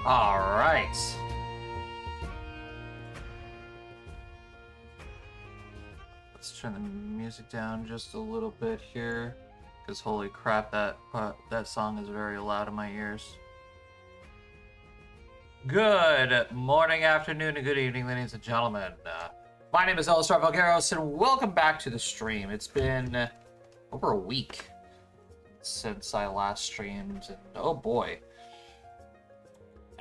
All right. Let's turn the music down just a little bit here, because holy crap, that song is very loud in my ears. Good morning, afternoon, and good evening, ladies and gentlemen. My name is Elistar Valgueros, and welcome back to the stream. It's been over a week since I last streamed, and oh boy.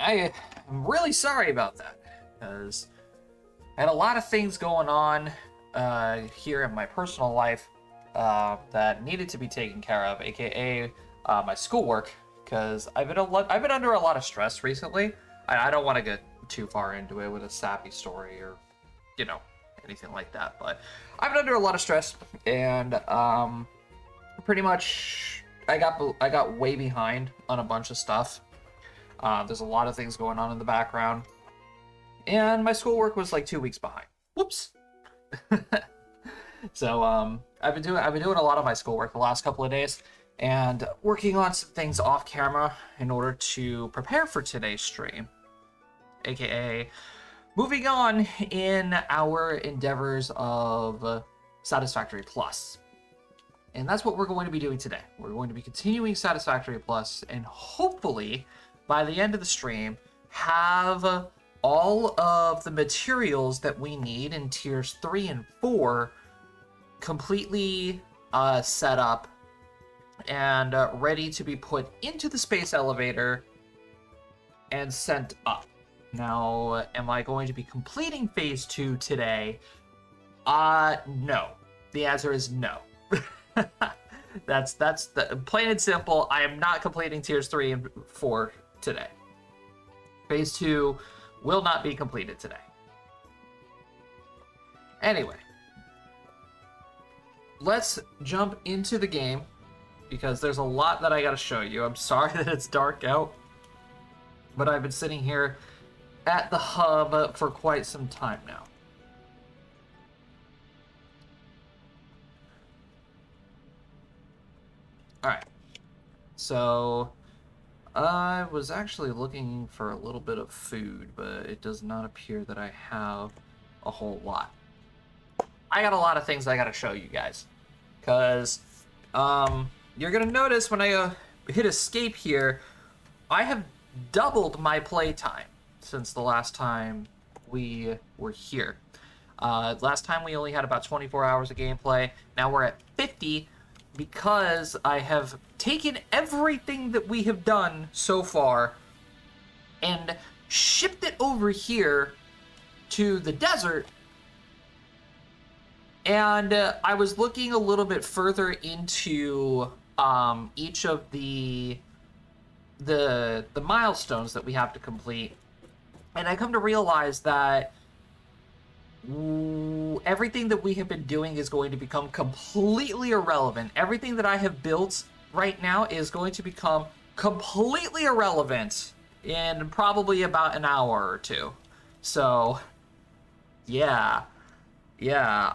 I'm really sorry about that, because I had a lot of things going on here in my personal life that needed to be taken care of, aka my schoolwork, because I've been under a lot of stress recently. I don't want to get too far into it with a sappy story or, anything like that, but I've been under a lot of stress, and pretty much I got way behind on a bunch of stuff. There's a lot of things going on in the background, and my schoolwork was like 2 weeks behind. Whoops. So I've been doing a lot of my schoolwork the last couple of days, and working on some things off camera in order to prepare for today's stream, aka moving on in our endeavors of Satisfactory Plus. And that's what we're going to be doing today. We're going to be continuing Satisfactory Plus, and hopefully by the end of the stream have all of the materials that we need in tiers 3 and 4 completely set up and ready to be put into the space elevator and sent up. Now, am I going to be completing phase 2 today? No. The answer is no. That's the plain and simple. I am not completing tiers 3 and 4 today. Phase 2 will not be completed today. Anyway, let's jump into the game, because there's a lot that I gotta show you. I'm sorry that it's dark out, but I've been sitting here at the hub for quite some time now. Alright, so I was actually looking for a little bit of food, but it does not appear that I have a whole lot. I got a lot of things I gotta show you guys, because you're gonna notice when I hit escape here, I have doubled my playtime since the last time we were here. Last time we only had about 24 hours of gameplay. Now we're at 50, because I have taken everything that we have done so far and shipped it over here to the desert. And I was looking a little bit further into each of the milestones that we have to complete, and I come to realize that everything that we have been doing is going to become completely irrelevant. Everything that I have built right now is going to become completely irrelevant in probably about an hour or two. So, yeah,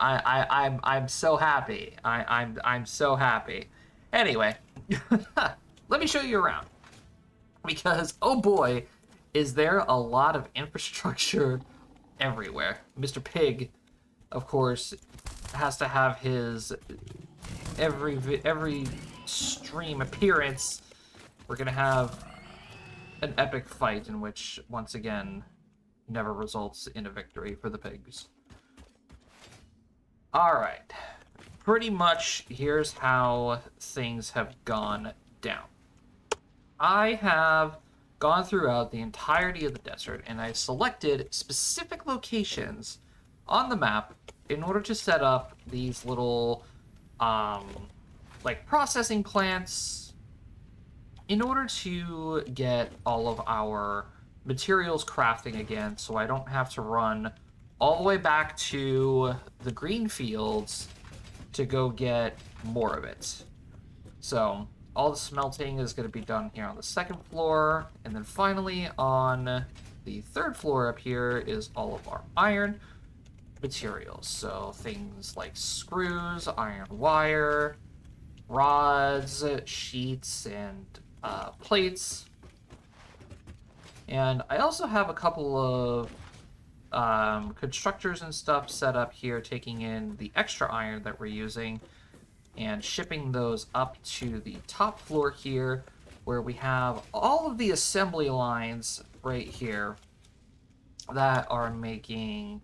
I'm so happy. I'm so happy. Anyway, let me show you around, because oh boy, is there a lot of infrastructure everywhere. Mr. Pig, of course, has to have his every stream appearance. We're gonna have an epic fight in which, once again, never results in a victory for the pigs. Alright, pretty much here's how things have gone down. I have gone throughout the entirety of the desert, and I selected specific locations on the map in order to set up these little like processing plants in order to get all of our materials crafting again, so I don't have to run all the way back to the green fields to go get more of it. So all the smelting is going to be done here on the second floor, and then finally on the third floor up here is all of our iron materials. So things like screws, iron wire, rods, sheets, and plates. And I also have a couple of constructors and stuff set up here, taking in the extra iron that we're using and shipping those up to the top floor here, where we have all of the assembly lines right here that are making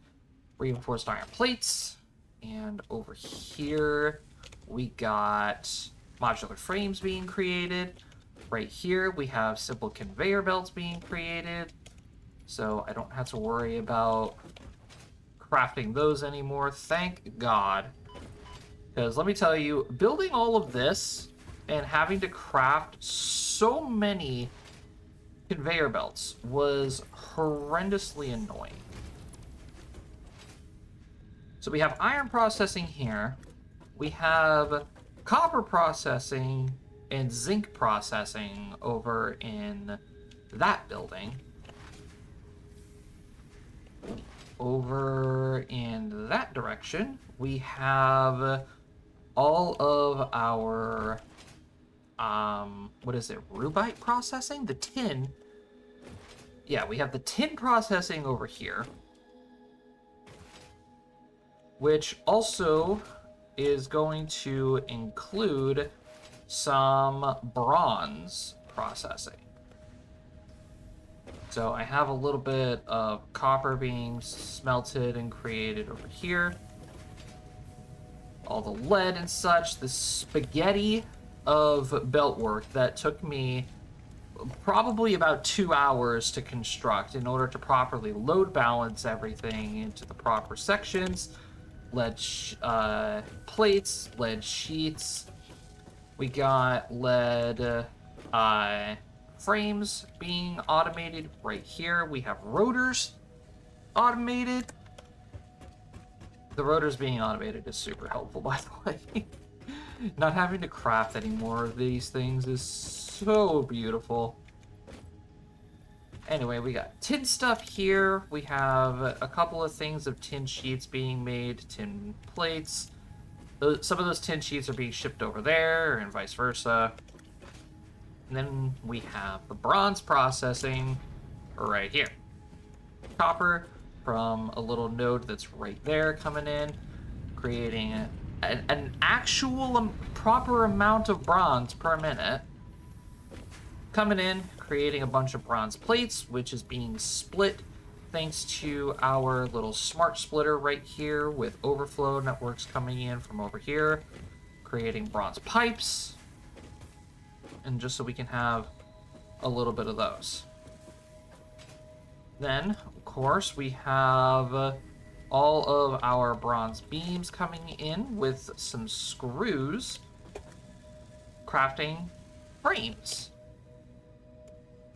reinforced iron plates. And over here we got modular frames being created. Right here we have simple conveyor belts being created, so I don't have to worry about crafting those anymore, thank God. Because let me tell you, building all of this and having to craft so many conveyor belts was horrendously annoying. So we have iron processing here, we have copper processing and zinc processing over in that building. Over in that direction, we have all of our, what is it, rubite processing? The tin. Yeah, we have the tin processing over here, which also is going to include some bronze processing. So I have a little bit of copper being smelted and created over here. All the lead and such, this spaghetti of belt work that took me probably about 2 hours to construct in order to properly load balance everything into the proper sections. Lead plates, lead sheets. We got lead frames being automated right here. We have rotors automated. The rotors being automated is super helpful, by the way. Not having to craft any more of these things is so beautiful. Anyway, we got tin stuff here. We have a couple of things of tin sheets being made, tin plates. Some of those tin sheets are being shipped over there, and vice versa. And then we have the bronze processing right here. Copper from a little node that's right there coming in, creating an actual proper amount of bronze per minute. Coming in, creating a bunch of bronze plates, which is being split thanks to our little smart splitter right here with overflow networks coming in from over here, creating bronze pipes, and just so we can have a little bit of those. Then, of course, we have all of our bronze beams coming in with some screws, crafting frames.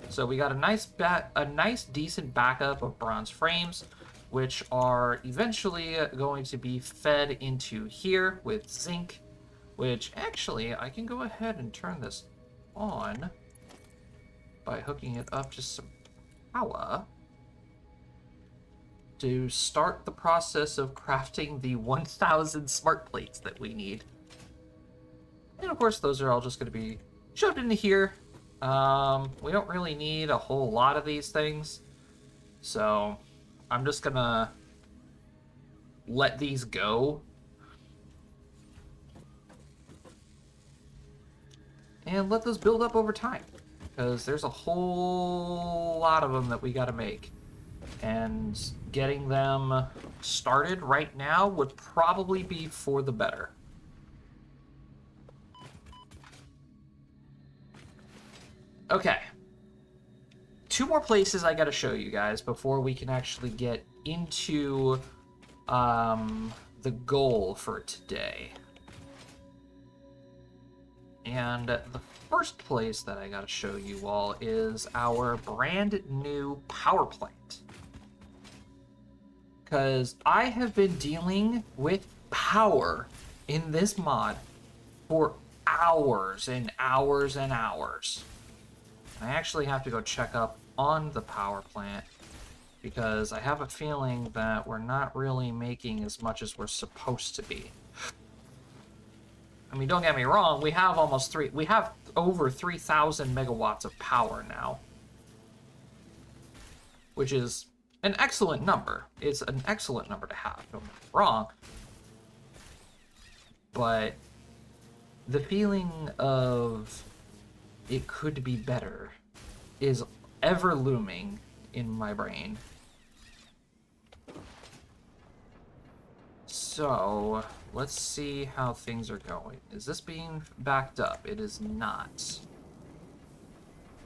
So we got a nice decent backup of bronze frames, which are eventually going to be fed into here with zinc, which actually I can go ahead and turn this on by hooking it up to some power to start the process of crafting the 1,000 smart plates that we need. And of course, those are all just going to be shoved into here. We don't really need a whole lot of these things, so I'm just gonna let these go. And let those build up over time, because there's a whole lot of them that we gotta make. And getting them started right now would probably be for the better. Okay. 2 more places I gotta show you guys before we can actually get into the goal for today. And the first place that I gotta show you all is our brand new power plant. Because I have been dealing with power in this mod for hours and hours and hours. I actually have to go check up on the power plant because I have a feeling that we're not really making as much as we're supposed to be. I mean, don't get me wrong, we have over 3,000 megawatts of power now. which is an excellent number. It's an excellent number to have, don't get me wrong. But the feeling of it could be better is ever looming in my brain. So, let's see how things are going. Is this being backed up? It is not.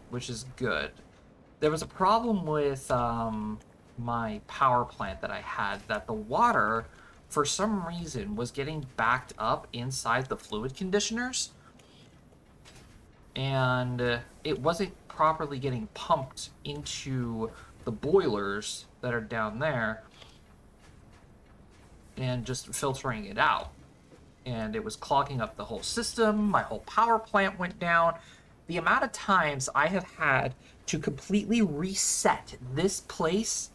Which is good. There was a problem with my power plant that I had, that the water, for some reason, was getting backed up inside the fluid conditioners. And it wasn't properly getting pumped into the boilers that are down there and just filtering it out. And it was clogging up the whole system. My whole power plant went down. The amount of times I have had to completely reset this place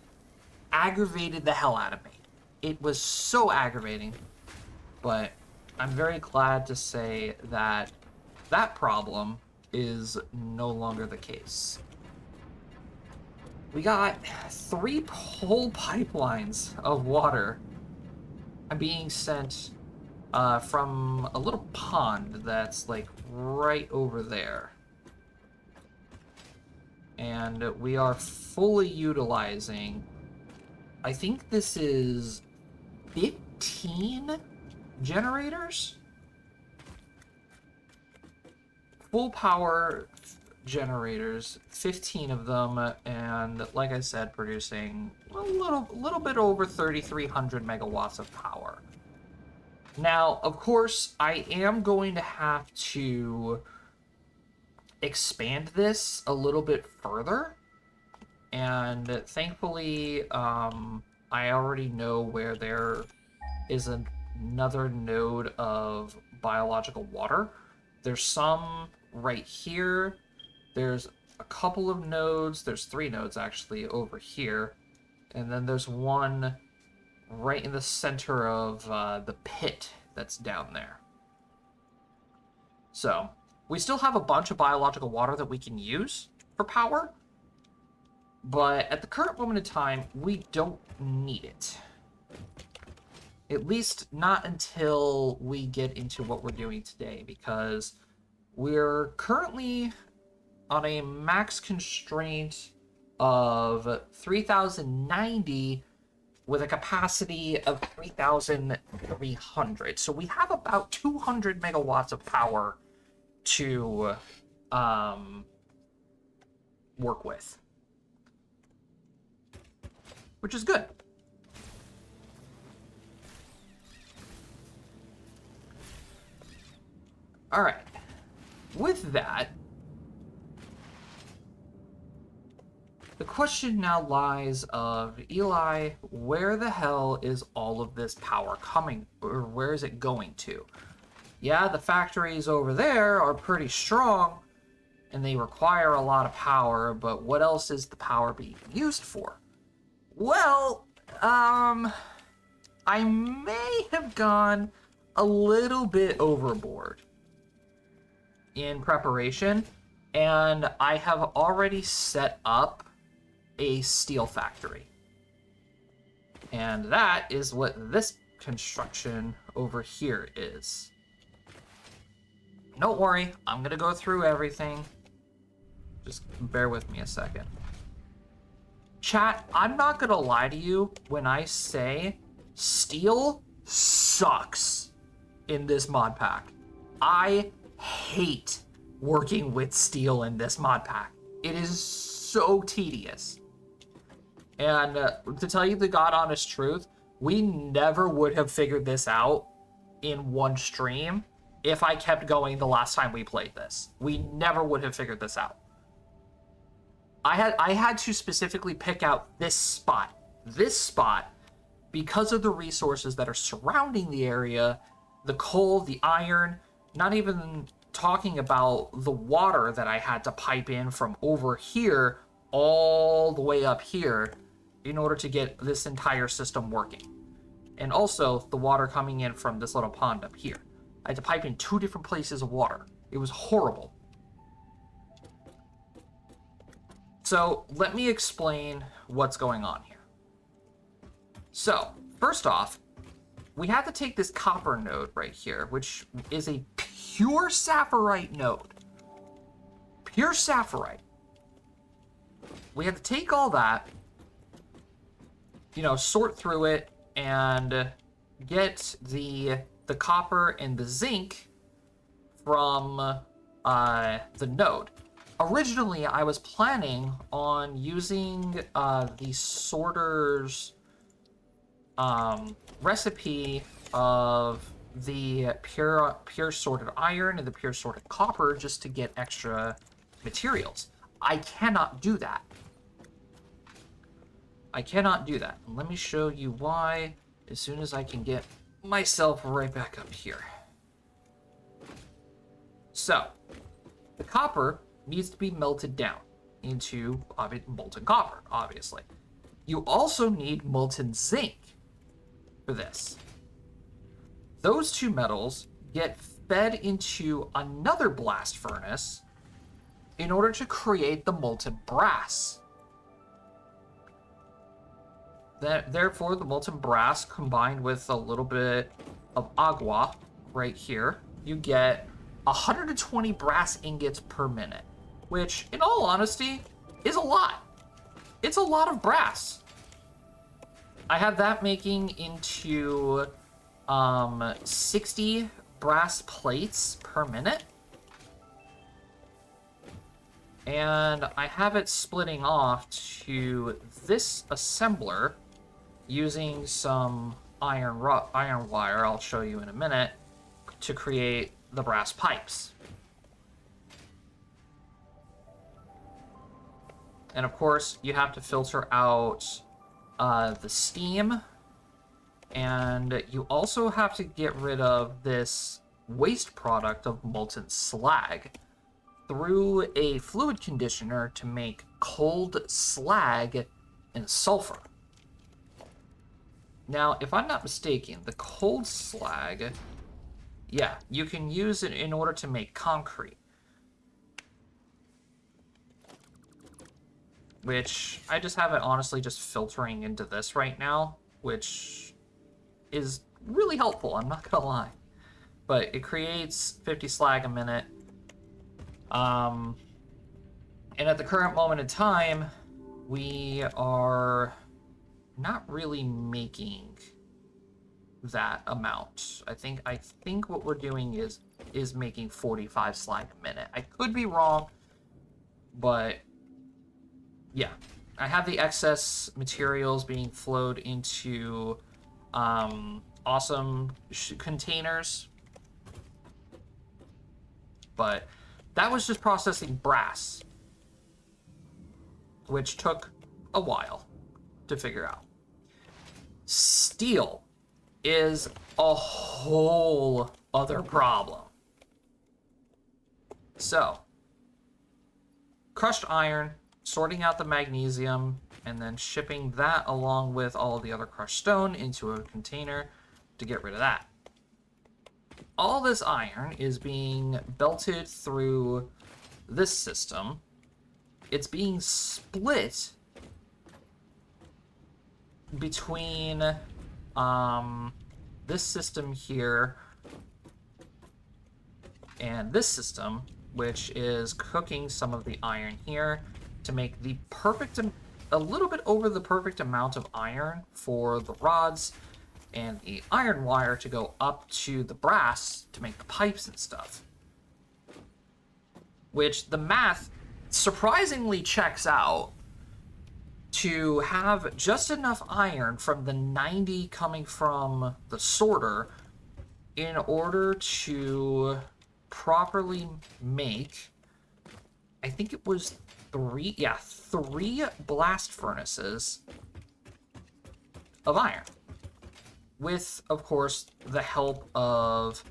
aggravated the hell out of me. It was so aggravating. But I'm very glad to say that that problem is no longer the case. We got 3 whole pipelines of water being sent from a little pond that's like right over there. And we are fully utilizing, I think this is 15 generators? Full power generators, 15 of them, and like I said, producing a little bit over 3,300 megawatts of power. Now, of course, I am going to have to expand this a little bit further, and thankfully, I already know where there is another node of biological water. There's some right here. There's a couple of nodes. There's 3 nodes actually over here. And then there's one right in the center of the pit that's down there. So, we still have a bunch of biological water that we can use for power. But at the current moment in time, we don't need it. At least not until we get into what we're doing today, because we're currently on a max constraint of 3,090 with a capacity of 3,300. So we have about 200 megawatts of power to work with, which is good. All right. With that, the question now lies of, Eli, where the hell is all of this power coming, or where is it going to? Yeah, the factories over there are pretty strong, and they require a lot of power, but what else is the power being used for? Well, I may have gone a little bit overboard in preparation, and I have already set up a steel factory. And that is what this construction over here is. Don't worry, I'm gonna go through everything. Just bear with me a second. Chat, I'm not gonna lie to you when I say steel sucks in this mod pack. I hate working with steel in this mod pack. It is so tedious. And to tell you the God honest truth, we never would have figured this out in one stream if I kept going the last time we played this. We never would have figured this out. I had to specifically pick out this spot, because of the resources that are surrounding the area, the coal, the iron, not even talking about the water that I had to pipe in from over here all the way up here in order to get this entire system working. And also the water coming in from this little pond up here. I had to pipe in 2 different places of water. It was horrible. So let me explain what's going on here. So first off, we have to take this copper node right here, which is a pure sapphirite node. Pure sapphirite. We have to take all that, sort through it and get the copper and the zinc from the node. Originally, I was planning on using the sorter's recipe of the pure sorted iron and the pure sorted copper just to get extra materials. I cannot do that. I cannot do that. Let me show you why as soon as I can get myself right back up here. So, the copper needs to be melted down into molten copper, obviously. You also need molten zinc for this. Those two metals get fed into another blast furnace in order to create the molten brass. Therefore, the molten brass combined with a little bit of agua right here, you get 120 brass ingots per minute, which, in all honesty, is a lot. It's a lot of brass. I have that making into 60 brass plates per minute. And I have it splitting off to this assembler using some iron wire, I'll show you in a minute, to create the brass pipes. And of course, you have to filter out the steam, and you also have to get rid of this waste product of molten slag through a fluid conditioner to make cold slag and sulfur. Now, if I'm not mistaken, the cold slag, yeah, you can use it in order to make concrete. Which, I just have it honestly just filtering into this right now, which is really helpful, I'm not gonna lie. But it creates 50 slag a minute. And at the current moment in time, we are not really making that amount. I think what we're doing is making 45 slag a minute. I could be wrong, but yeah, I have the excess materials being flowed into awesome containers, but that was just processing brass, which took a while to figure out. Steel is a whole other problem. So, crushed iron, sorting out the magnesium, and then shipping that along with all of the other crushed stone into a container to get rid of that. All this iron is being belted through this system. It's being split between this system here and this system, which is cooking some of the iron here to make the perfect, a little bit over the perfect amount of iron for the rods and the iron wire to go up to the brass to make the pipes and stuff. Which the math surprisingly checks out to have just enough iron from the 90 coming from the sorter in order to properly make, I think it was three blast furnaces of iron. With, of course, the help of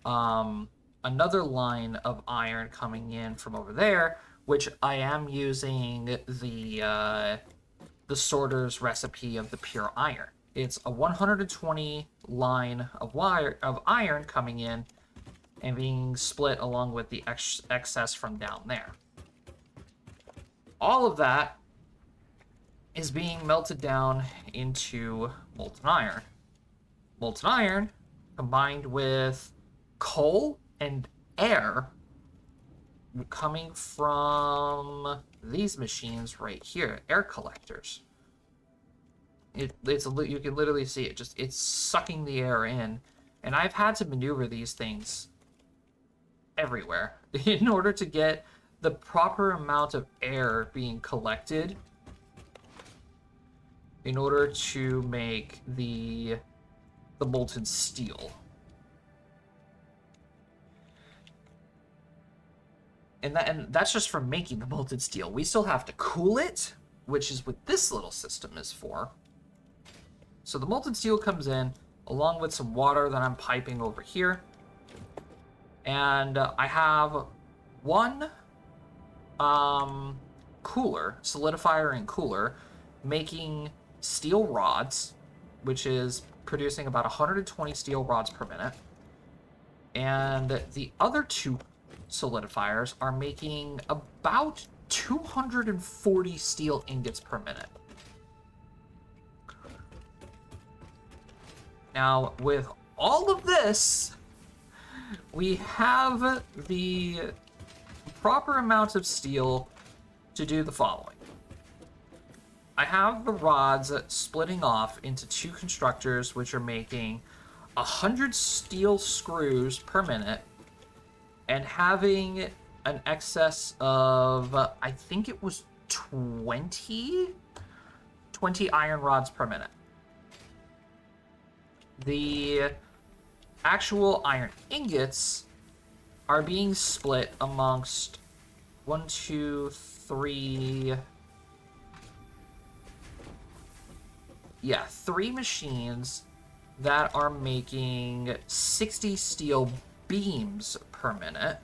another line of iron coming in from over there, which I am using the sorter's recipe of the pure iron. It's a 120 line of iron coming in and being split along with the excess from down there. all of that is being melted down into molten iron. Molten iron combined with coal and air coming from these machines right here, air collectors. You can literally see it, it's sucking the air in, and I've had to maneuver these things everywhere in order to get the proper amount of air being collected in order to make the molten steel. And that's just for making the molten steel. We still have to cool it, which is what this little system is for. So the molten steel comes in along with some water that I'm piping over here. And I have one cooler, solidifier and cooler, making steel rods, which is producing about 120 steel rods per minute. And the other two solidifiers are making about 240 steel ingots per minute. Now, with all of this, we have the proper amount of steel to do the following. I have the rods splitting off into two constructors, which are making 100 steel screws per minute, and having an excess of, I think it was 20 iron rods per minute. The actual iron ingots are being split amongst 3 machines that are making 60 steel beams per minute,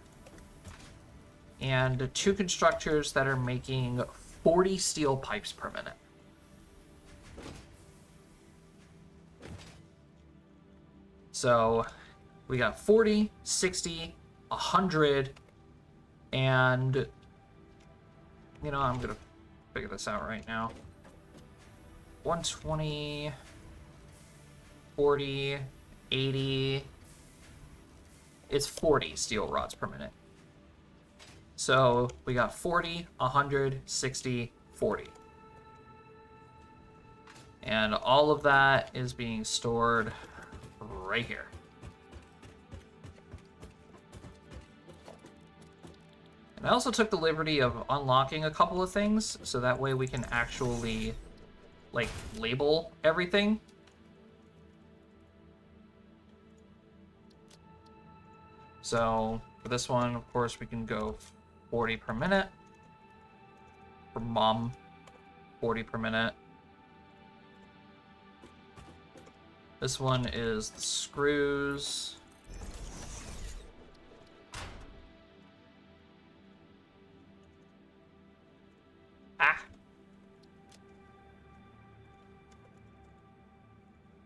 and 2 constructors that are making 40 steel pipes per minute. So we got 40, 60, 100, and, you know, I'm gonna figure this out right now. 120, 40, 80, it's 40 steel rods per minute. So we got 40, 100, 60, 40. And all of that is being stored right here. And I also took the liberty of unlocking a couple of things, so that way we can actually, like, label everything. So for this one, of course, we can go 40 per minute. For mom, 40 per minute. This one is the screws.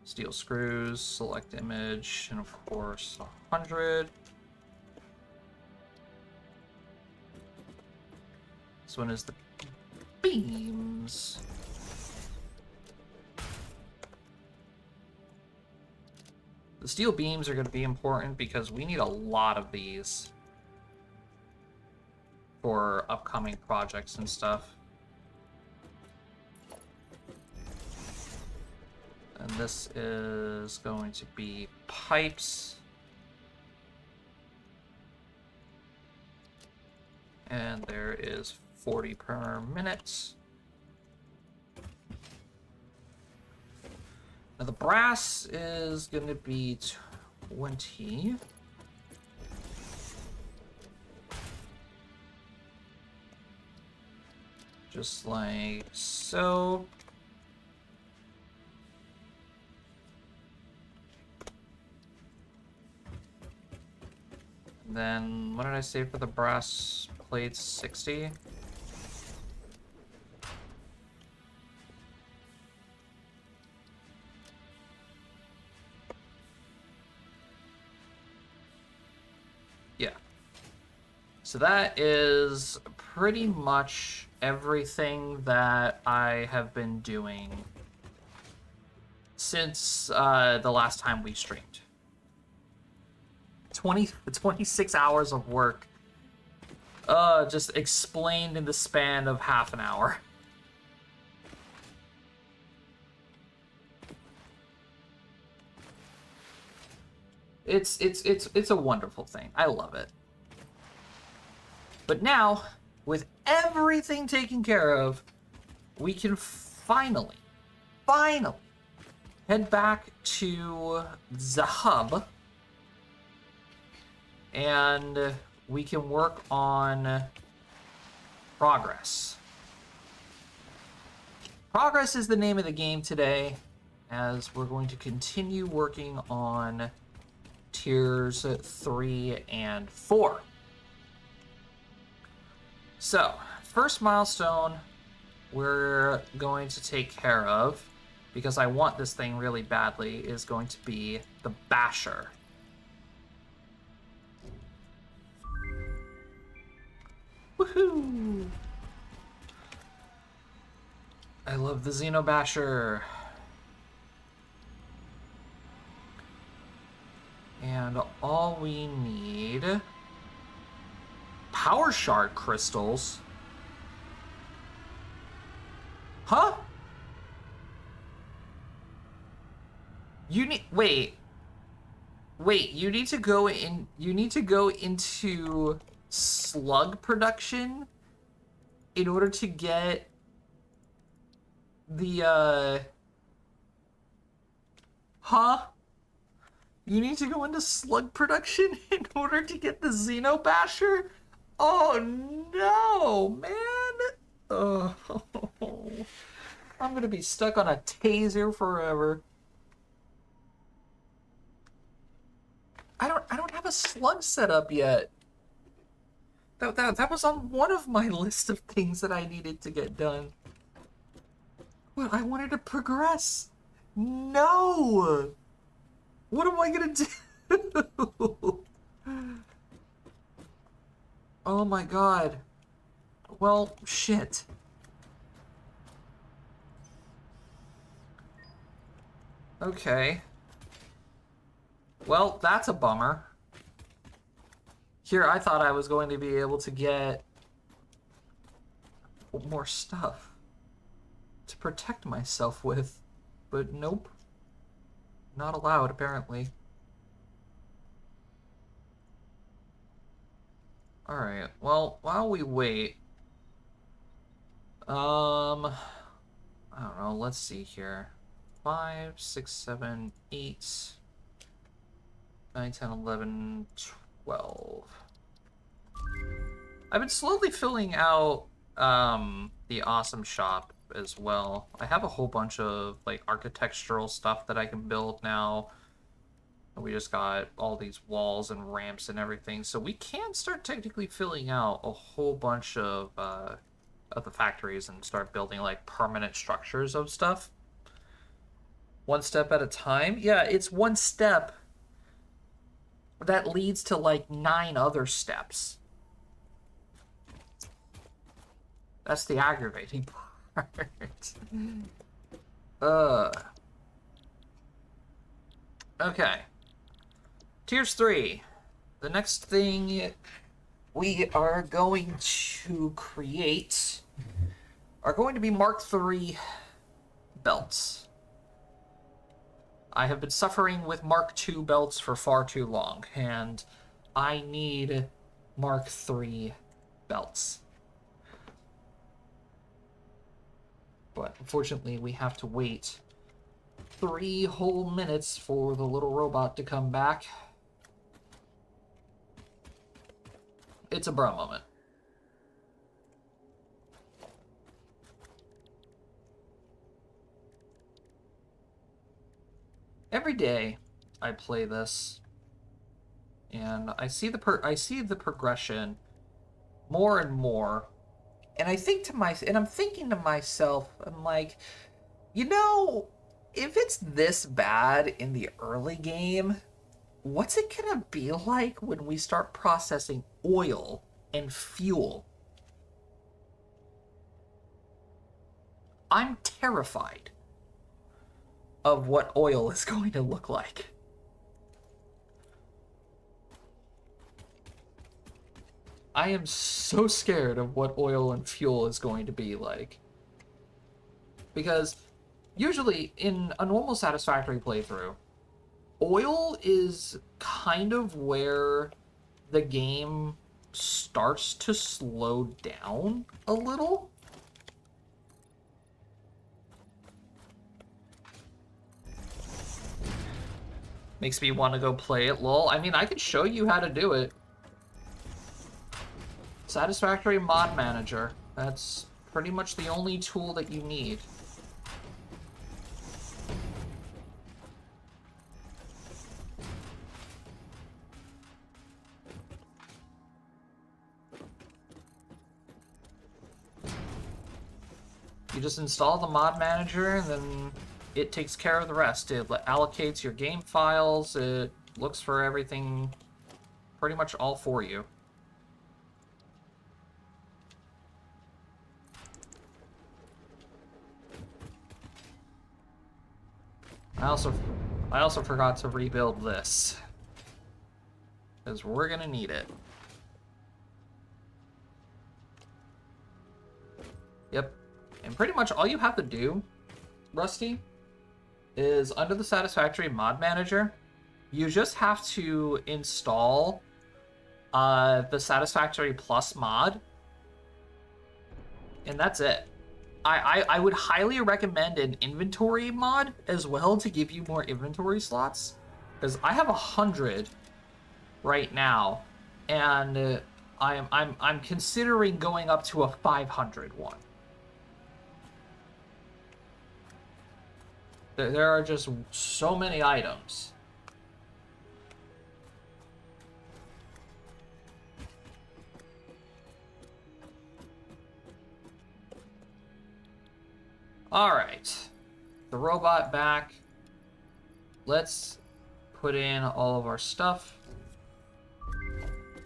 Steel screws, select image, and of course 100. This one is the beams. The steel beams are going to be important because we need a lot of these for upcoming projects and stuff. And this is going to be pipes. And there is 40 per minute. Now the brass is going to be 20. Just like so. Then, what did I say for the brass plates? 60? Yeah. So that is pretty much everything that I have been doing since the last time we streamed. 26 hours of work just explained in the span of half an hour. It's a wonderful thing. I love it. But now, with everything taken care of, we can finally head back to the hub, and we can work on progress. Progress is the name of the game today, as we're going to continue working on tiers 3 and 4. So, first milestone we're going to take care of, because I want this thing really badly, is going to be the Basher. Woohoo! I love the Xenobasher. And all we need... Power Shard crystals? Huh? You need... Wait, you need to go in... You need to go into slug production in order to get the, Huh? You need to go into slug production in order to get the Xenobasher? Oh no, man! Oh, I'm gonna be stuck on a taser forever. I don't have a slug set up yet. That was on one of my list of things that I needed to get done. Well, I wanted to progress. No! What am I gonna do? Oh my god. Well, shit. Okay. Well, that's a bummer. Here, I thought I was going to be able to get more stuff to protect myself with, but nope. Not allowed, apparently. Alright, well, while we wait... I don't know, let's see here. 5, 6, 7, 8... 9, 10, 11, 12. I've been slowly filling out the awesome shop as well. I have a whole bunch of like architectural stuff that I can build now. We just got all these walls and ramps and everything, so we can start technically filling out a whole bunch of the factories and start building like permanent structures of stuff. One step at a time. Yeah, it's one step that leads to like 9 other steps. That's the aggravating part. Okay. Tiers 3. The next thing we are going to create are going to be Mark III belts. I have been suffering with Mark II belts for far too long, and I need Mark III belts. But unfortunately, we have to wait 3 whole minutes for the little robot to come back. It's a bro moment. Every day I play this, and I see the progression more and more, and I'm thinking to myself, I'm like, you know, if it's this bad in the early game, what's it gonna be like when we start processing oil and fuel? I'm terrified of what oil is going to look like. I am so scared of what oil and fuel is going to be like. Because usually in a normal Satisfactory playthrough, oil is kind of where the game starts to slow down a little. Makes me want to go play it, lol. I mean, I could show you how to do it. Satisfactory Mod Manager. That's pretty much the only tool that you need. You just install the mod manager, and then it takes care of the rest. It allocates your game files, it looks for everything pretty much all for you. I also forgot to rebuild this, because we're gonna need it. Yep. And pretty much all you have to do, Rusty, is under the Satisfactory Mod Manager, you just have to install the Satisfactory Plus mod, and that's it. I would highly recommend an inventory mod as well to give you more inventory slots, because I have 100 right now, and I'm considering going up to a 500 one. There are just so many items. Alright. The robot back. Let's put in all of our stuff.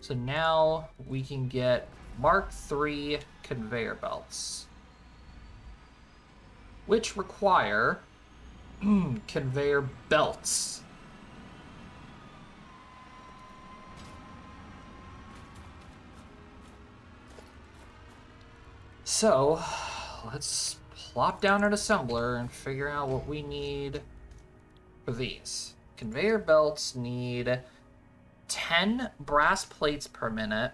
So now we can get Mark III conveyor belts, which require conveyor belts. So let's plop down an assembler and figure out what we need for these. Conveyor belts need 10 brass plates per minute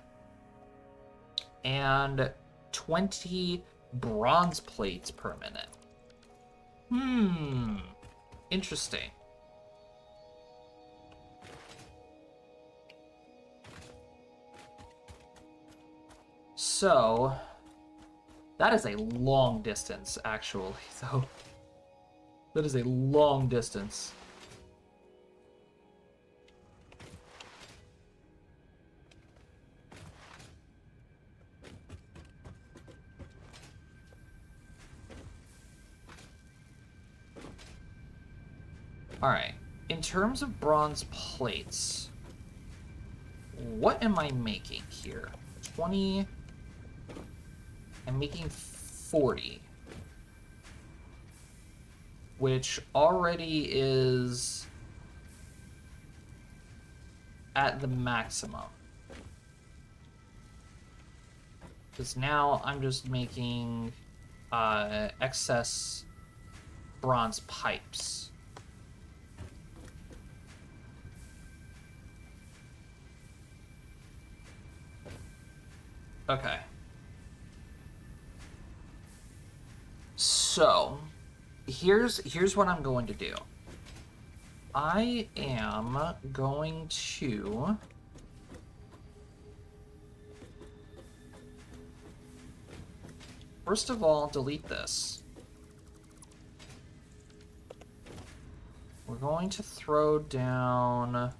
and 20 bronze plates per minute. Interesting. So, that is a long distance, actually, though. That is a long distance. Alright, in terms of bronze plates, what am I making here? 20... I'm making 40. Which already is at the maximum. Because now I'm just making excess bronze pipes. Okay. So, here's what I'm going to do. I am going to first of all delete this. We're going to throw down a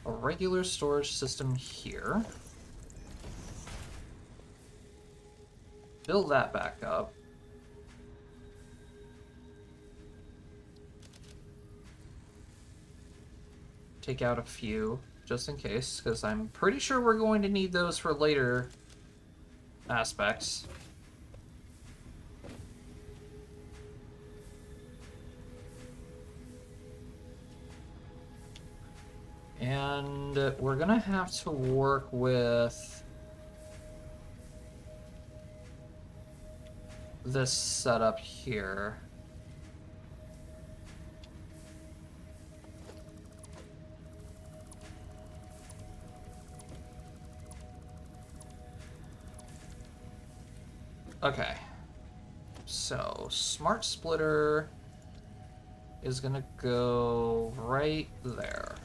regular storage system here. Build that back up. Take out a few, just in case, because I'm pretty sure we're going to need those for later aspects. And we're gonna have to work with this setup here. Okay. So, Smart Splitter is gonna go right there.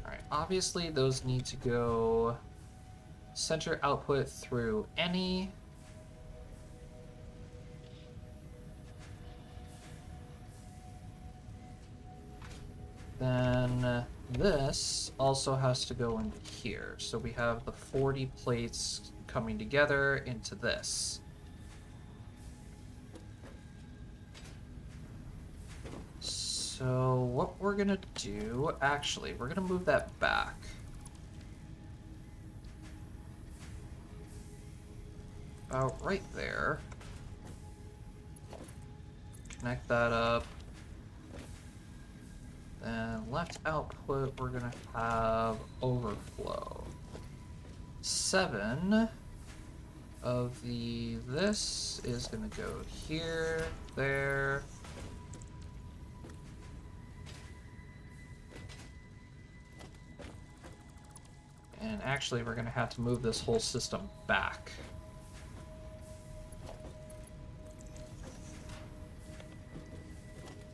Alright, obviously those need to go center output through any. Then this also has to go into here. So we have the 40 plates coming together into this. So what we're gonna do, actually, we're gonna move that back. About right there. Connect that up. Then left output, we're gonna have overflow. 7 of this is gonna go here, there. And actually, we're gonna have to move this whole system back.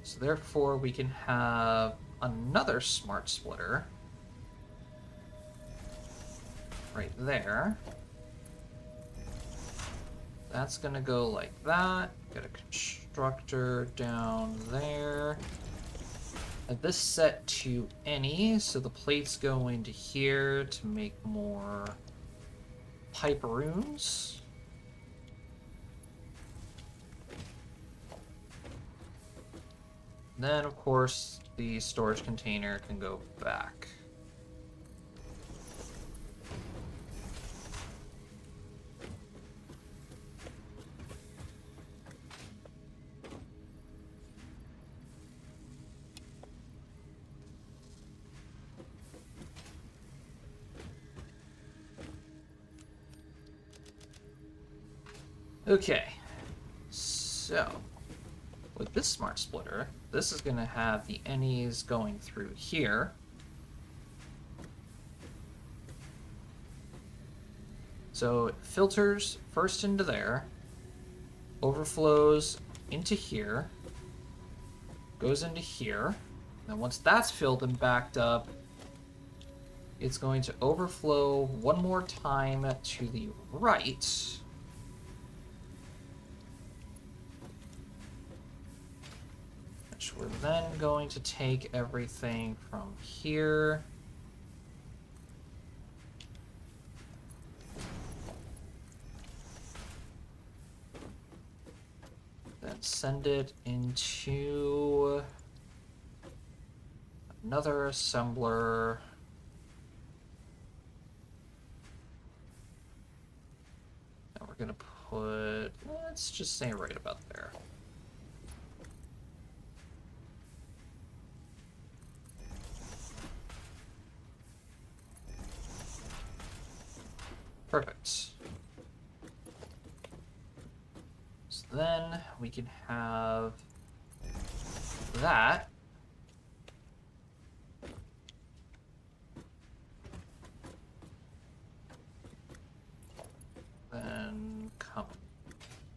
So therefore, we can have another smart splitter right there. That's gonna go like that. Got a constructor down there. And this set to any, so the plates go into here to make more piperoons. Then, of course, the storage container can go back. Okay, so with this smart splitter, this is going to have the NEs going through here. So it filters first into there, overflows into here, goes into here. Then once that's filled and backed up, it's going to overflow one more time to the right. Which we're then going to take everything from here. Then send it into another assembler. And we're going to put, let's just say right about there. Perfect. So then we can have that. Then come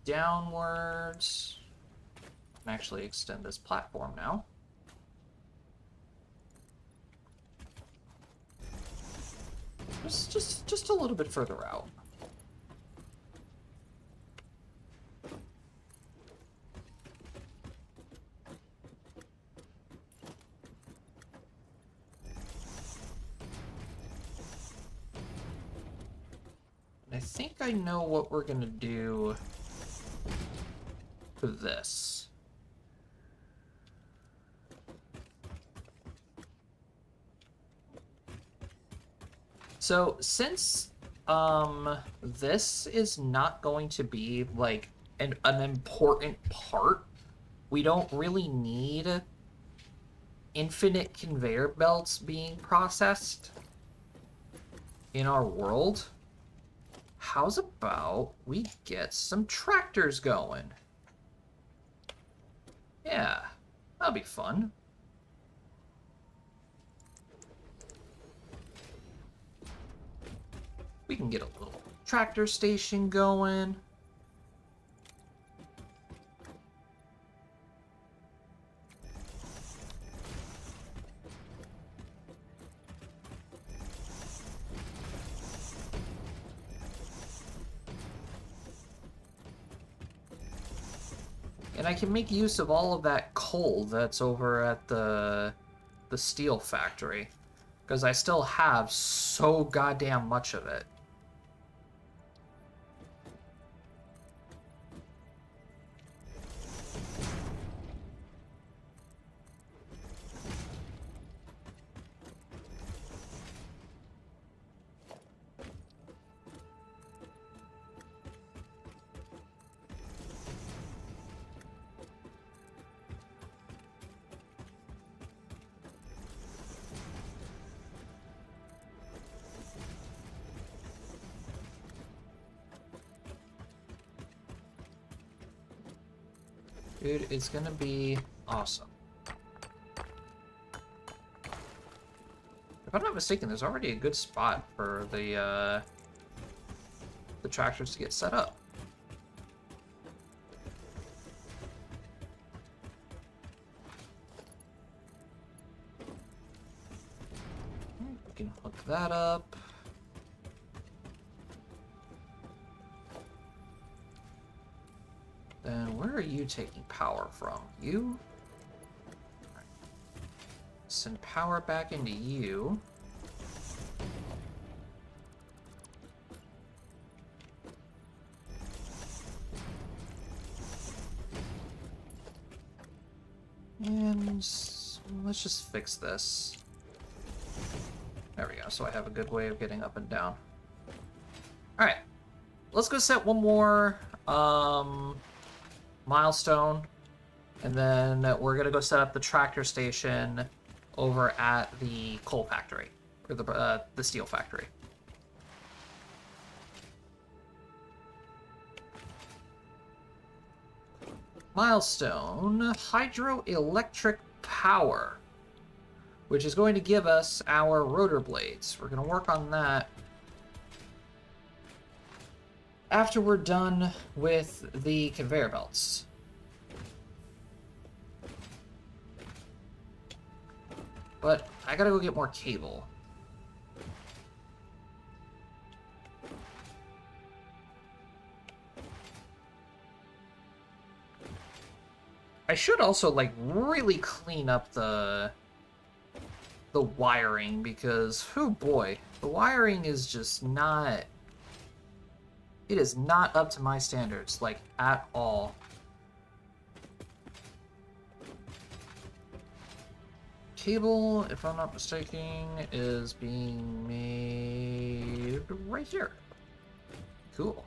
downwards. I can actually extend this platform now. Just a little bit further out. And I think I know what we're gonna do for this. So since this is not going to be like an important part, we don't really need infinite conveyor belts being processed in our world, how's about we get some tractors going? Yeah, that'll be fun. We can get a little tractor station going. And I can make use of all of that coal that's over at the steel factory, because I still have so goddamn much of it. Dude, it's gonna be awesome. If I'm not mistaken, there's already a good spot for the tractors to get set up. We can hook that up. Then where are you taking power from? You? Right. Send power back into you. And let's just fix this. There we go, so I have a good way of getting up and down. Alright, let's go set one more milestone, and then we're gonna go set up the tractor station over at the coal factory, or the steel factory. Milestone, hydroelectric power, which is going to give us our rotor blades. We're going to work on that after we're done with the conveyor belts. But I gotta go get more cable. I should also, like, really clean up the wiring, because, oh boy, the wiring is just not... It is not up to my standards, like, at all. Cable, if I'm not mistaken, is being made right here. Cool.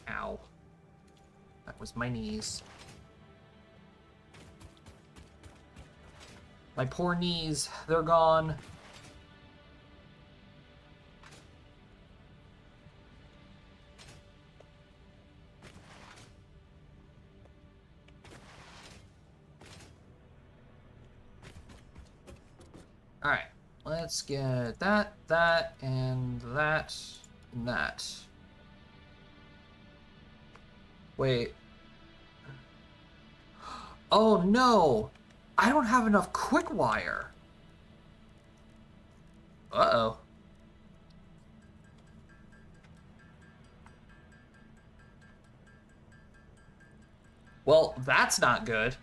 Ow. That was my knees. My poor knees, they're gone. Alright, let's get that, that, and that, and that. Wait. Oh no! I don't have enough quick wire. Uh-oh. Well, that's not good.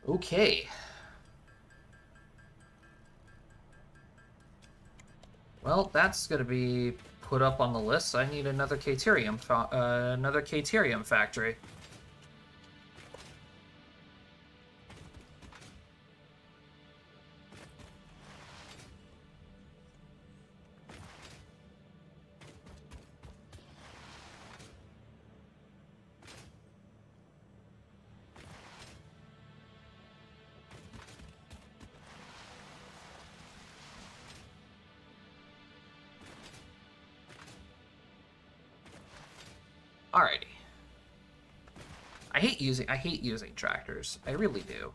Okay. Well, that's gonna be put up on the list. I need another Caterium factory. Alrighty. I hate using tractors. I really do.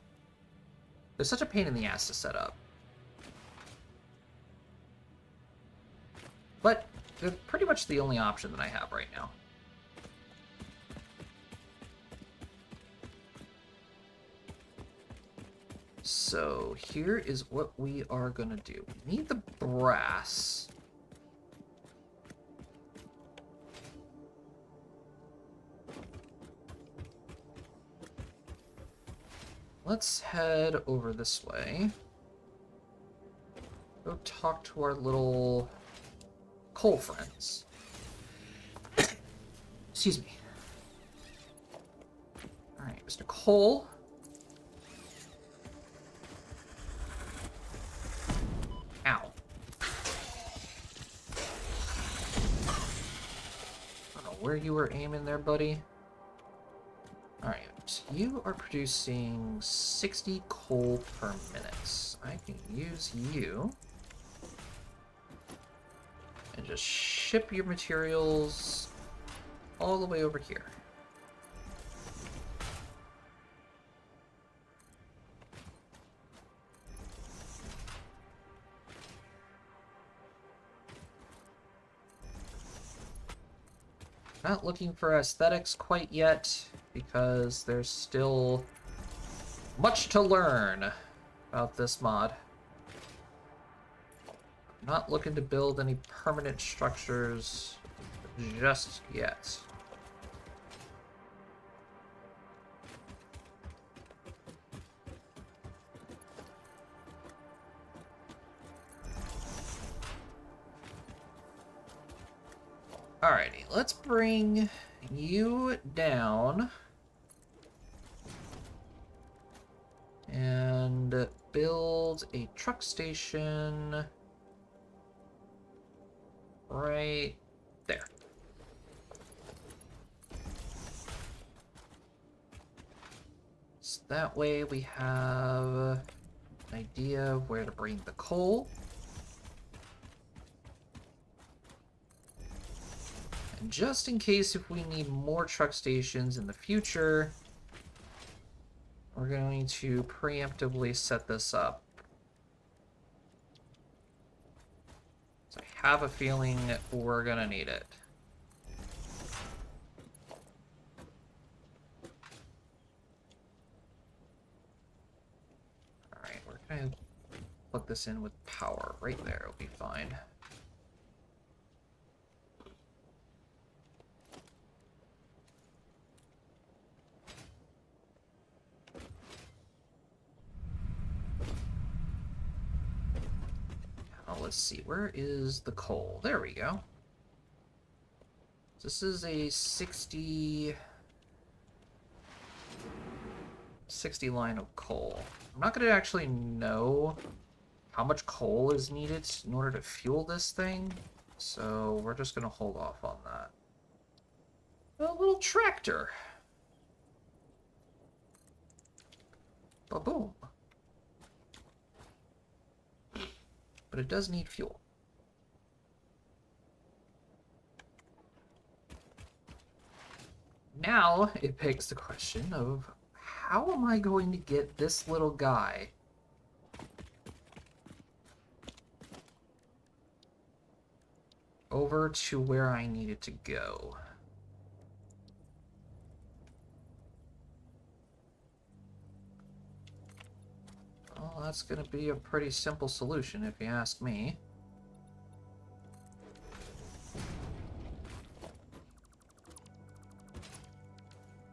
They're such a pain in the ass to set up. But they're pretty much the only option that I have right now. So here is what we are gonna do. We need the brass. Let's head over this way. Go talk to our little coal friends. Excuse me. Alright, Mr. Cole. Ow. I don't know where you were aiming there, buddy. Alright, you are producing 60 coal per minute. I can use you and just ship your materials all the way over here. Not looking for aesthetics quite yet, because there's still much to learn about this mod. I'm not looking to build any permanent structures just yet. Alrighty, let's bring you down and build a truck station right there. So that way we have an idea of where to bring the coal. And just in case if we need more truck stations in the future, we're going to preemptively set this up. So I have a feeling we're gonna need it. Alright, we're gonna plug this in with power right there, it'll be fine. Let's see, where is the coal? There we go. This is a 60 line of coal. I'm not going to actually know how much coal is needed in order to fuel this thing, so we're just going to hold off on that. A little tractor. Ba-boom. But it does need fuel. Now it begs the question of how am I going to get this little guy over to where I need it to go? Well, that's going to be a pretty simple solution, if you ask me.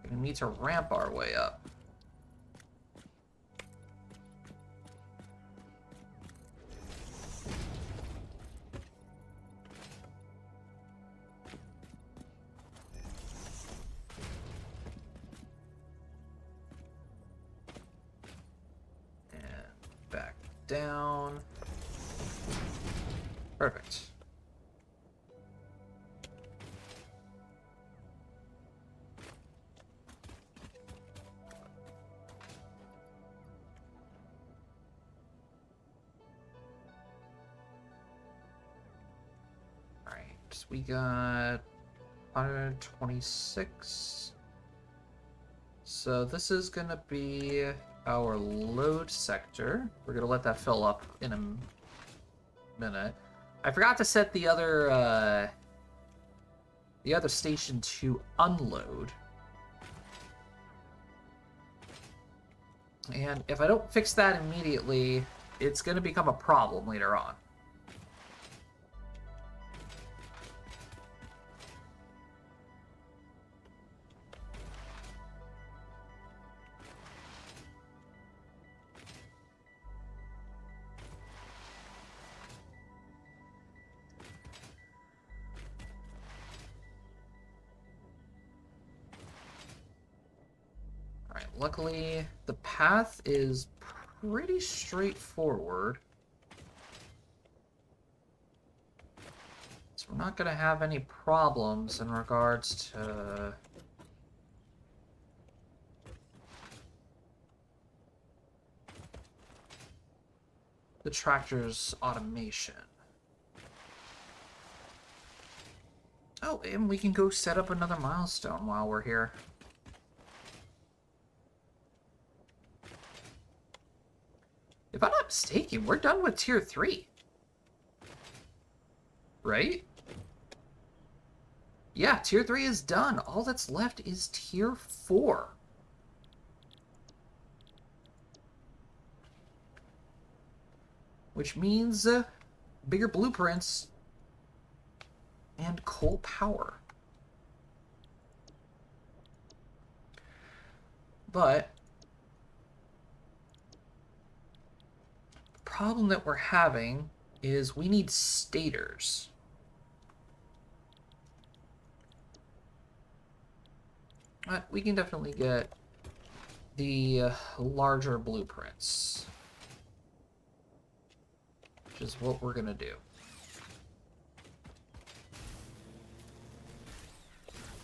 We're going to need to ramp our way up. down. Perfect. All right, we got 126. So this is gonna be our load sector. We're gonna let that fill up in a minute. I forgot to set the other station to unload. And if I don't fix that immediately, it's gonna become a problem later on. Alright, luckily the path is pretty straightforward. So we're not going to have any problems in regards to the tractor's automation. Oh, and we can go set up another milestone while we're here. If I'm not mistaken, we're done with Tier 3. Right? Yeah, Tier 3 is done. All that's left is Tier 4. Which means bigger blueprints and coal power. But the problem that we're having is we need stators. But we can definitely get the larger blueprints, which is what we're gonna do.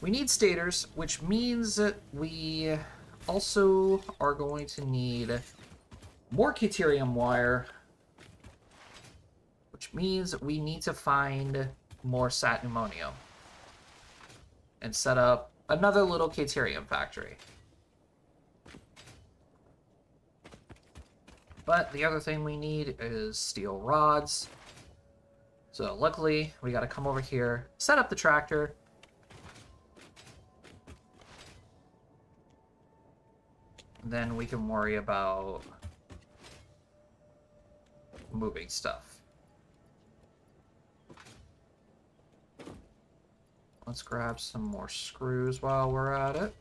We need stators, which means that we also are going to need more Caterium wire, which means we need to find more Satnumonium and set up another little Caterium factory. But the other thing we need is steel rods. So luckily, we got to come over here, set up the tractor. Then we can worry about moving stuff. Let's grab some more screws while we're at it.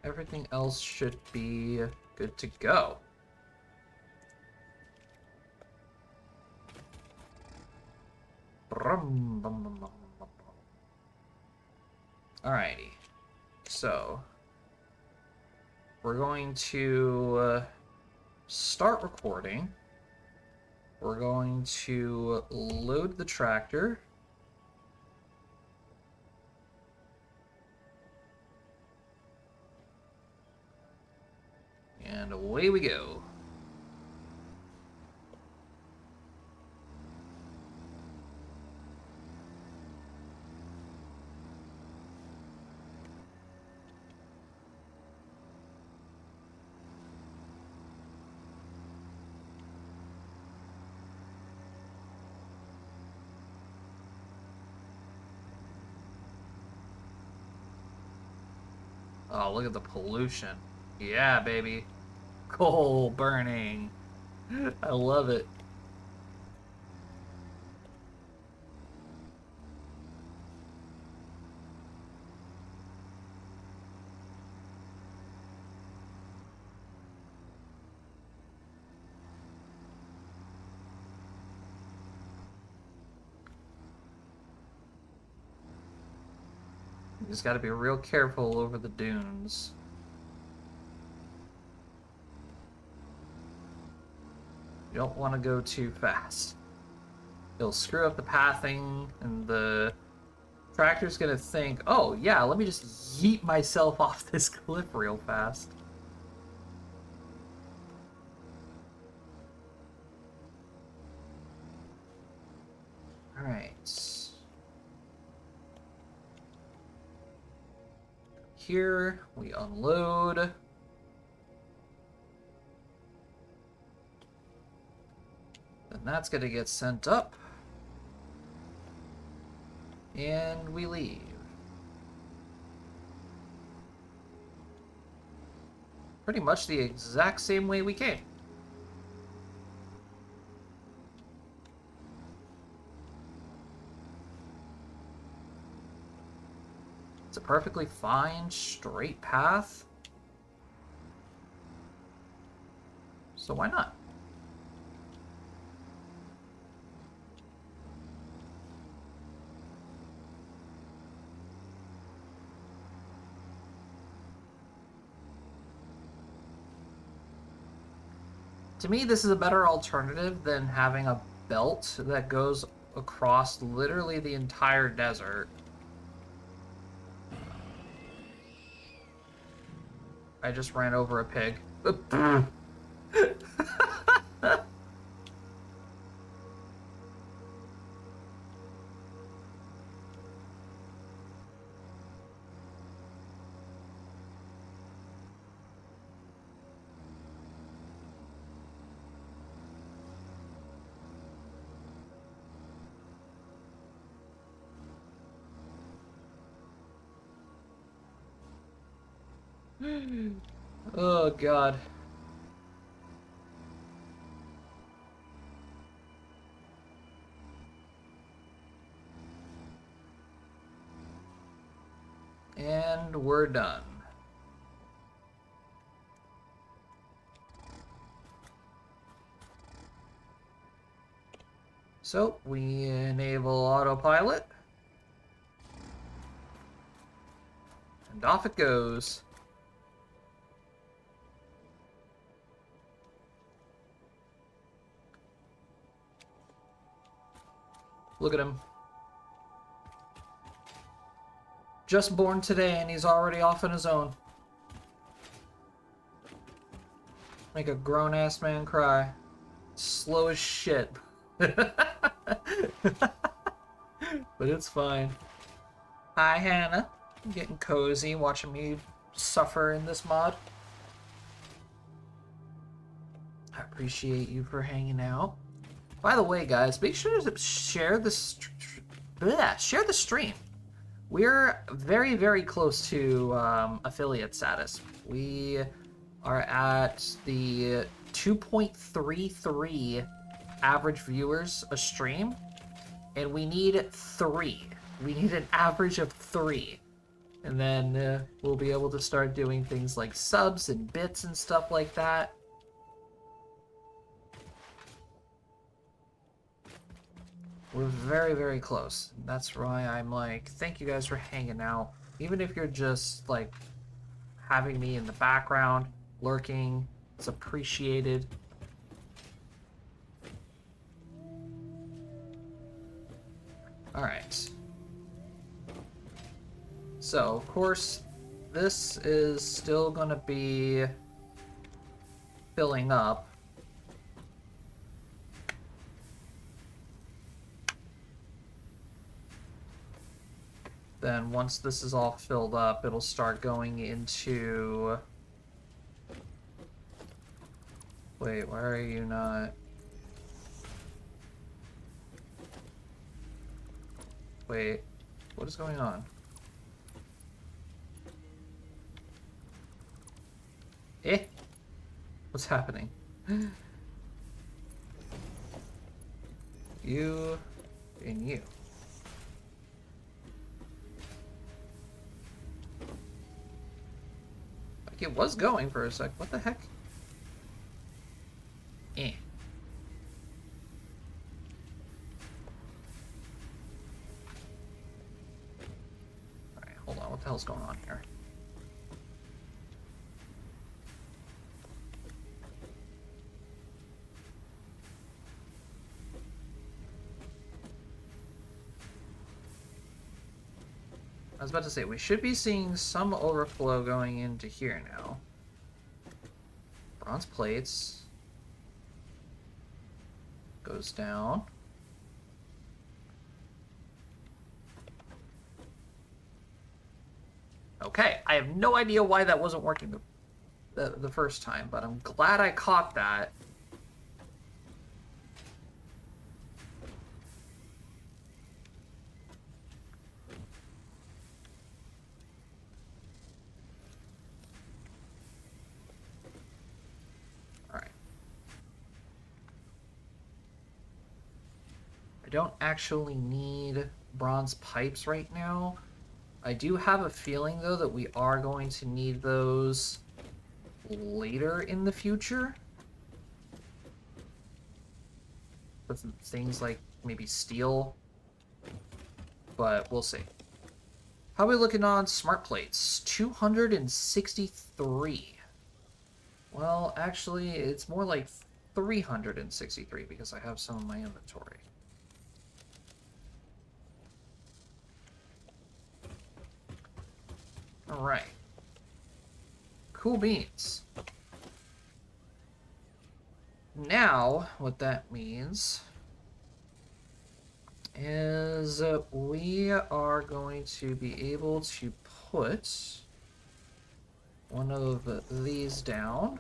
Everything else should be good to go. Alrighty, so we're going to start recording. We're going to load the tractor. And away we go. Oh, look at the pollution. Yeah, baby. Coal burning. I love it. just gotta be real careful over the dunes. You don't want to go too fast. It'll screw up the pathing, and the tractor's gonna think, oh yeah, let me just yeet myself off this cliff real fast. Alright. Here, we unload. Then that's gonna get sent up. And we leave. Pretty much the exact same way we came. It's a perfectly fine, straight path. So why not? To me, this is a better alternative than having a belt that goes across literally the entire desert. I just ran over a pig. Oh, God. And we're done. So, we enable autopilot. And off it goes. Look at him. Just born today and he's already off on his own. Make a grown-ass man cry. Slow as shit. But it's fine. Hi, Hannah. I'm getting cozy watching me suffer in this mod. I appreciate you for hanging out. By the way, guys, make sure to share the stream. We're very, very close to affiliate status. We are at the 2.33 average viewers a stream, and we need 3. We need an average of 3. And then we'll be able to start doing things like subs and bits and stuff like that. We're very, very close. That's why I'm like, thank you guys for hanging out. Even if you're just like having me in the background, lurking, it's appreciated. Alright. So, of course, this is still going to be filling up. Then once this is all filled up, it'll start going into... Wait, why are you not... Wait, what is going on? Eh? What's happening? You and you. Like it was going for a sec. What the heck? Eh. Alright, hold on. What the hell's going on here? I was about to say, we should be seeing some overflow going into here now. Bronze plates. Goes down. Okay, I have no idea why that wasn't working the first time, but I'm glad I caught that. Alright. I don't actually need bronze pipes right now. I do have a feeling, though, that we are going to need those later in the future. With things like maybe steel. But we'll see. How are we looking on smart plates? 263. Well, actually, it's more like 363 because I have some in my inventory. Alright. Cool beans. Now, what that means is we are going to be able to put one of these down.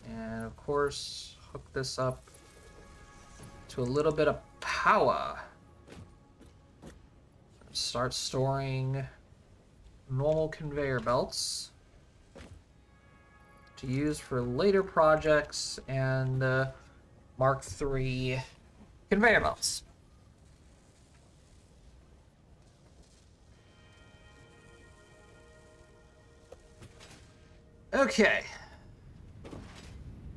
And of course, hook this up to a little bit of power. Start storing normal conveyor belts to use for later projects and Mark III conveyor belts. Okay.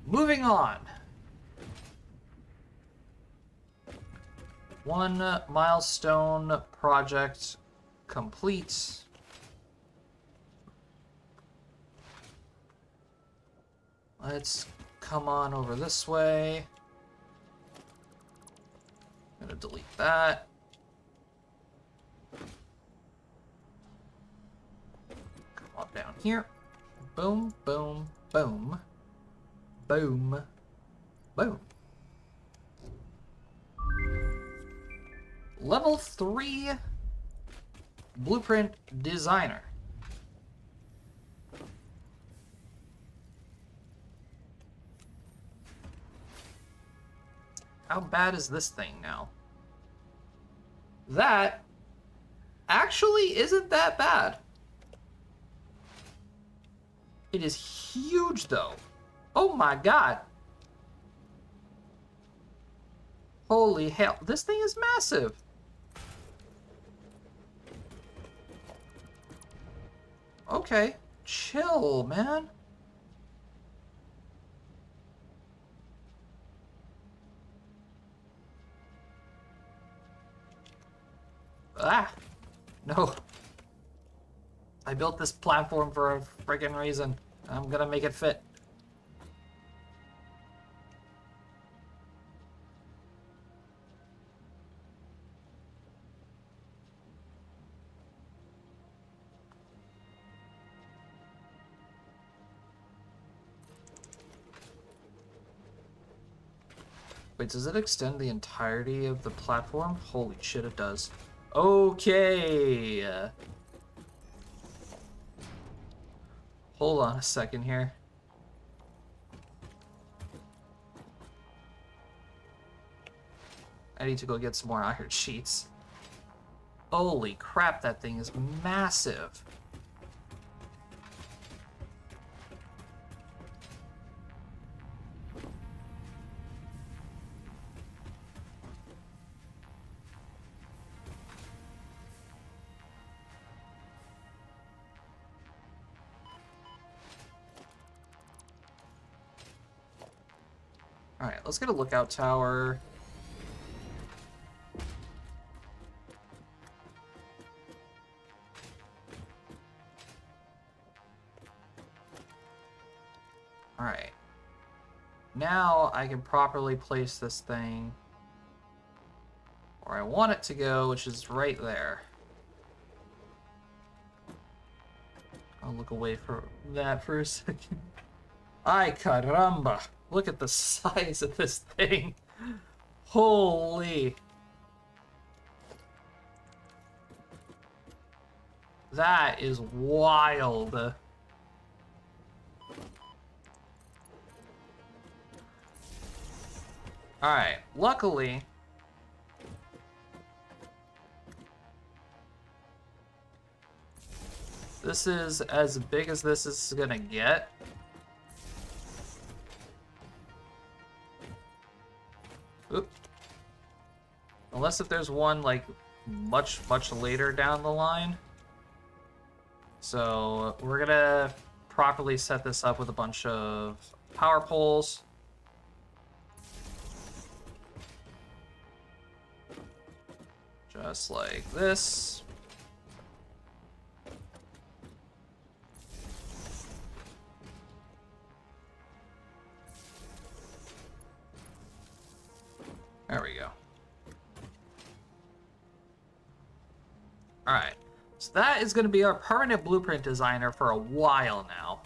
Moving on. One milestone project complete. Let's come on over this way. I'm gonna delete that. Come on down here. Boom, boom, boom. Boom, boom. Level 3 Blueprint Designer. How bad is this thing now? That actually isn't that bad. It is huge though. Oh my god. Holy hell, this thing is massive. Okay, chill, man. Ah, no. I built this platform for a friggin' reason. I'm gonna make it fit. Wait, does it extend the entirety of the platform? Holy shit, it does. Okay. Hold on a second here. I need to go get some more iron sheets. Holy crap, that thing is massive. Alright, let's get a lookout tower. Now I can properly place this thing where I want it to go, which is right there. I'll look away from that for a second. Ay caramba! Look at the size of this thing. Holy. That is wild. Alright, luckily... this is as big as this is gonna get. Oop. Unless if there's one, like, much later down the line. So, we're gonna properly set this up with a bunch of power poles. Just like this. There we go. Alright, so that is going to be our permanent blueprint designer for a while now.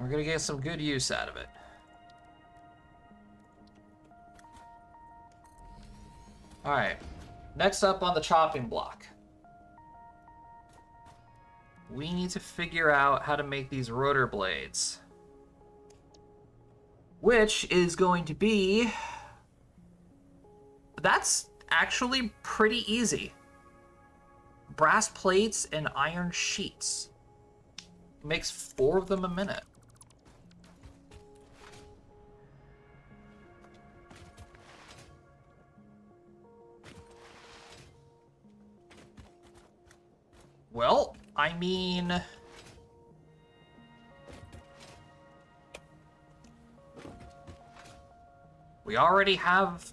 We're going to get some good use out of it. Alright, next up on the chopping block. We need to figure out how to make these rotor blades. Which is going to be... that's actually pretty easy. Brass plates and iron sheets. Makes 4 of them a minute. Well, I mean... we already have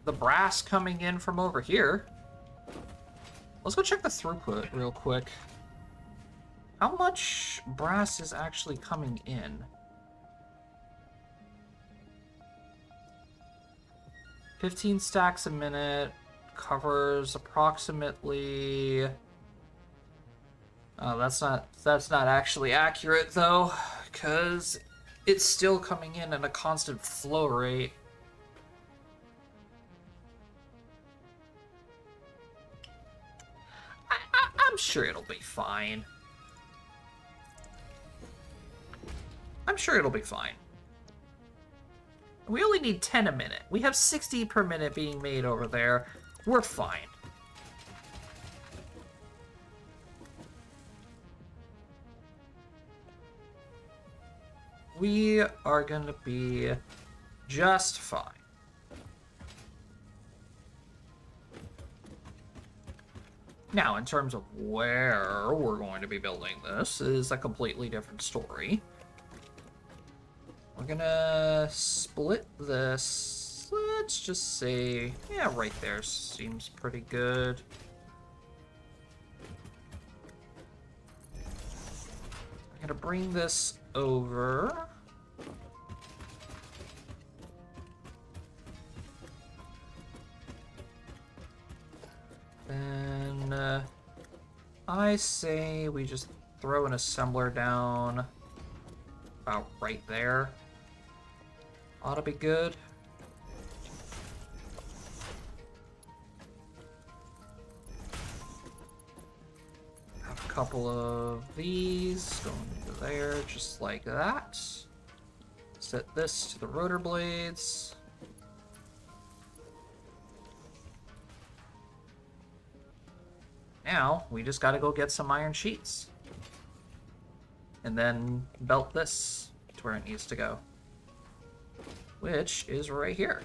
the brass coming in from over here. Let's go check the throughput real quick. How much brass is actually coming in? 15 stacks a minute, covers approximately... oh, that's not actually accurate though, because it's still coming in at a constant flow rate. I'm sure it'll be fine. I'm sure it'll be fine. We only need 10 a minute. We have 60 per minute being made over there. We're fine. We are gonna be just fine. Now, in terms of where we're going to be building this is a completely different story. We're gonna split this, let's just say, yeah, right there seems pretty good. I'm gonna bring this over. Then I say we just throw an assembler down about right there. Ought to be good. Have a couple of these going into there, just like that. Set this to the rotor blades. Now, we just gotta go get some iron sheets. And then belt this to where it needs to go. Which is right here.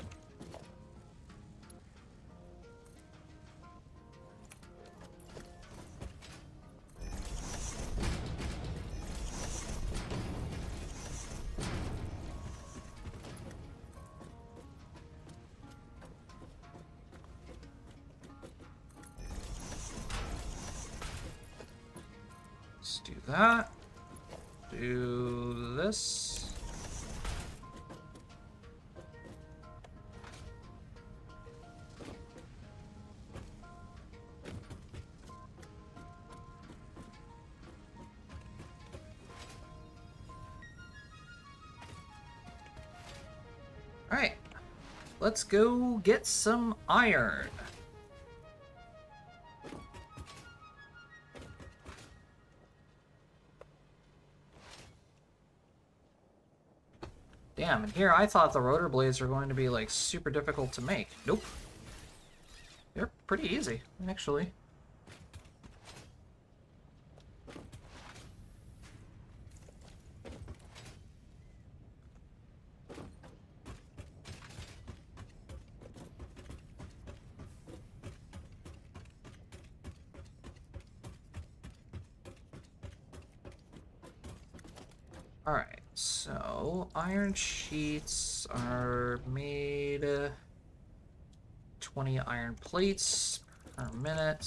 Let's do that. Do this. All right, let's go get some iron. Damn, and here I thought the rotor blades were going to be like super difficult to make. Nope. They're pretty easy, actually. Alright, so iron sheets are made 20 iron plates per minute.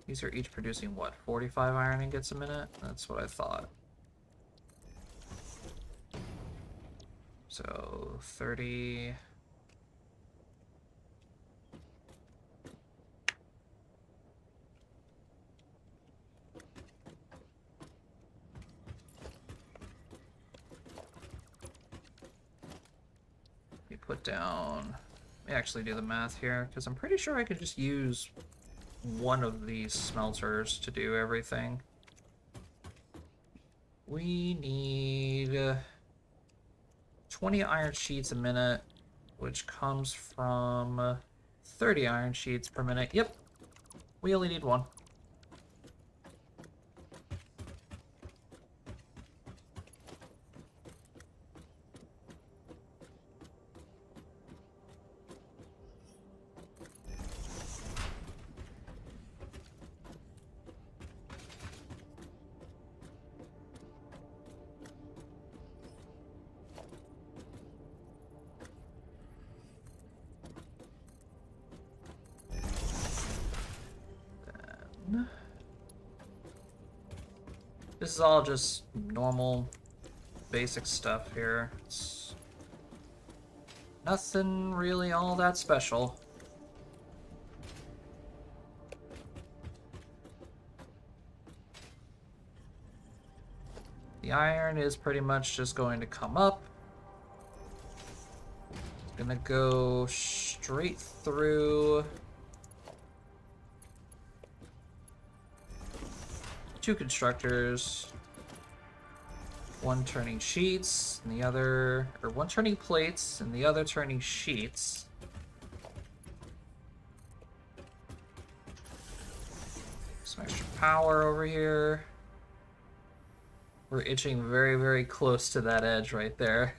These are each producing what, 45 iron ingots a minute? That's what I thought. So 30. Put down, let me actually do the math here, because I'm pretty sure I could just use one of these smelters to do everything. We need 20 iron sheets a minute, which comes from 30 iron sheets per minute. Yep, we only need one. This is all just normal, basic stuff here. It's nothing really all that special. The iron is pretty much just going to come up. Gonna go straight through 2 constructors, 1 turning sheets, and the other, or 1 turning plates, and the other turning sheets. Some extra power over here. We're itching very, very close to that edge right there.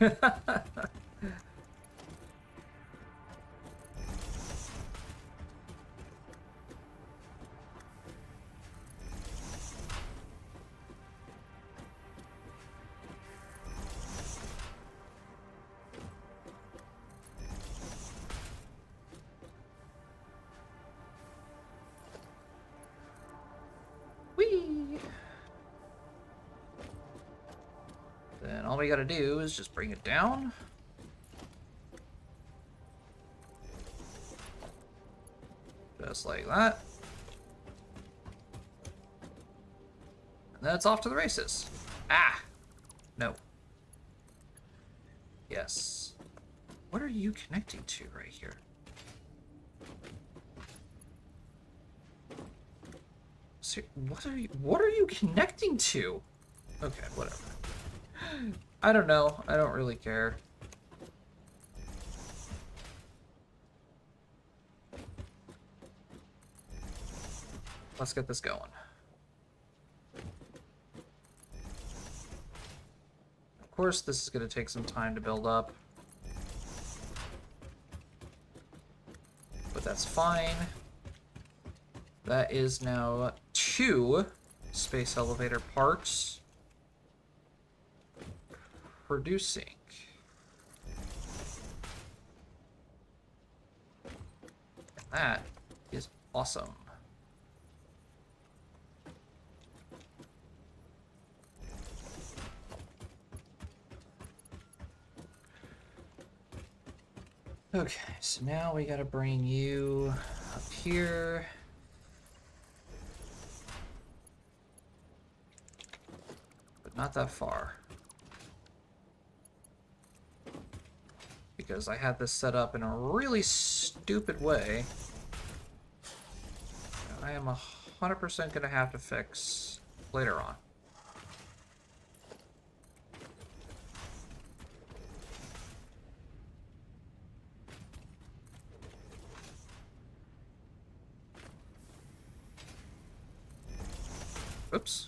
Then all we gotta do is just bring it down. Just like that. And then it's off to the races. Ah! No. Yes. What are you connecting to right here? So, what are you connecting to? Okay, whatever. I don't know. I don't really care. Let's get this going. Of course, this is going to take some time to build up. But that's fine. That is now 2 space elevator parts producing. And that is awesome. Okay, so now we gotta bring you up here. But not that far. Because I had this set up in a really stupid way. I am 100% gonna have to fix later on. Oops.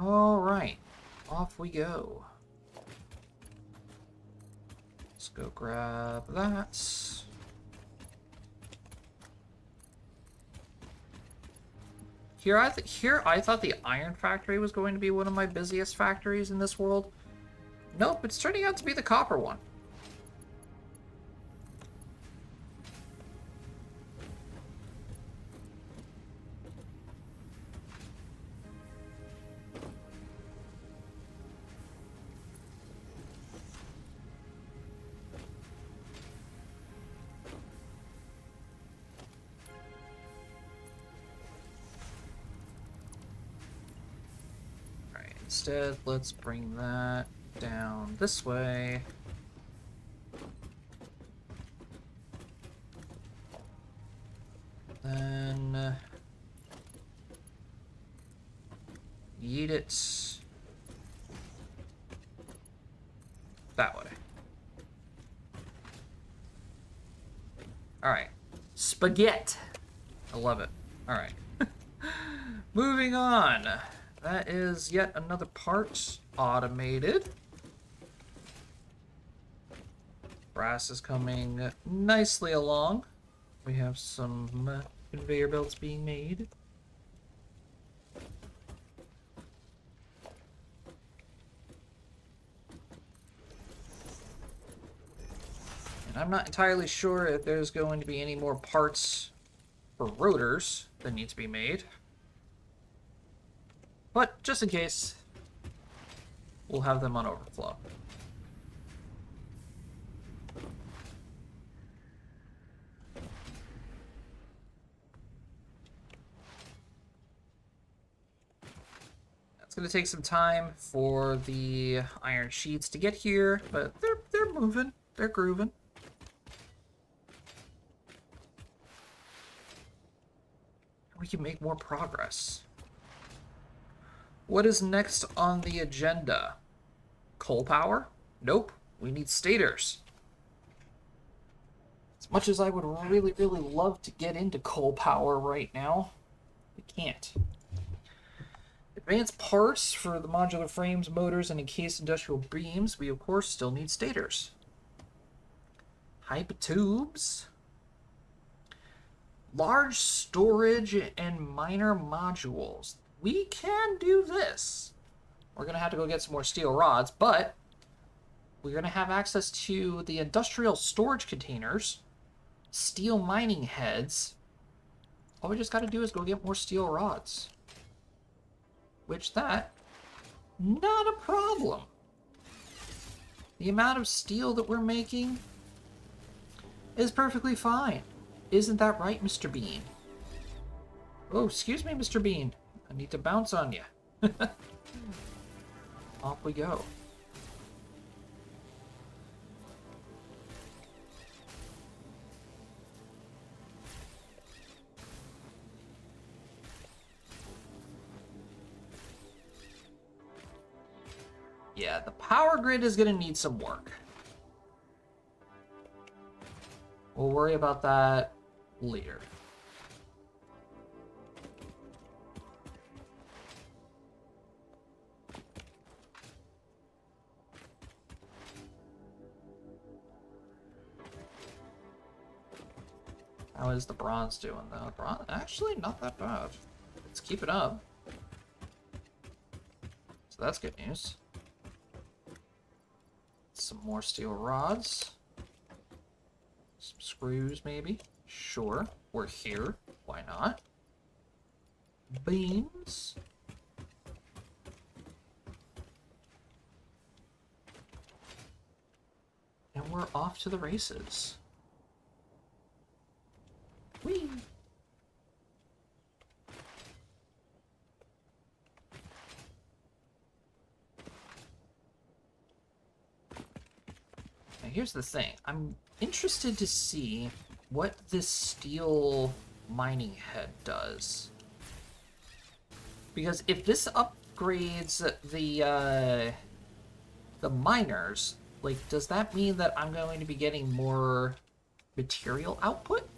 All right, off we go. Let's go grab that. Here I thought the iron factory was going to be one of my busiest factories in this world. Nope, it's turning out to be the copper one. Instead, let's bring that down this way. Then yeet it that way. All right, spaghetti. I love it. All right, moving on. That is yet another part automated. Brass is coming nicely along. We have some conveyor belts being made. And I'm not entirely sure if there's going to be any more parts for rotors that need to be made. But just in case, we'll have them on overflow. It's going to take some time for the iron sheets to get here, but they're moving, they're grooving. We can make more progress. What is next on the agenda? Coal power? Nope. We need stators. As much as I would really, really love to get into coal power right now, we can't. Advanced parts for the modular frames, motors, and encased industrial beams, we of course still need stators. Hypertubes. Large storage and minor modules. We can do this. We're going to have to go get some more steel rods, but we're going to have access to the industrial storage containers, steel mining heads. All we just got to do is go get more steel rods. Which not a problem. The amount of steel that we're making is perfectly fine. Isn't that right, Mr. Bean? Oh, excuse me, Mr. Bean. I need to bounce on you. Off we go. Yeah, the power grid is going to need some work. We'll worry about that later. How is the bronze doing, though? Bronze, actually, not that bad. Let's keep it up. So that's good news. some more steel rods. Some screws, maybe. Sure, we're here. Why not? Beams. And we're off to the races. Whee! Now here's the thing. I'm interested to see what this steel mining head does. Because if this upgrades the miners, like, does that mean that I'm going to be getting more material output?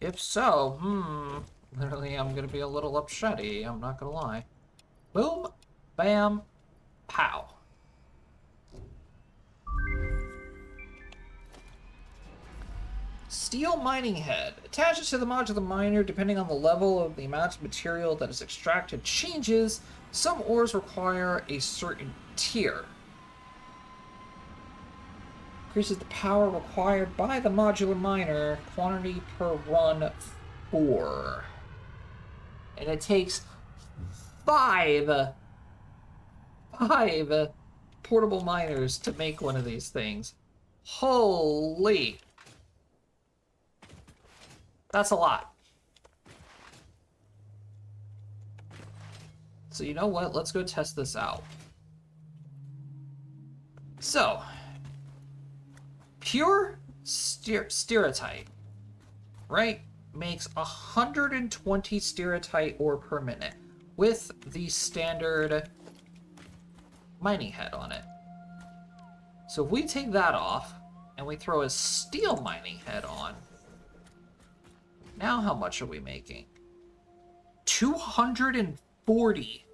If so, literally I'm gonna be a little upsetty, I'm not gonna lie. Boom, bam, pow. Steel mining head. Attaches to the modular miner depending on the level of the amount of material that is extracted changes. Some ores require a certain tier. Increases the power required by the modular miner. Quantity per run 4. And it takes 5 portable miners to make one of these things. Holy. That's a lot. So you know what? Let's go test this out. So, pure stereotype, right, makes 120 stereotype ore per minute with the standard mining head on it. So if we take that off and we throw a steel mining head on, now how much are we making? 240.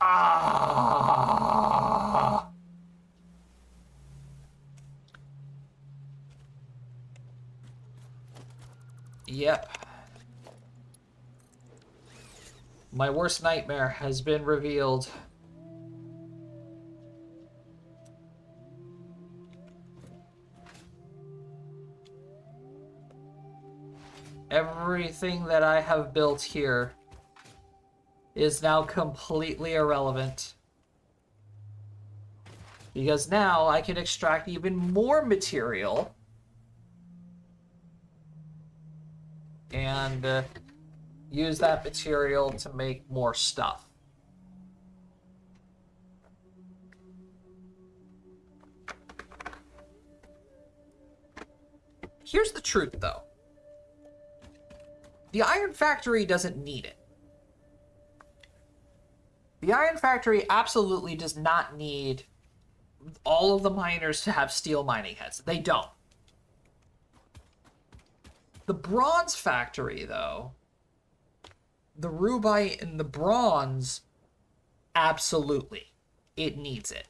Ah. Yep. My worst nightmare has been revealed. Everything that I have built here is now completely irrelevant. Because now I can extract even more material and use that material to make more stuff. Here's the truth, though. The Iron Factory doesn't need it. The Iron Factory absolutely does not need all of the miners to have steel mining heads. They don't. The Bronze Factory, though, the Rubite and the Bronze, absolutely. It needs it.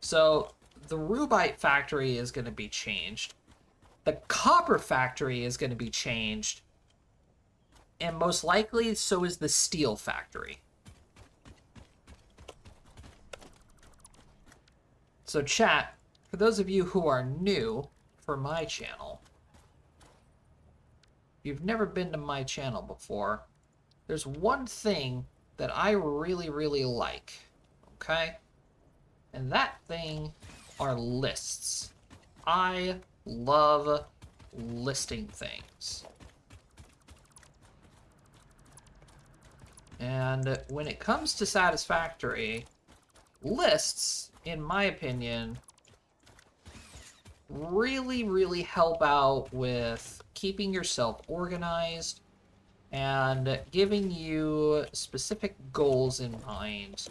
So, the Rubite Factory is going to be changed. The Copper Factory is going to be changed. And most likely, so is the Steel Factory. So chat, for those of you who are new for my channel, if you've never been to my channel before, there's one thing that I really, really like, okay? And that thing are lists. I love listing things. And when it comes to Satisfactory, lists, in my opinion, really, really help out with keeping yourself organized and giving you specific goals in mind.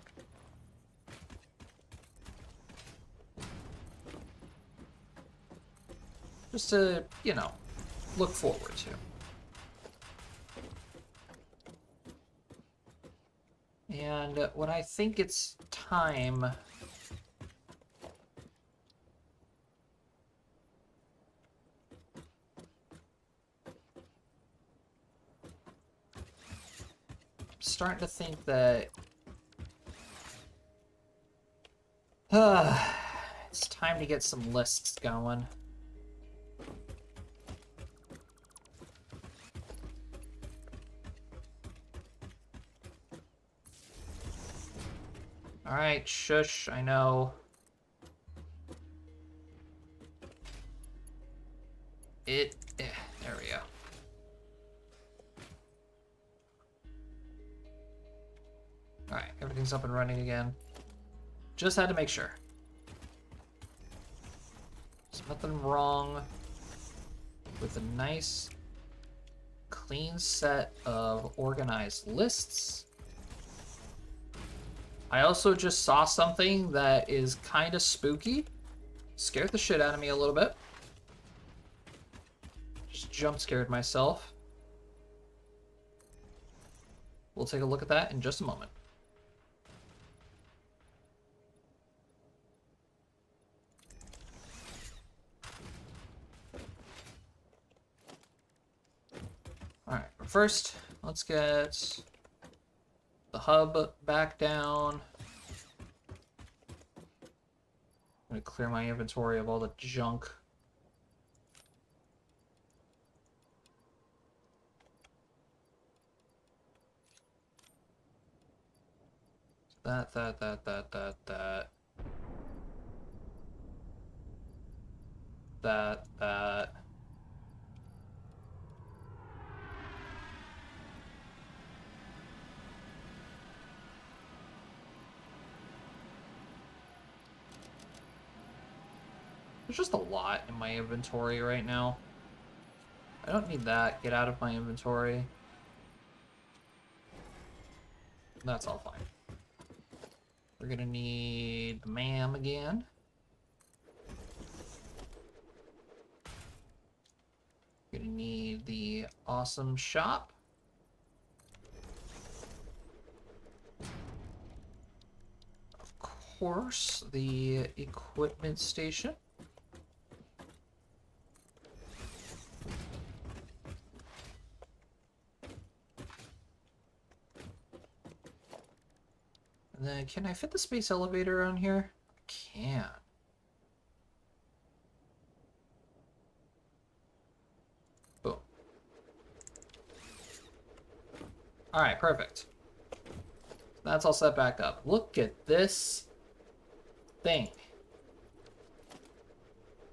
Just to, you know, look forward to. And when I think it's time starting to think that it's time to get some lists going. Alright, shush, I know. There we go. Alright, everything's up and running again. Just had to make sure. There's nothing wrong with a nice, clean set of organized lists. I also just saw something that is kind of spooky. Scared the shit out of me a little bit. Just jump scared myself. We'll take a look at that in just a moment. Alright, first, let's get the hub back down. I'm gonna clear my inventory of all the junk. That. There's just a lot in my inventory right now. I don't need that. Get out of my inventory. That's all fine. We're gonna need the MAM again. We're gonna need the awesome shop. Of course, the equipment station. And then, can I fit the space elevator on here? I can. Boom. Alright, perfect. That's all set back up. Look at this thing.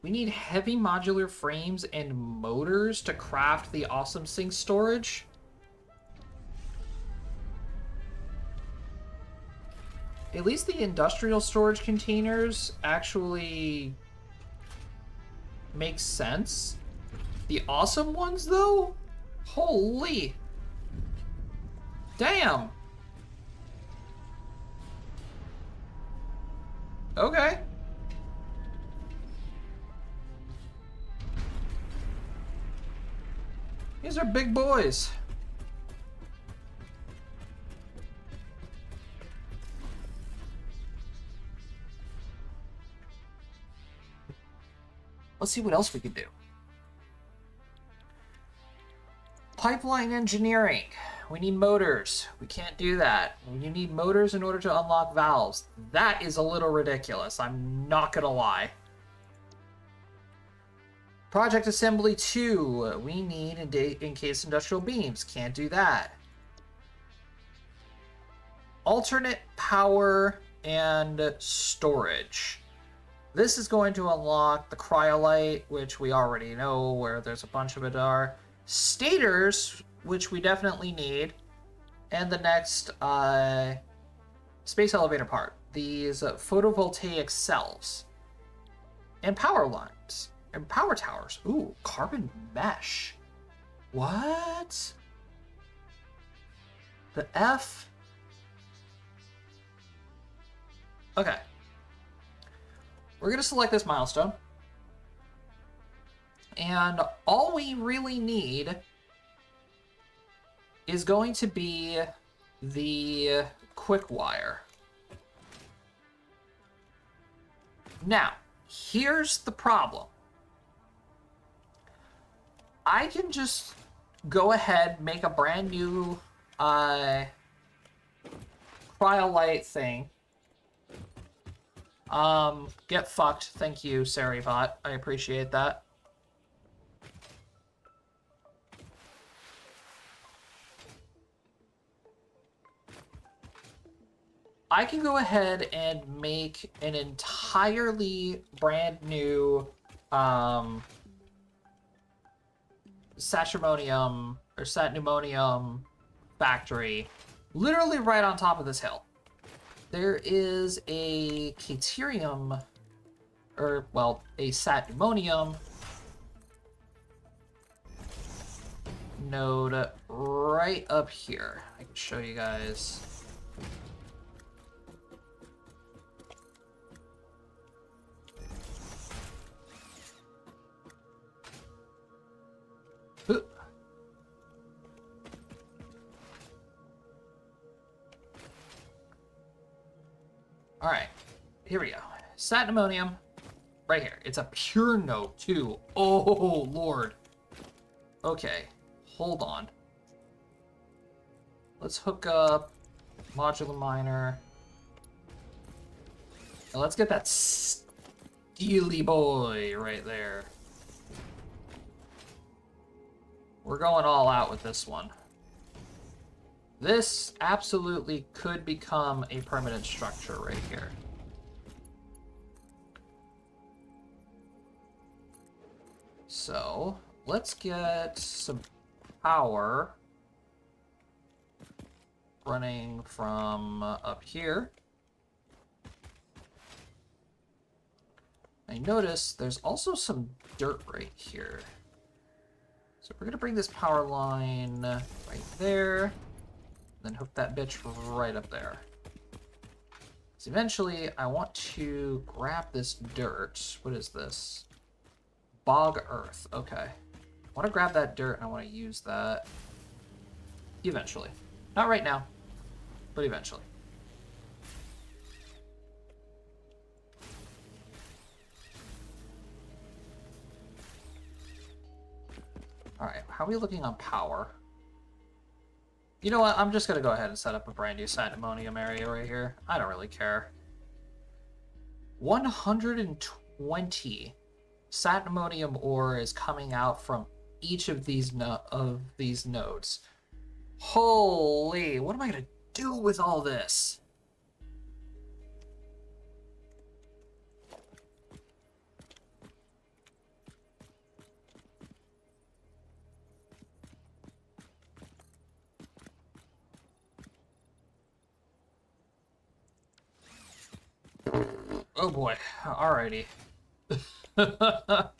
We need heavy modular frames and motors to craft the awesome sink storage. At least the industrial storage containers actually make sense. The awesome ones, though? Holy. Damn. Okay. These are big boys. Let's see what else we can do. Pipeline engineering. We need motors. We can't do that. You need motors in order to unlock valves. That is a little ridiculous. I'm not gonna lie. Project Assembly 2. We need encased industrial beams. Can't do that. Alternate power and storage. This is going to unlock the cryolite, which we already know where there's a bunch of it are. Stators, which we definitely need. And the next space elevator part. These photovoltaic cells. And power lines. And power towers. Ooh, carbon mesh. What? The F? Okay. We're going to select this milestone. And all we really need is going to be the quick wire. Now, here's the problem. I can just go ahead, make a brand new cryolite thing. Get fucked. Thank you, Saribot. I appreciate that. I can go ahead and make an entirely brand new satrimonium or satnumonium factory literally right on top of this hill. There is a caterium, or well, a satnumonium node right up here. I can show you guys. All right, here we go. Satnumonium, right here. It's a pure node too. Oh Lord. Okay, hold on. Let's hook up modular miner. Now let's get that steely boy right there. We're going all out with this one. This absolutely could become a permanent structure right here. So, let's get some power running from up here. I notice there's also some dirt right here. So we're gonna bring this power line right there, then hook that bitch right up there. So eventually I want to grab this dirt. What is this? Bog earth, okay. I want to grab that dirt and I want to use that eventually. Not right now, but eventually. Alright, how are we looking on power? You know what, I'm just going to go ahead and set up a brand new satnumonium area right here. I don't really care. 120 satnumonium ore is coming out from each of these nodes. Holy, what am I going to do with all this? Oh boy, alrighty. That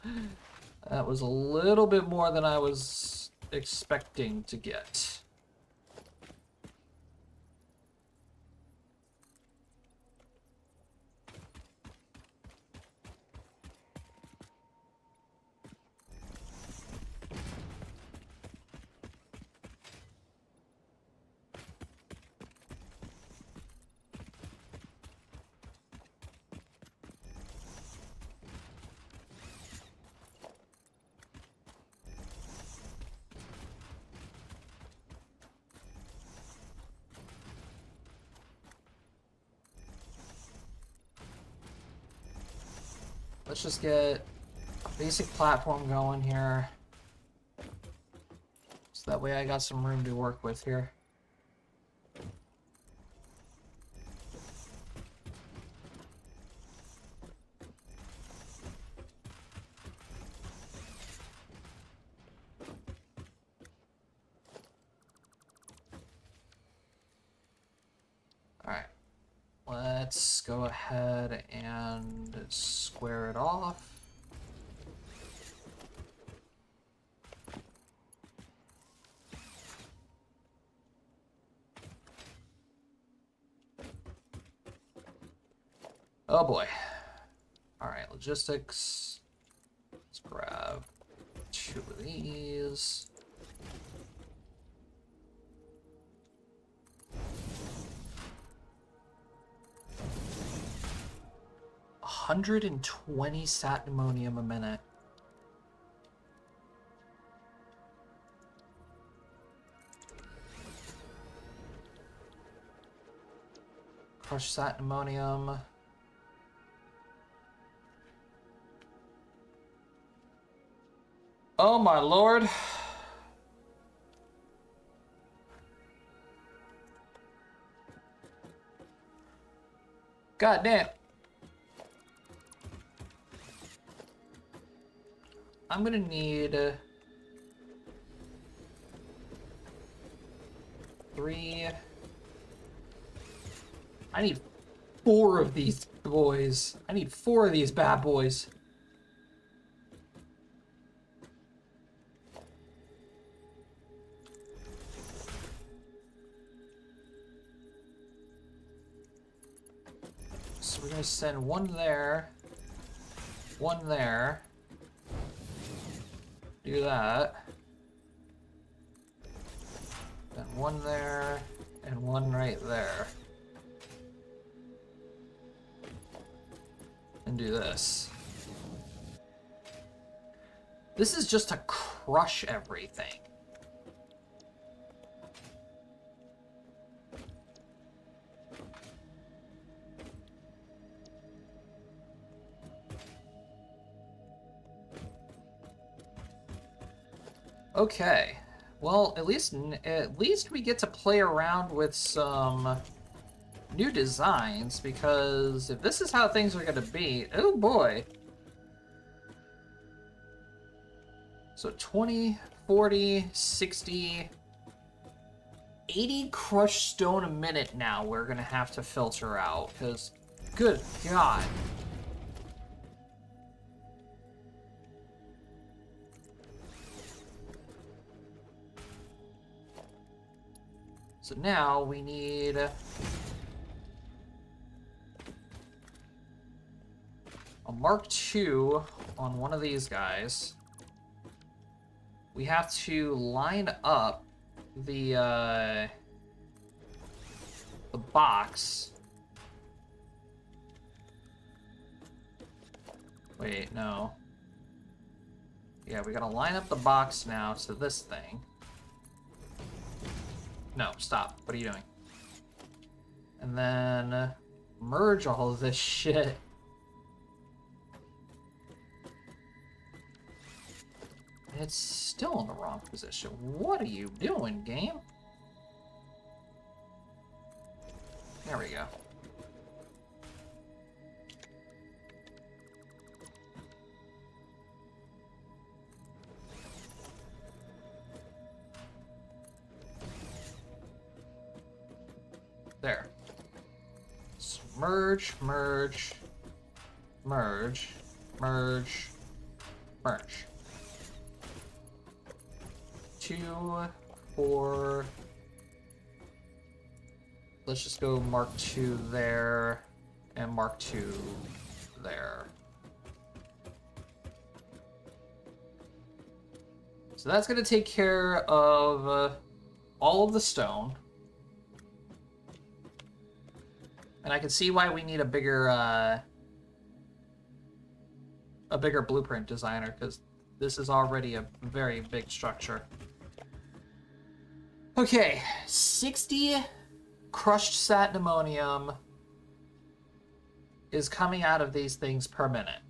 was a little bit more than I was expecting to get. Let's just get a basic platform going here. So that way I got some room to work with here. Alright. Let's go ahead and square it off. Oh boy. Alright, logistics. Let's grab 2 of these. $120 satnumonium a minute. crushed satinamonium. Oh my lord. God damn. I'm gonna need 3. I need 4 of these boys. I need 4 of these bad boys. So we're gonna send 1 there, 1 there. Do that. Then 1 there, and 1 right there. And do this. This is just to crush everything. Okay. Well, at least we get to play around with some new designs, because if this is how things are going to be, oh boy. So 20, 40, 60, 80 crushed stone a minute now we're going to have to filter out, because good God. So now we need a Mark II on one of these guys. We have to line up the box. Wait, no. Yeah, we gotta line up the box now to this thing. No, stop. What are you doing? And then merge all of this shit. It's still in the wrong position. What are you doing, game? There we go. There. So merge, merge, merge, merge, merge. 2, 4. Let's just go Mark II there and Mark II there. So that's going to take care of all of the stone. And I can see why we need a bigger blueprint designer, because this is already a very big structure. Okay, 60 crushed satinamonium is coming out of these things per minute.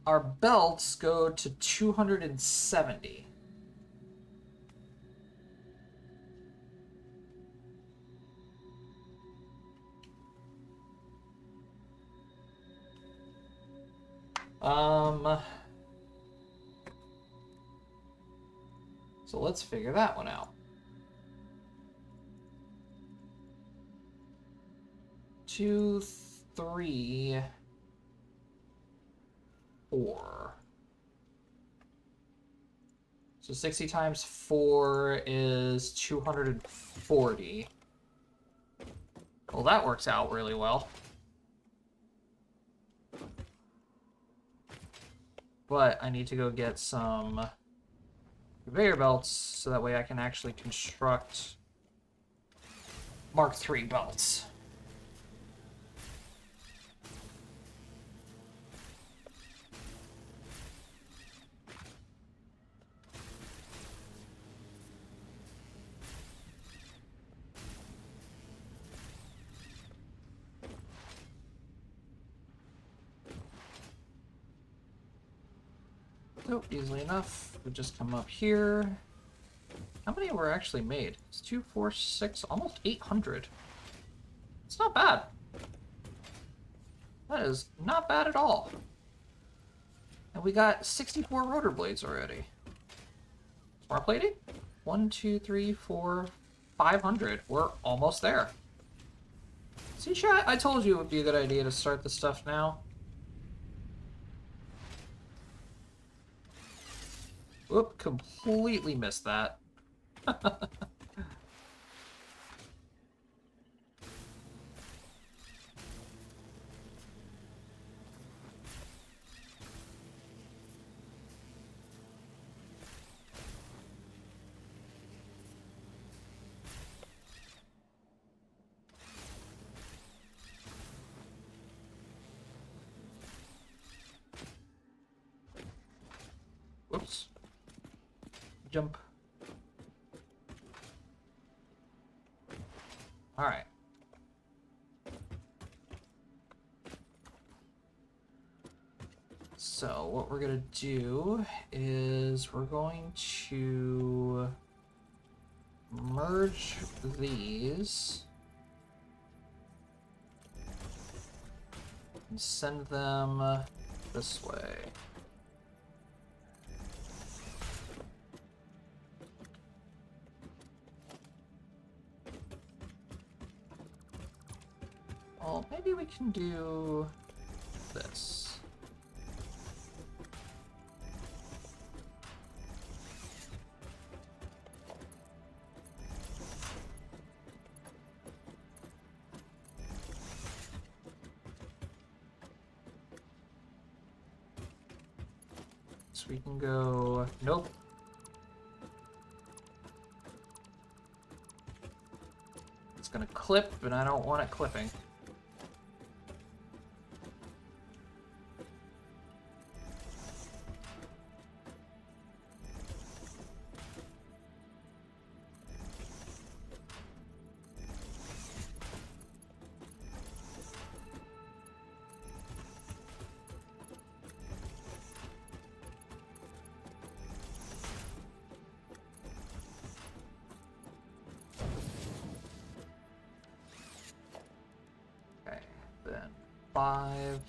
Our belts go to 270. So let's figure that one out. 2, 3, 4. So 60 times 4 is 240. Well, that works out really well. But I need to go get some conveyor belts so that way I can actually construct Mark III belts. So easily enough, we just come up here. How many were actually made? It's 2, 4, 6, almost 800. It's not bad. That is not bad at all. And we got 64 rotor blades already. Smart plating? 1, 2, 3, 4, 500. We're almost there. See, chat? I told you it would be a good idea to start this stuff now. Whoop, completely missed that. Whoops. Jump. Alright. So what we're gonna do is we're going to merge these and send them this way. Well, maybe we can do this. So we can go, nope. It's gonna clip, and I don't want it clipping. Okay, then 5.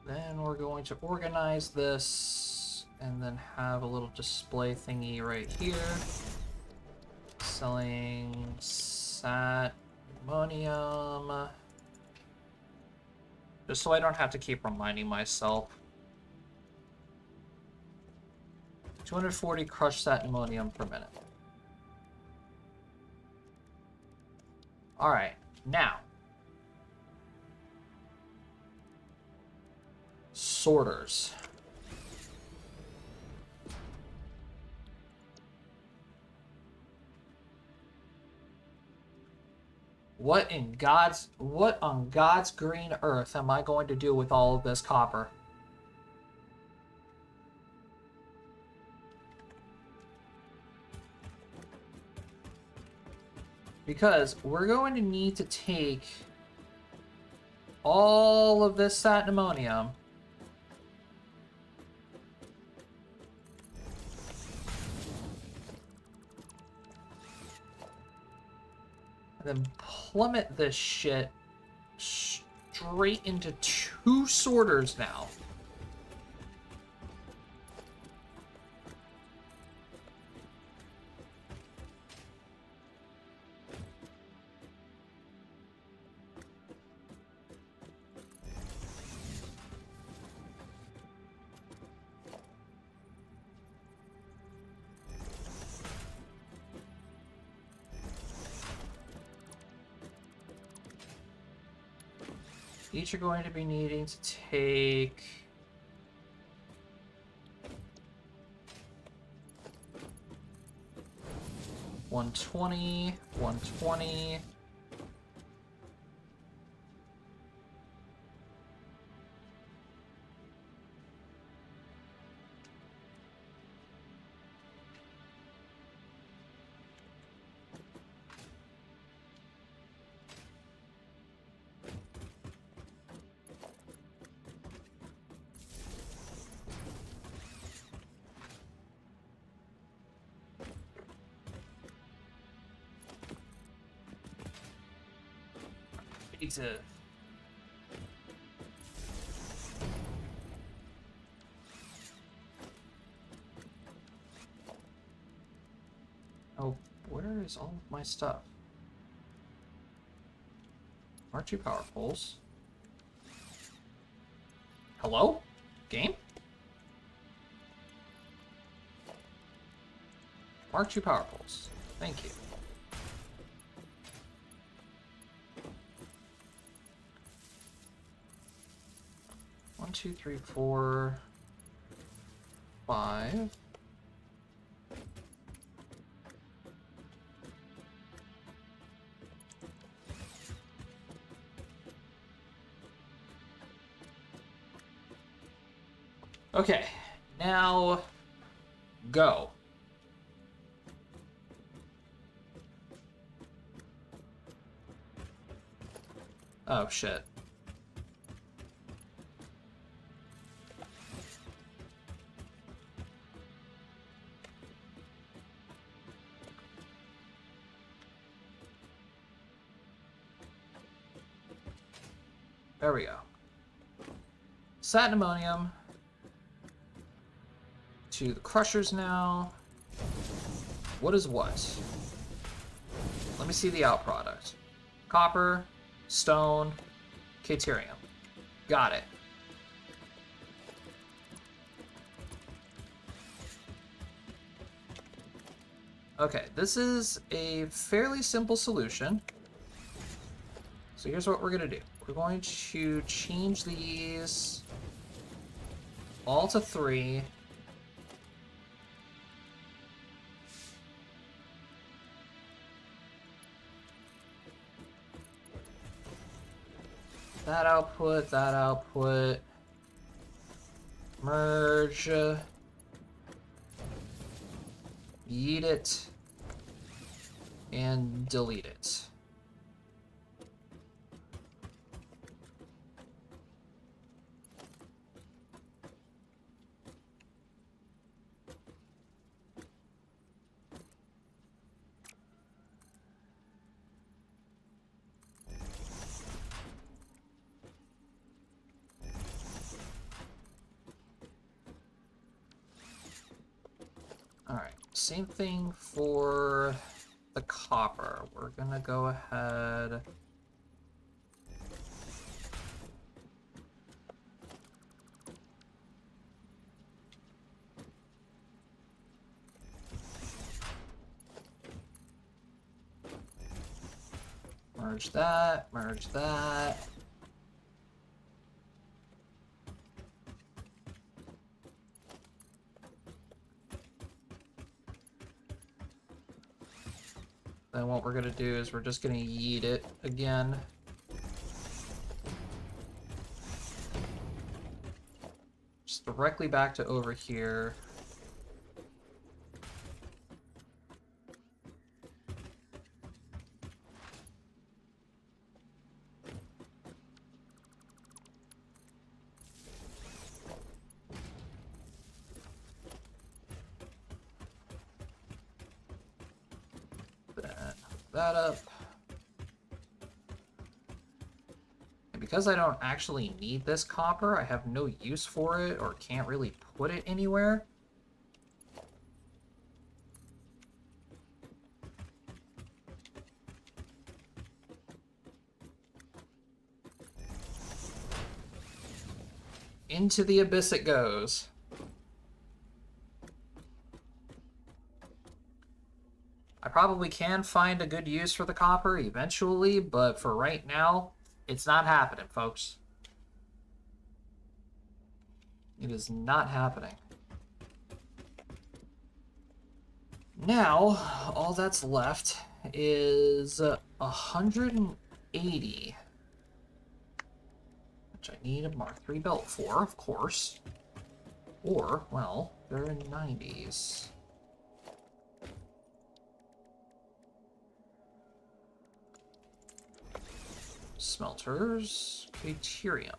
Then we're going to organize this and then have a little display thingy right here. Selling sat ammonium. Just so I don't have to keep reminding myself. 240 crushed sat ammonium per minute. Alright, now. Sorters. What on God's green earth am I going to do with all of this copper? Because we're going to need to take all of this satin ammonium and then plummet this shit straight into 2 sorters now. Each are going to be needing to take 120, 120. Need to... Oh, where is all of my stuff? Aren't you power poles? Hello? Game? Mark 2 power poles. Thank you. One, two, three, four, 5. Okay, now go. Oh shit. There we go. Satin ammonium to the crushers now. What is what? Let me see the out product. Copper, stone, caterium. Got it. Okay, this is a fairly simple solution. So here's what we're gonna do. We're going to change these all to 3. That output, merge, yeet it, and delete it. Alright, same thing for the copper. We're gonna go ahead. Merge that, merge that. Then what we're gonna do is we're just gonna yeet it again. Just directly back to over here. That up. And because I don't actually need this copper, I have no use for it or can't really put it anywhere. Into the abyss it goes. I probably can find a good use for the copper eventually, but for right now, it's not happening, folks. It is not happening. Now, all that's left is 180, which I need a Mark III belt for, of course. Or, well, they're in 90s. Smelters, caterium.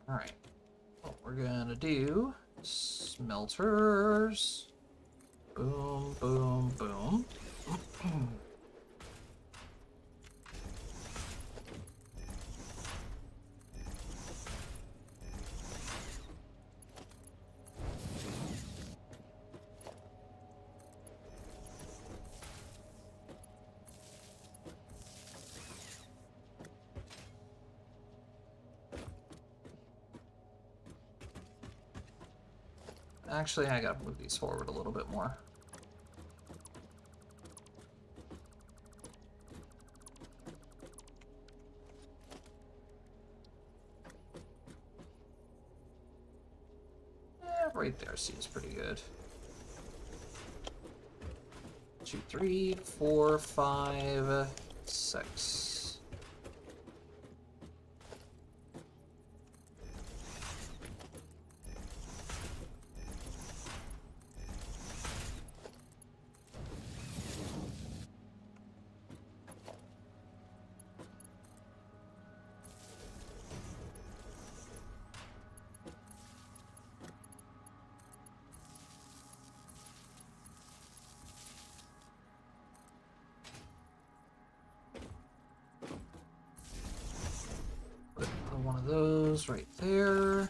All right, what we're gonna do Smelters. Boom, boom, boom. Actually, I gotta move these forward a little bit more. Right there seems pretty good. 2, 3, 4, 5, 6. Put one of those right there.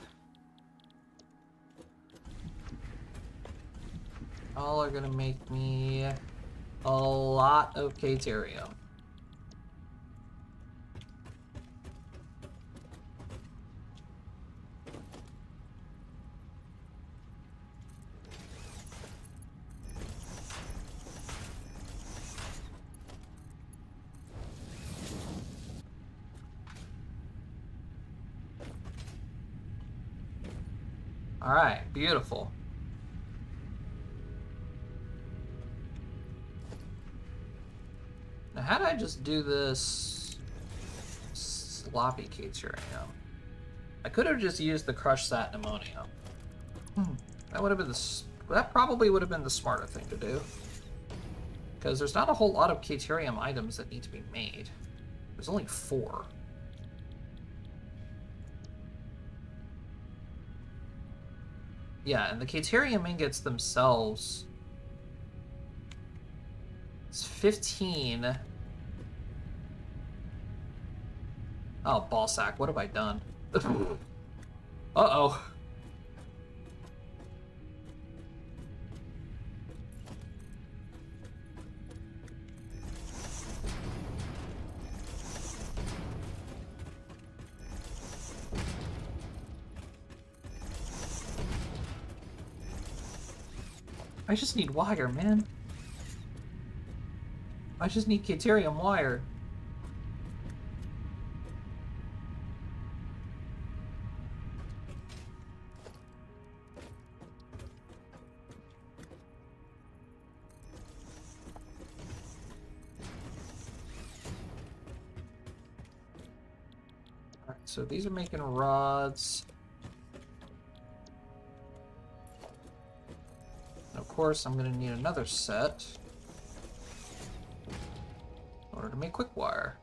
All are gonna make me a lot of Caterium. All right, beautiful. Now, how did I just do this sloppy Caterium? I could have just used the crushed satin ammonium. That would have been that probably would have been the smarter thing to do. Because there's not a whole lot of Caterium items that need to be made. There's only 4. Yeah, and the Caterium ingots themselves... It's 15. Oh, ballsack, what have I done? Uh-oh. I just need wire, man. I just need Caterium wire. Alright, so these are making rods. And of course, I'm going to need another set in order to make quick wire.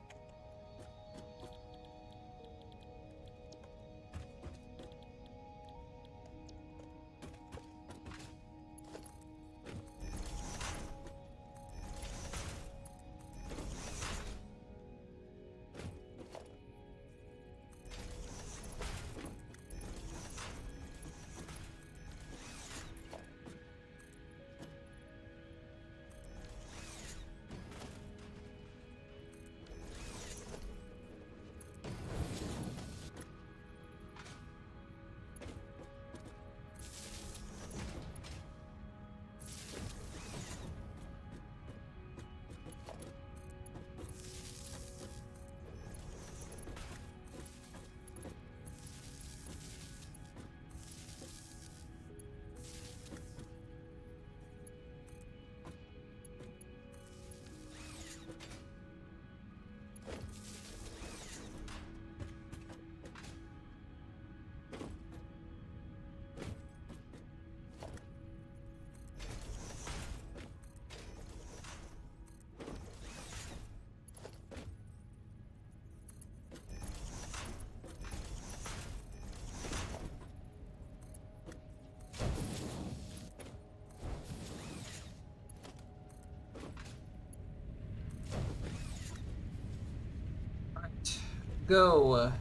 Go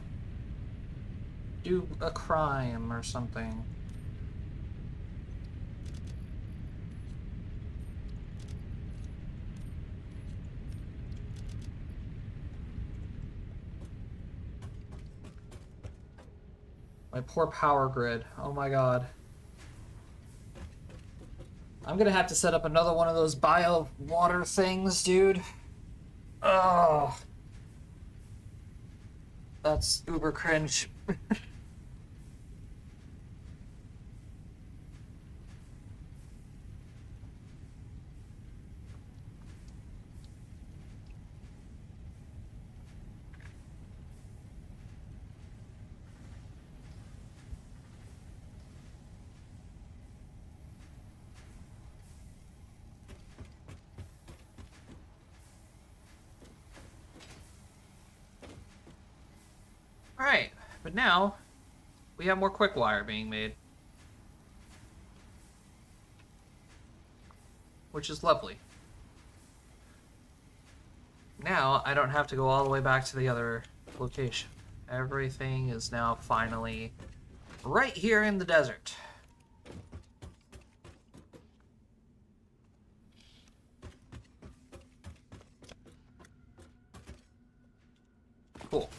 do a crime or something. My poor power grid. Oh my god. I'm gonna have to set up another one of those bio water things, dude. Oh. That's uber cringe. Alright, but now we have more quick wire being made. Which is lovely. Now I don't have to go all the way back to the other location. Everything is now finally right here in the desert. Cool.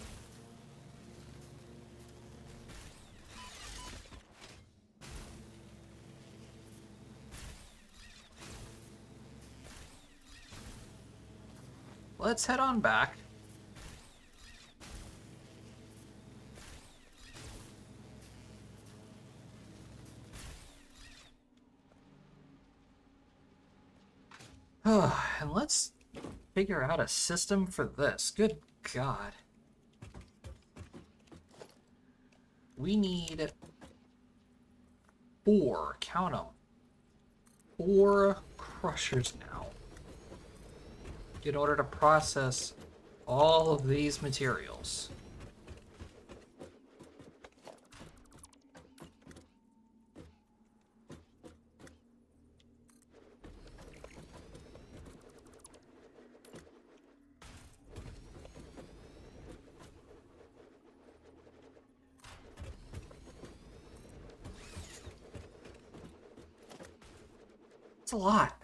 Let's head on back. And let's figure out a system for this. Good God. We need 4, count them, 4 crushers now in order to process all of these materials. It's a lot.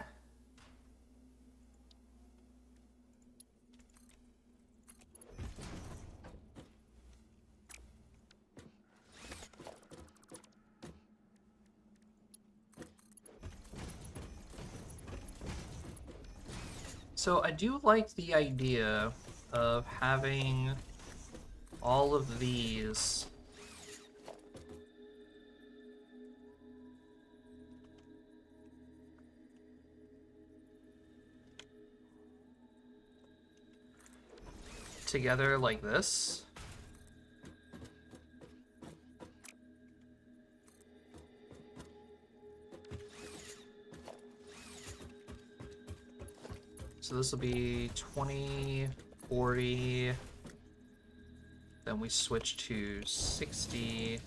So I do like the idea of having all of these together like this. So this will be 20, 40, then we switch to 60,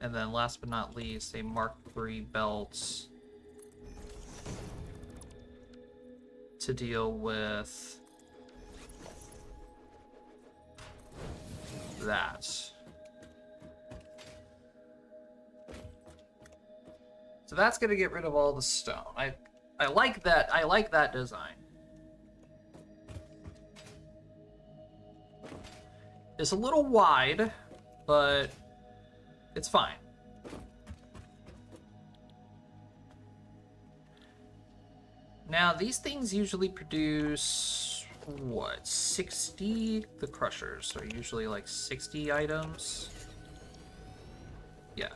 and then last but not least, a Mark III belt to deal with that. So that's gonna get rid of all the stone. I like that. I like that design. It's a little wide, but it's fine. Now, these things usually produce, what, 60? The crushers are usually like 60 items. Yeah.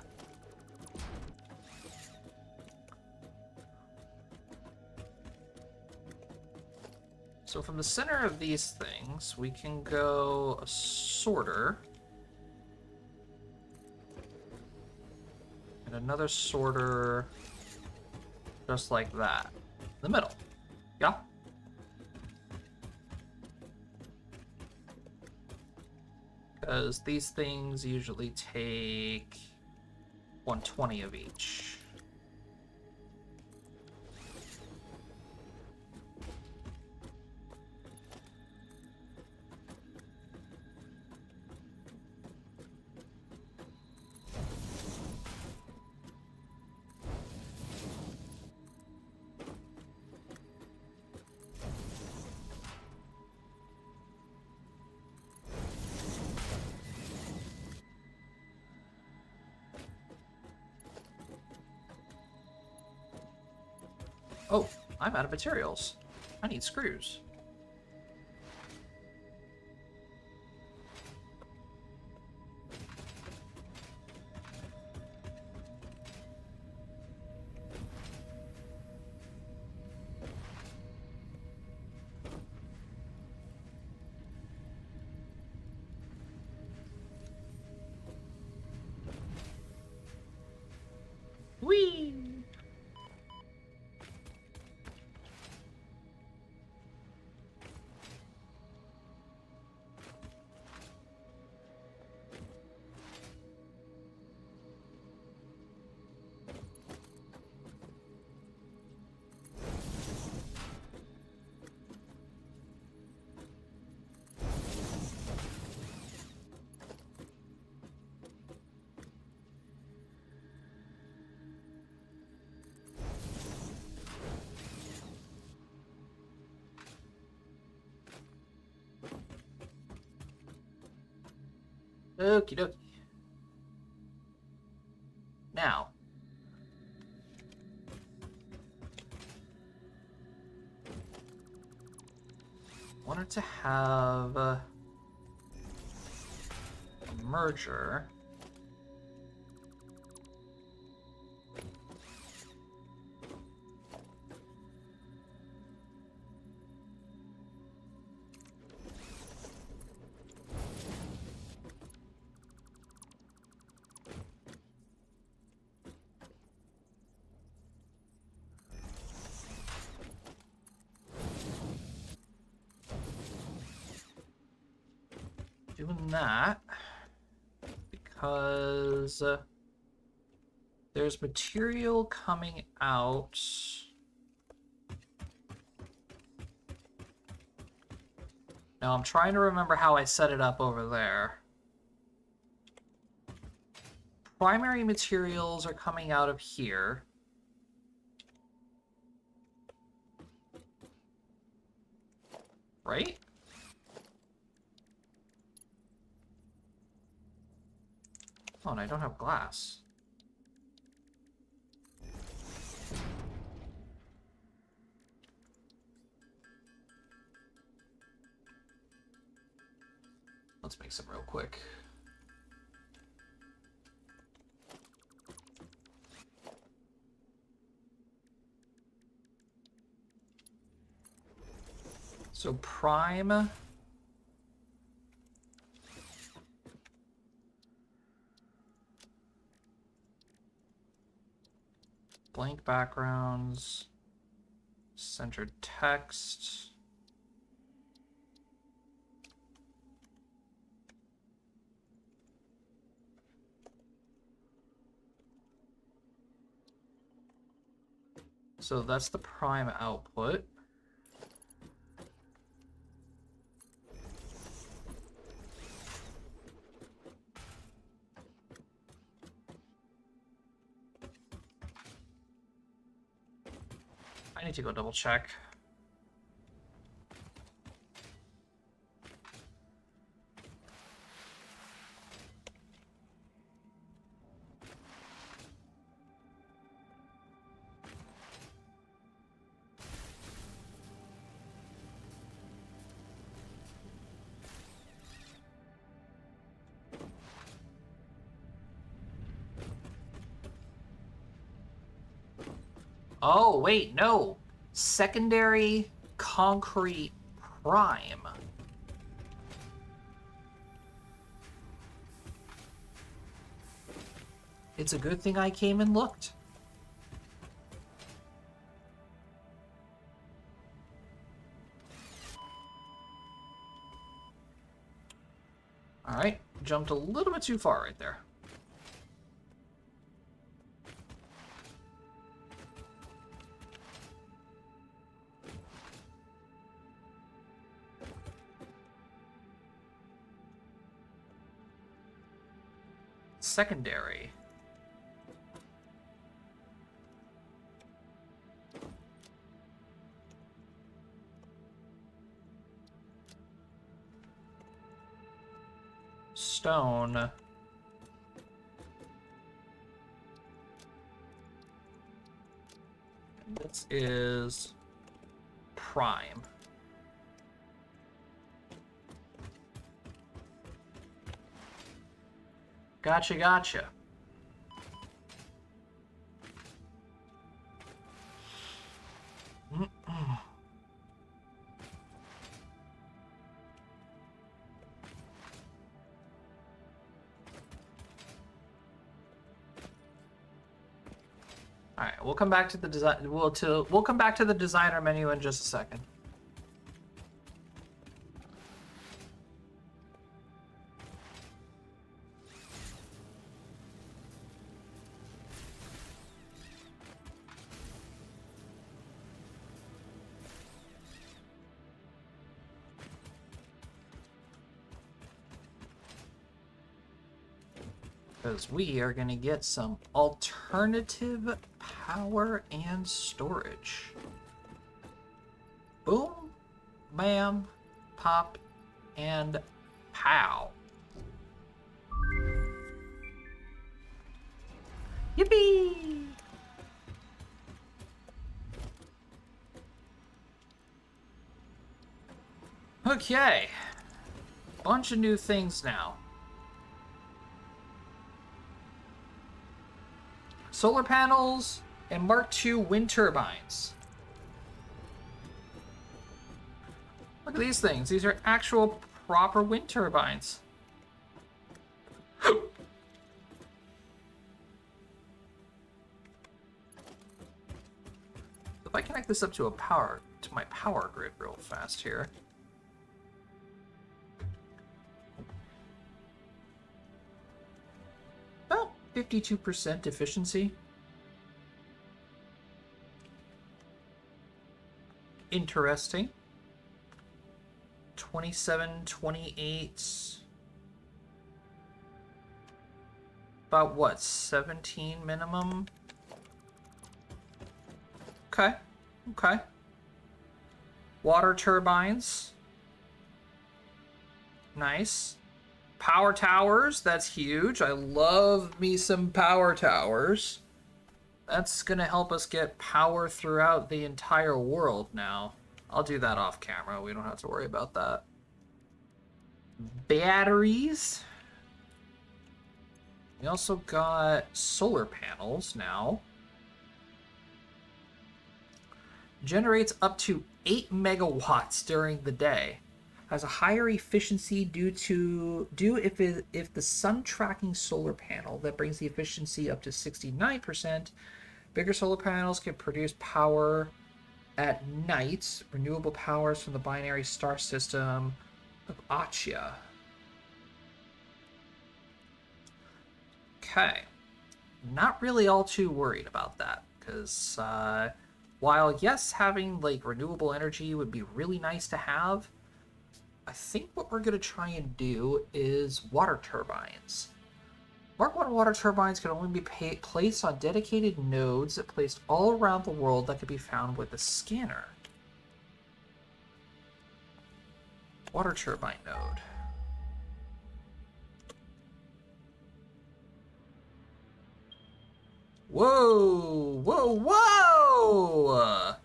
So from the center of these things, we can go a sorter. And another sorter just like that. In the middle. Yeah? Because these things usually take 120 of each. Oh, I'm out of materials. I need screws. Whee! Okie dokie. Now, wanted to have a merger. Doing that because there's material coming out. Now I'm trying to remember how I set it up over there. Primary materials are coming out of here. Right? Oh, and I don't have glass. Let's make some real quick. So prime. Blank backgrounds. Centered text. So that's the prime output. I need to go double check. Oh, wait, no. Secondary concrete prime. It's a good thing I came and looked. All right, jumped a little bit too far right there. Secondary. Stone. This is prime. Gotcha, gotcha. All right, we'll come back to the design. We'll come back to the designer menu in just a second. Because we are going to get some alternative power and storage. Boom, bam, pop, and pow. Yippee! Okay. Bunch of new things now. Solar panels and Mark II wind turbines. Look at these things. These are actual proper wind turbines. If I connect this up to my power grid real fast here. About 52% efficiency. Interesting. 27, 28. About what? 17 minimum? Okay. Okay. Water turbines. Nice. Power towers. That's huge. I love me some power towers. That's gonna help us get power throughout the entire world now. I'll do that off camera. We don't have to worry about that. Batteries. We also got solar panels now. Generates up to 8 megawatts during the day. Has a higher efficiency if the sun tracking solar panel that brings the efficiency up to 69%. Bigger solar panels can produce power at night. Renewable powers from the binary star system of Achia. Okay. Not really all too worried about that, because while yes, having like renewable energy would be really nice to have, I think what we're going to try and do is water turbines. Mark 1 water turbines can only be placed on dedicated nodes placed all around the world that can be found with a scanner. Water turbine node. Whoa! Whoa! Whoa!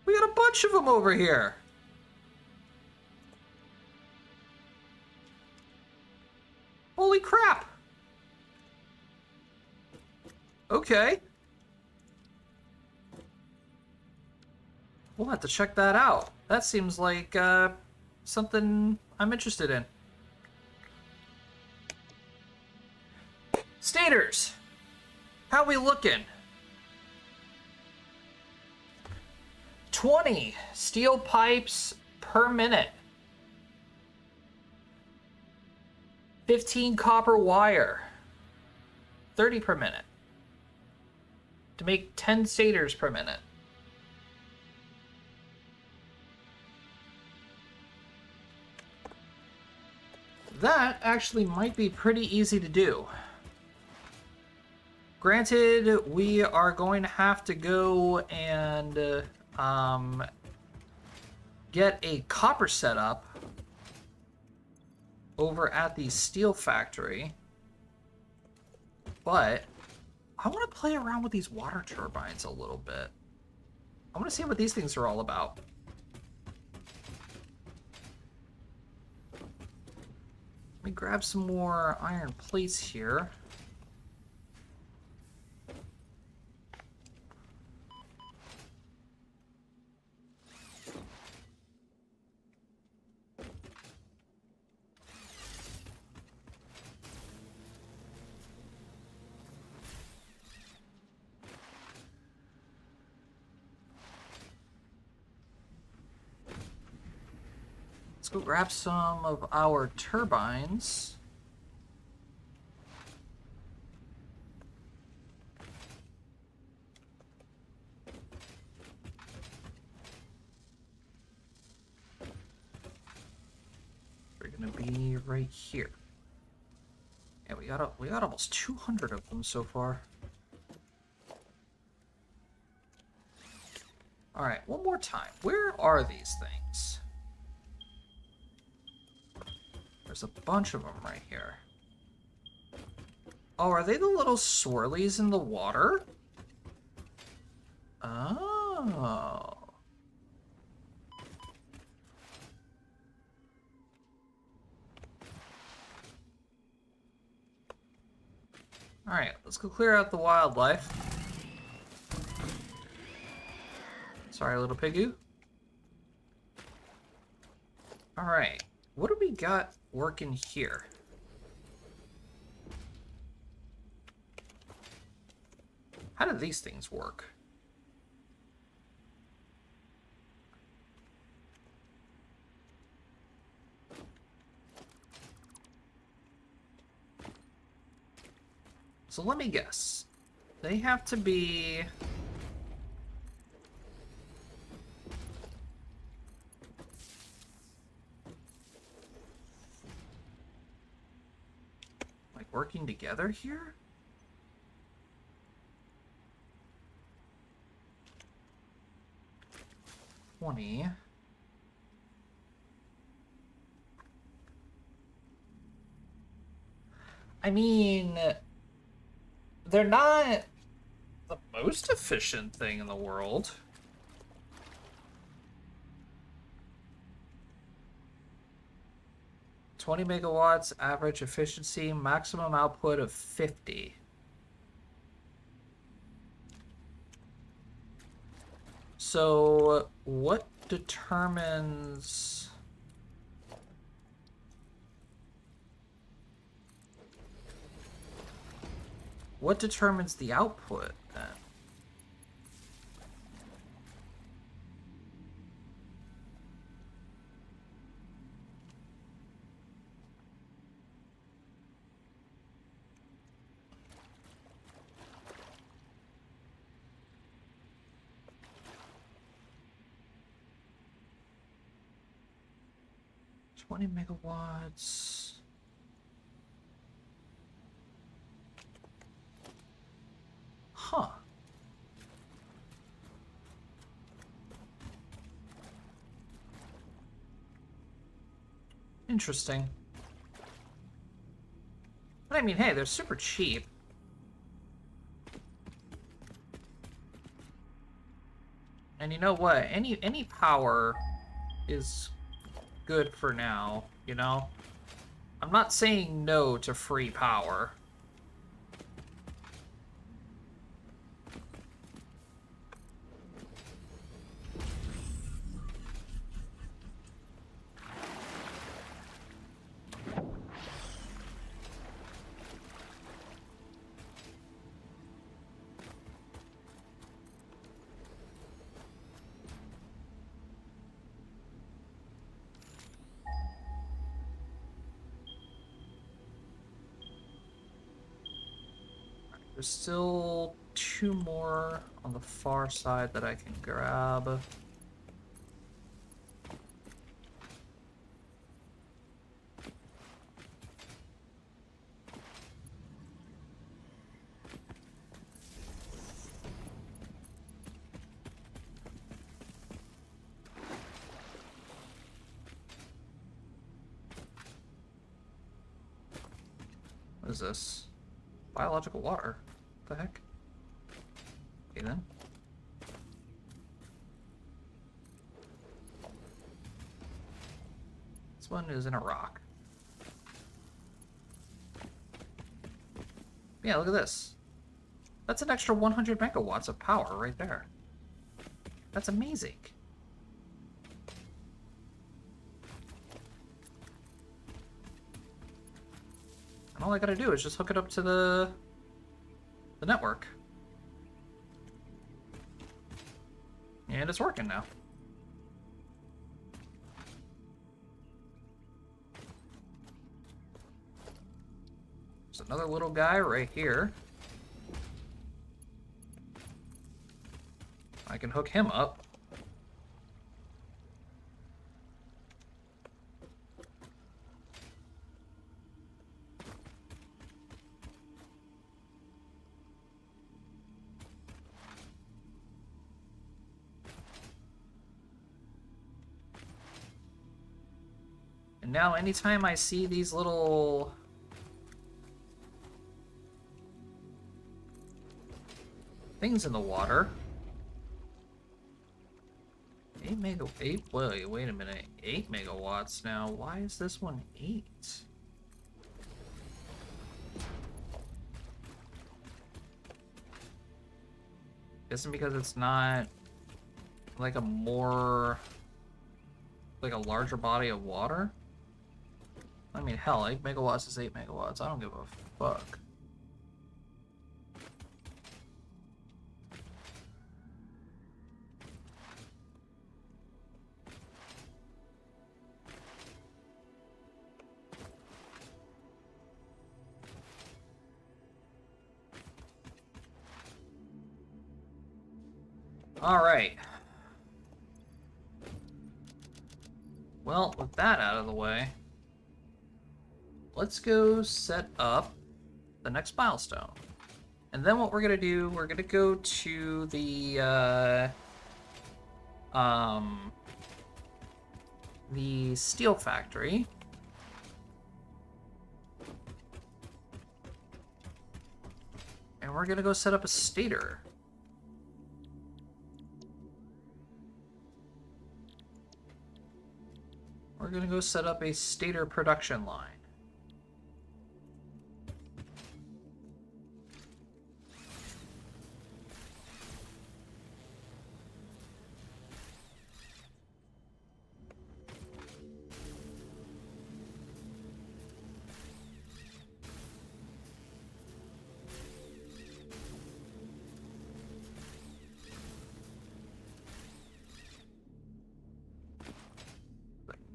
We got a bunch of them over here. Holy crap! Okay. We'll have to check that out. That seems like something I'm interested in. Stators! How we looking? 20 steel pipes per minute. 15 copper wire. 30 per minute. To make 10 stators per minute. That actually might be pretty easy to do. Granted, we are going to have to go and get a copper setup over at the steel factory, but I want to play around with these water turbines a little bit. I want to see what these things are all about. Let me grab some more iron plates here. Let's go grab some of our turbines. They're gonna be right here. Yeah, we got almost 200 of them so far. All right, one more time. Where are these things? There's a bunch of them right here. Oh, are they the little swirlies in the water? Oh. Alright, let's go clear out the wildlife. Sorry, little piggy. Alright, what do we got working here? How do these things work? So let me guess. They have to be... like working together here? $20. I mean... they're not the most efficient thing in the world. $20 megawatts, average efficiency, maximum output of 50. So, what determines... what determines the output, then? $20 megawatts... Huh. Interesting. But I mean, hey, they're super cheap. And you know what? Any power is good for now, you know? I'm not saying no to free power. There's still 2 more on the far side that I can grab. What is this? Biological water? What the heck? Okay then. This one is in a rock. Yeah, look at this. That's an extra 100 megawatts of power right there. That's amazing. And all I gotta do is just hook it up to the network. And it's working now. There's another little guy right here. I can hook him up. And now anytime I see these little things in the water, 8 wait a minute, 8 megawatts now. Why is this one 8? Guessing because it's not like a larger body of water? I mean, hell, 8 megawatts is 8 megawatts. I don't give a fuck. All right. Well, with that out of the way, let's go set up the next milestone. And then what we're gonna do, we're gonna go to the steel factory. And we're gonna go set up a stator. We're gonna go set up a stator production line.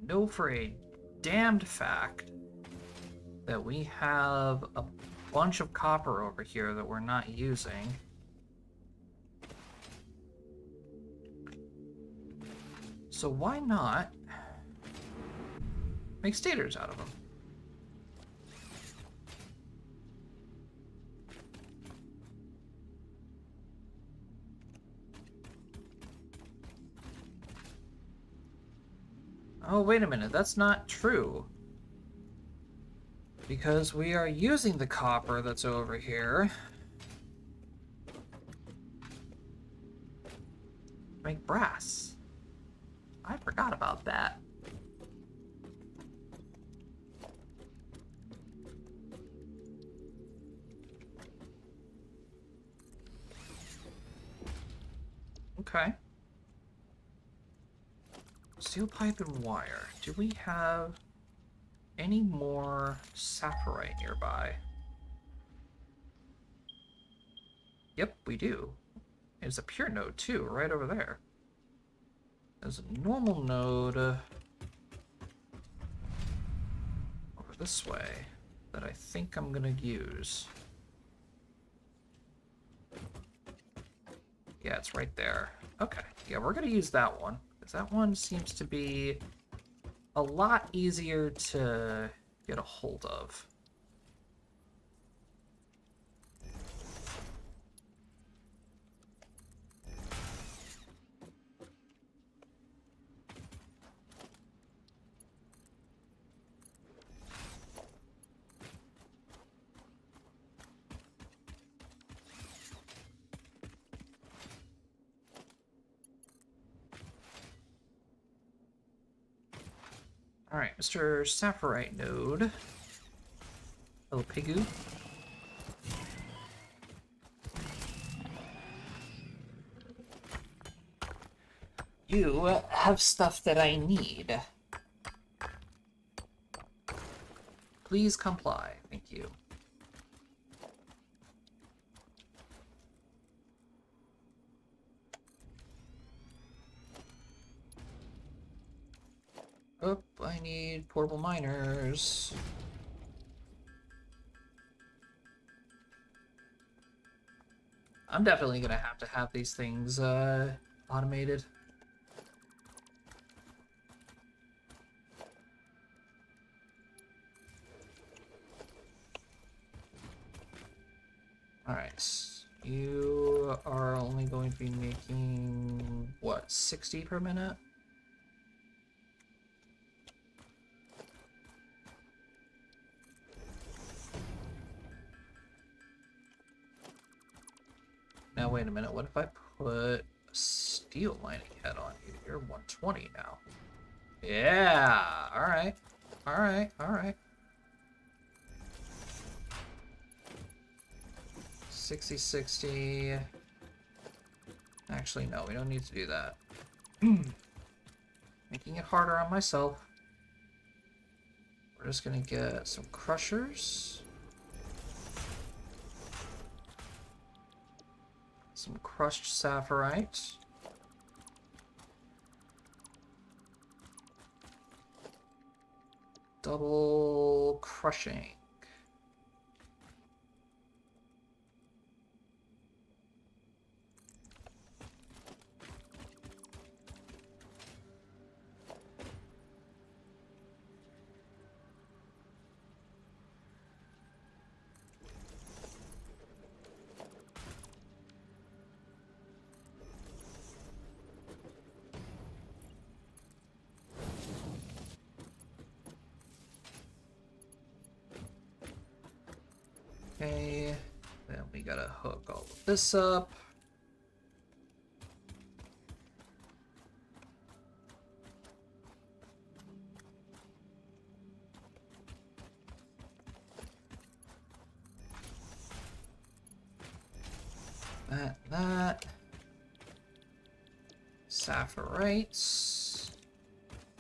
Know for a damned fact that we have a bunch of copper over here that we're not using. So why not make stators out of them? Oh, wait a minute, that's not true. Because we are using the copper that's over here to make brass. I forgot about that. Okay. Steel pipe and wire. Do we have any more sapphirite nearby? Yep, we do. There's a pure node too, right over there. There's a normal node over this way that I think I'm gonna use. Yeah, it's right there. Okay, yeah, we're gonna use that one. That one seems to be a lot easier to get a hold of. Alright, Mr. Saphirite node. Hello, Pigu. You have stuff that I need. Please comply. Thank you. Oh, I need portable miners. I'm definitely gonna have to have these things automated. Alright, you are only going to be making, what, 60 per minute? Now, wait a minute, what if I put a steel mining head on you? You're 120 now. Yeah, alright, alright, alright. 60, 60. Actually, no, we don't need to do that. Making it harder on myself. We're just gonna get some crushers. Some crushed saphirite. Double crushing. Okay, then we gotta hook all of this up. That. Saphirites.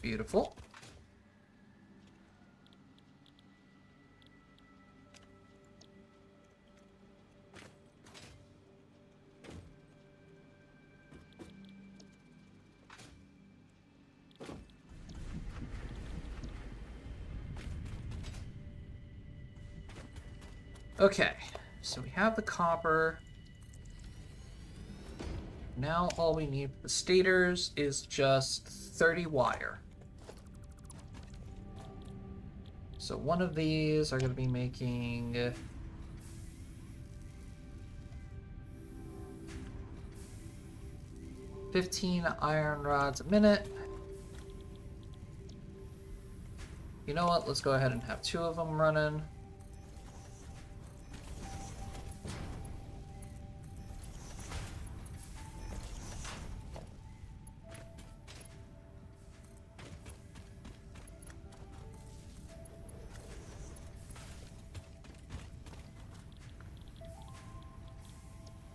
Beautiful. Okay, so we have the copper. Now all we need for the stators is just 30 wire. So one of these are going to be making 15 iron rods a minute. You know what? Let's go ahead and have 2 of them running.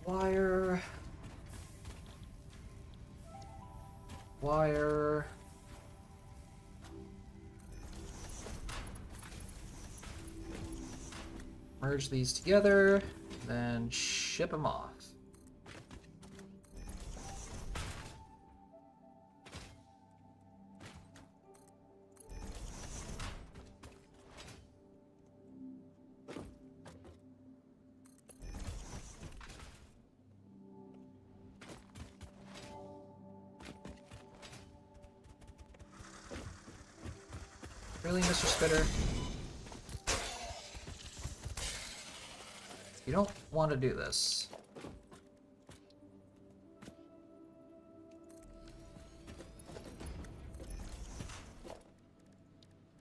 Wire. Wire. Merge these together, then ship them off. Really, Mr. Spitter? You don't want to do this.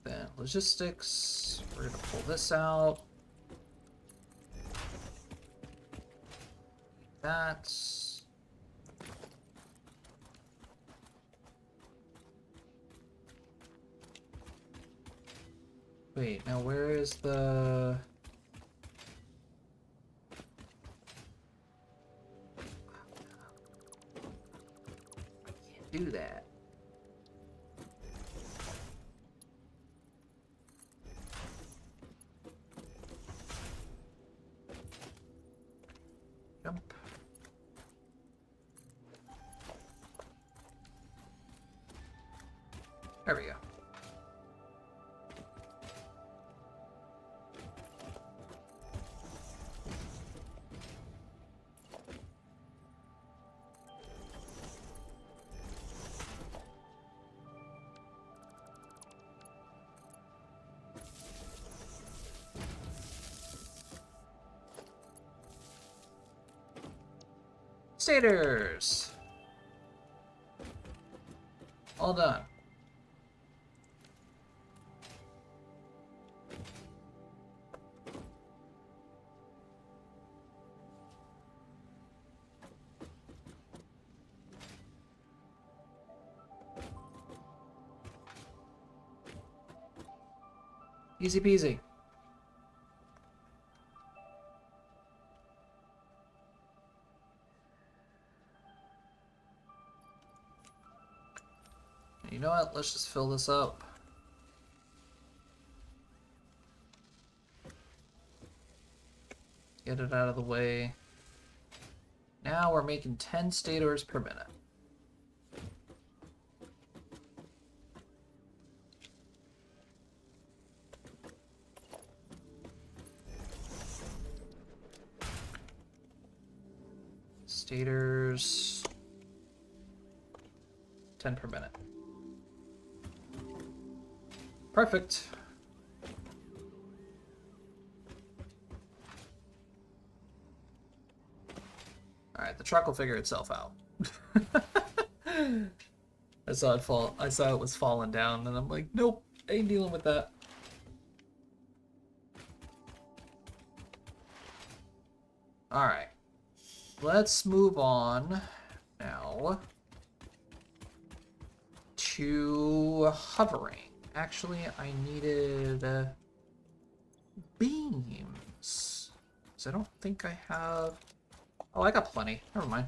Then logistics, we're gonna pull this out. That's... Wait, now where is the... I can't do that. Jump. There we go. Staters! All done. Easy peasy. You know what? Let's just fill this up. Get it out of the way. Now we're making 10 stators per minute. Stators. 10 per minute. Perfect. Alright, the truck will figure itself out. I saw it fall. I saw it was falling down, and I'm like, nope, ain't dealing with that. Alright. Let's move on now to hovering. Actually, I needed beams. So I don't think I have... Oh, I got plenty. Never mind.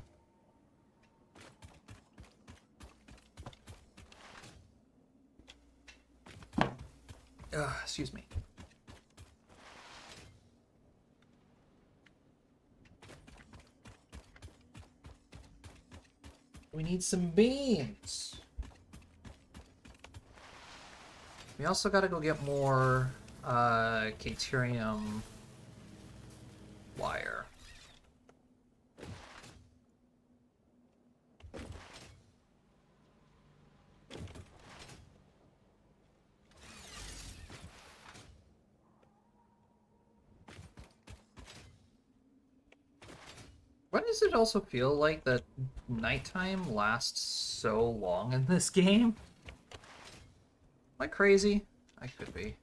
Excuse me. We need some beams. We also gotta go get more Caterium wire. Why does it also feel like that nighttime lasts so long in this game? Am I crazy? I could be.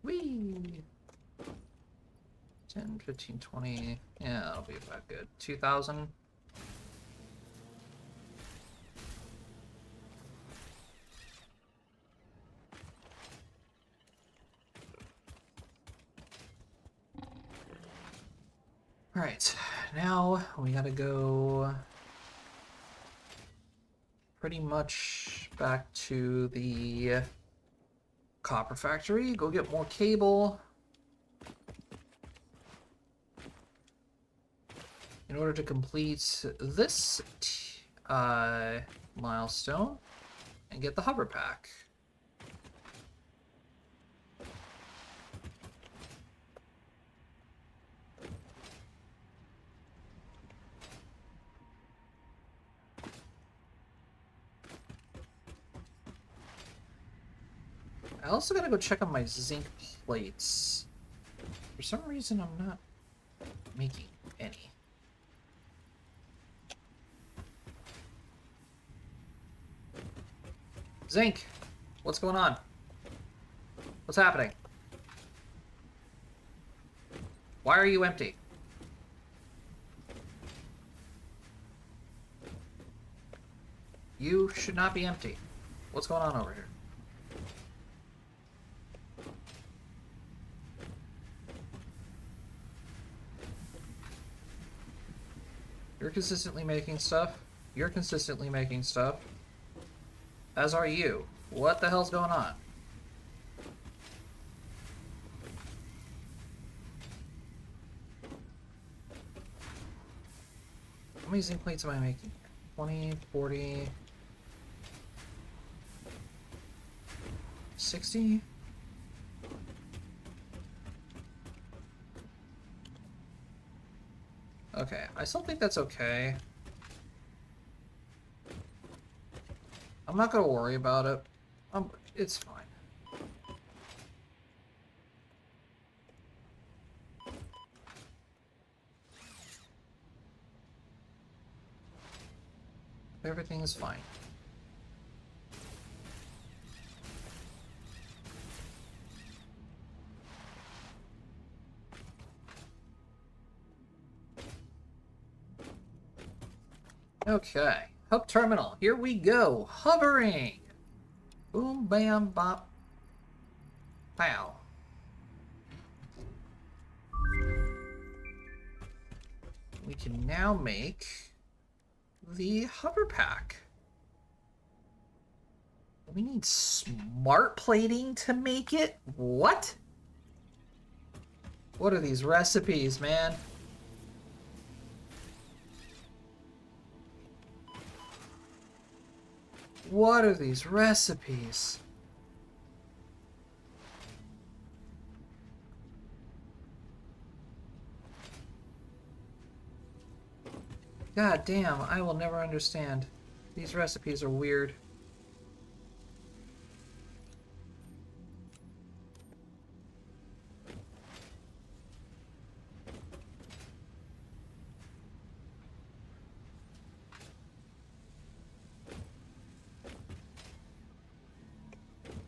Whee! 10, 15, 20. Yeah, that'll be about good. 2,000. Alright, now we gotta go pretty much back to the copper factory, go get more cable in order to complete this milestone and get the hover pack. I also gotta go check on my zinc plates. For some reason, I'm not making any. Zinc! What's going on? What's happening? Why are you empty? You should not be empty. What's going on over here? You're consistently making stuff. You're consistently making stuff. As are you. What the hell's going on? How many zinc plates am I making? 20, 40, 60? Okay, I still think that's okay. I'm not gonna worry about it. It's fine. Everything is fine. Okay, hub terminal. Here we go. Hovering. Boom, bam, bop, pow. We can now make the hover pack. We need smart plating to make it? What? What are these recipes, man? What are these recipes? God damn, I will never understand. These recipes are weird.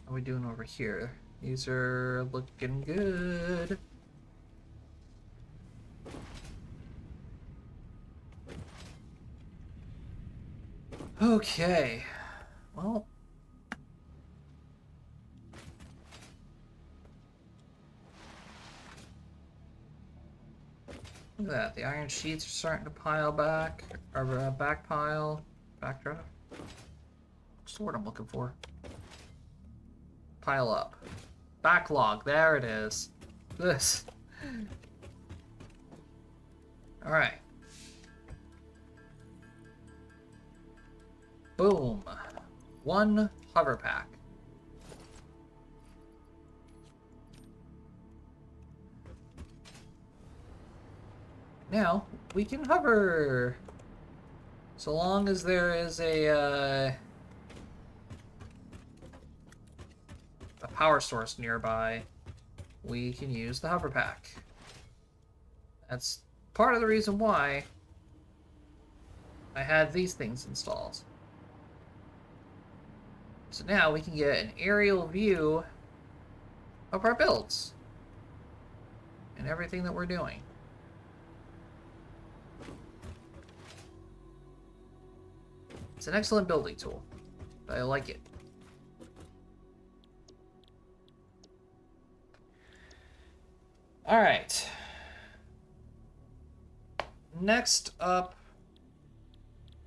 What are we doing over here? These are looking good. Okay, well, look at that. The iron sheets are starting to pile back, or back pile, backdraft. What's the word I'm looking for? Pile up. Backlog, there it is. This. All right. Boom. One hover pack. Now, we can hover. So long as there is a power source nearby, we can use the hover pack. That's part of the reason why I had these things installed. So now we can get an aerial view of our builds and everything that we're doing. It's an excellent building tool. I like it. All right. Next up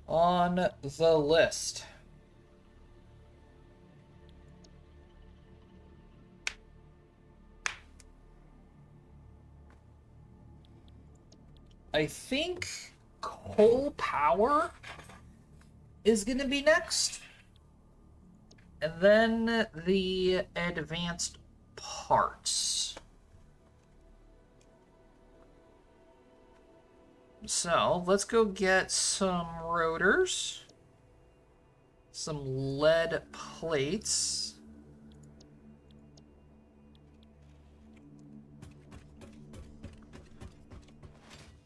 on the list. I think coal power is going to be next. And then the advanced parts. So let's go get some rotors, some lead plates,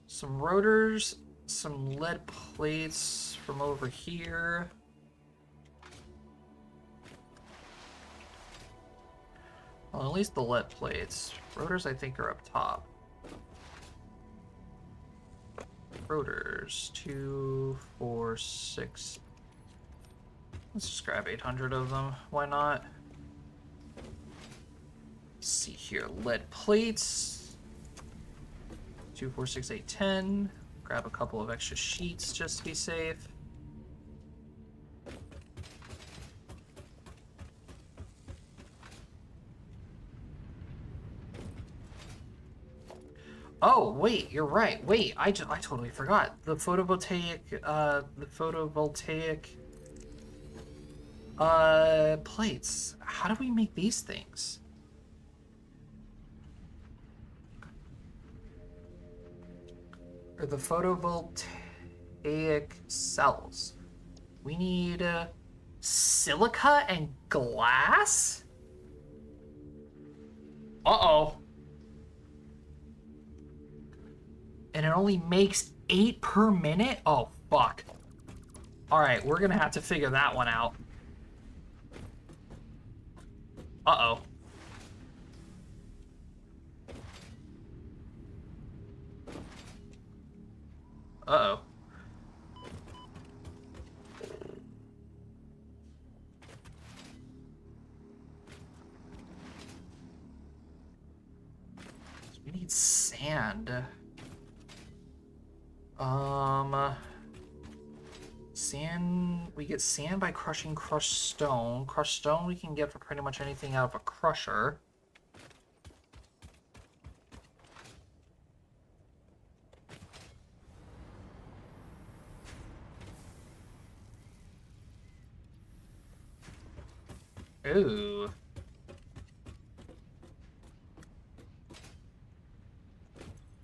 some rotors, some lead plates from over here. Well, at least the lead plates. Rotors, I think, are up top. Rotors, 2, 4, 6. Let's just grab 800 of them. Why not? Let's see here. Lead plates. 2, 4, 6, 8, 10. Grab a couple of extra sheets just to be safe. Oh, wait, you're right. Wait, I totally forgot. The photovoltaic plates. How do we make these things? Or the photovoltaic cells. We need silica and glass? Uh-oh. And it only makes 8 per minute? Oh, fuck. Alright, we're gonna have to figure that one out. Uh-oh. Uh-oh. We need sand. Sand, we get sand by crushing crushed stone. Crushed stone we can get for pretty much anything out of a crusher. Ooh.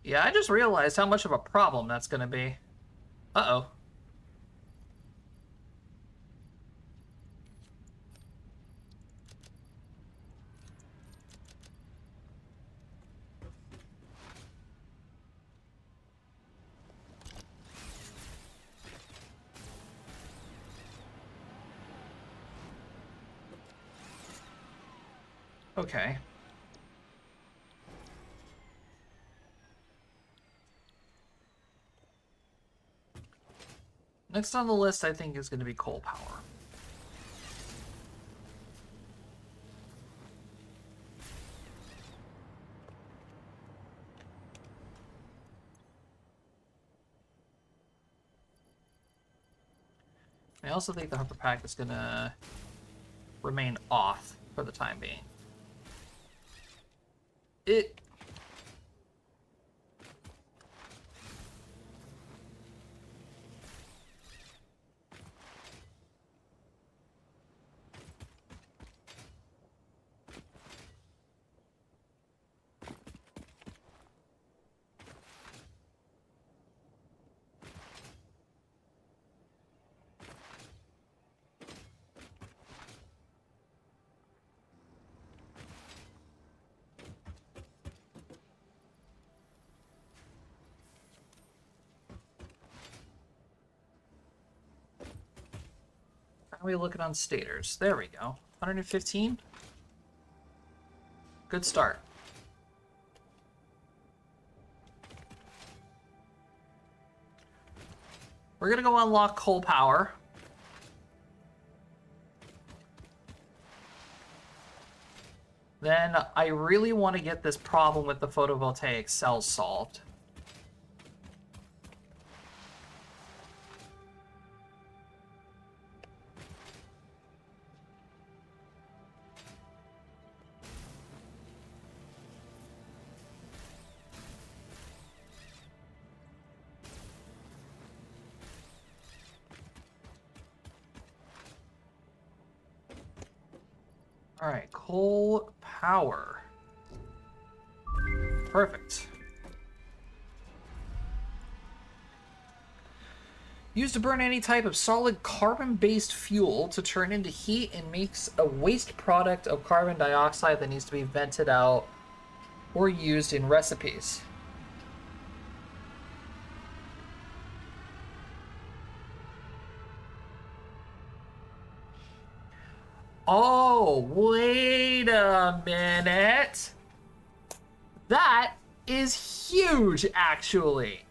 Yeah, I just realized how much of a problem that's gonna be. Uh-oh. Okay. Next on the list, I think, is going to be coal power. I also think the Hopper Pack is going to remain off for the time being. How are we looking on stators? There we go. 115? Good start. We're gonna go unlock coal power. Then I really want to get this problem with the photovoltaic cells solved. All right, coal power. Perfect. Used to burn any type of solid carbon-based fuel to turn into heat and makes a waste product of carbon dioxide that needs to be vented out or used in recipes. Oh, wait a minute. That is huge, actually.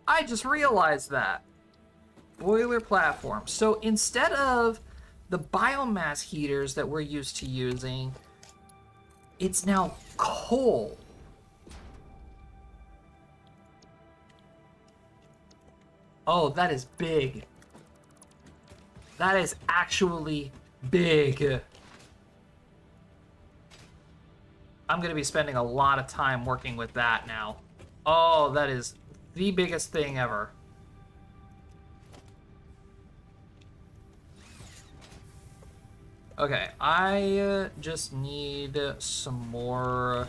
I just realized that. Boiler platform. So instead of the biomass heaters that we're used to using, it's now coal. Oh, that is big. That is actually big. I'm going to be spending a lot of time working with that now. Oh, that is the biggest thing ever. Okay, I just need some more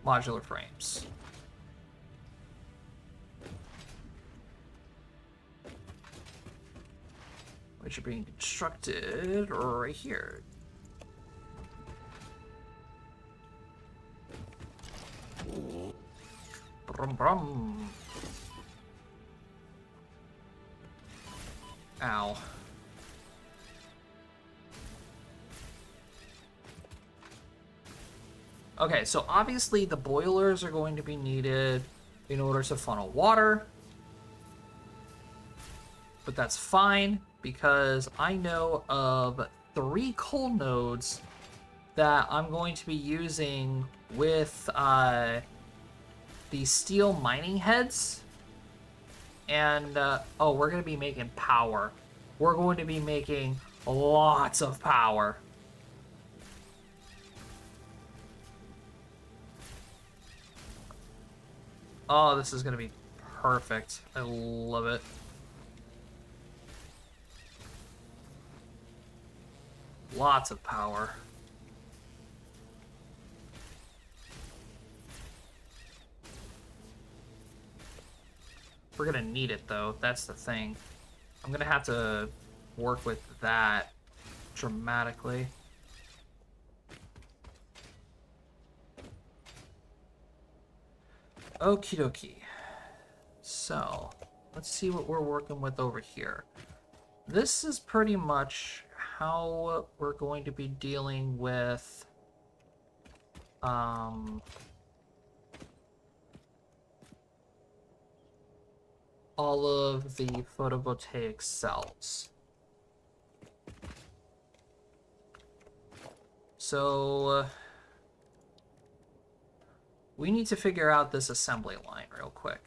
modular frames. Which are being constructed right here. Brum brum. Ow. Okay, so obviously the boilers are going to be needed in order to funnel water. But that's fine, because I know of 3 coal nodes that I'm going to be using with the steel mining heads. And, oh, we're going to be making power. We're going to be making lots of power. Oh, this is going to be perfect. I love it. Lots of power. We're gonna need it though, that's the thing. I'm gonna have to work with that dramatically. Okie dokie. So, let's see what we're working with over here. This is pretty much how we're going to be dealing with all of the photovoltaic cells. So we need to figure out this assembly line real quick.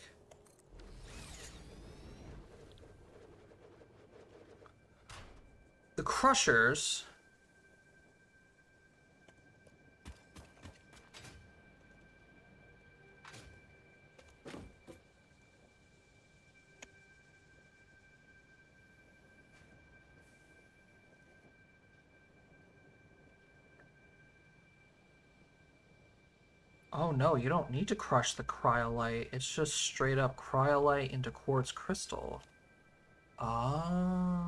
The crushers oh no, you don't need to crush the cryolite. It's just straight up cryolite into quartz crystal. Oh.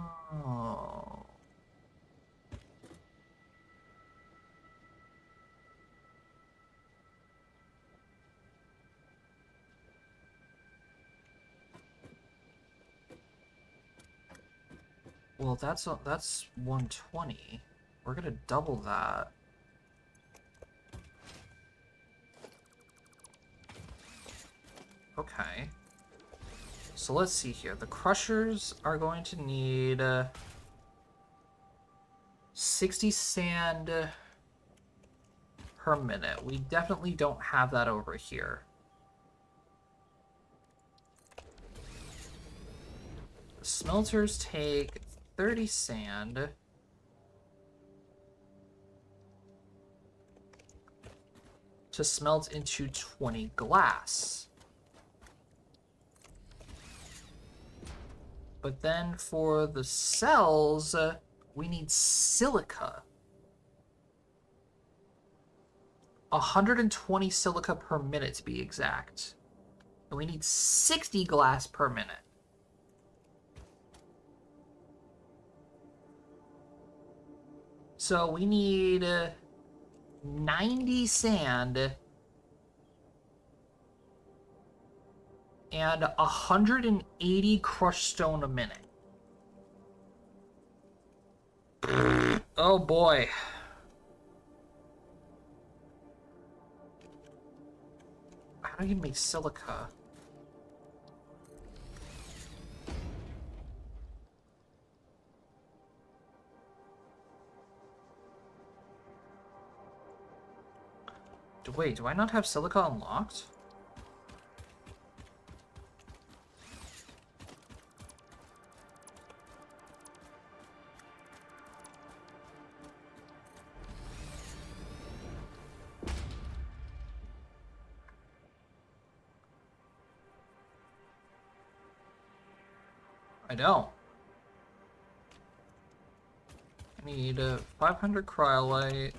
Well, that's 120. We're gonna double that. Okay. So let's see here. The crushers are going to need 60 sand per minute. We definitely don't have that over here. The smelters take 30 sand. To smelt into 20 glass. But then for the cells, we need silica. 120 silica per minute to be exact. And we need 60 glass per minute. So we need 90 sand and 180 crushed stone a minute. Oh boy. How do you make silica? Wait, do I not have silica unlocked? I don't. I need 500 cryolite.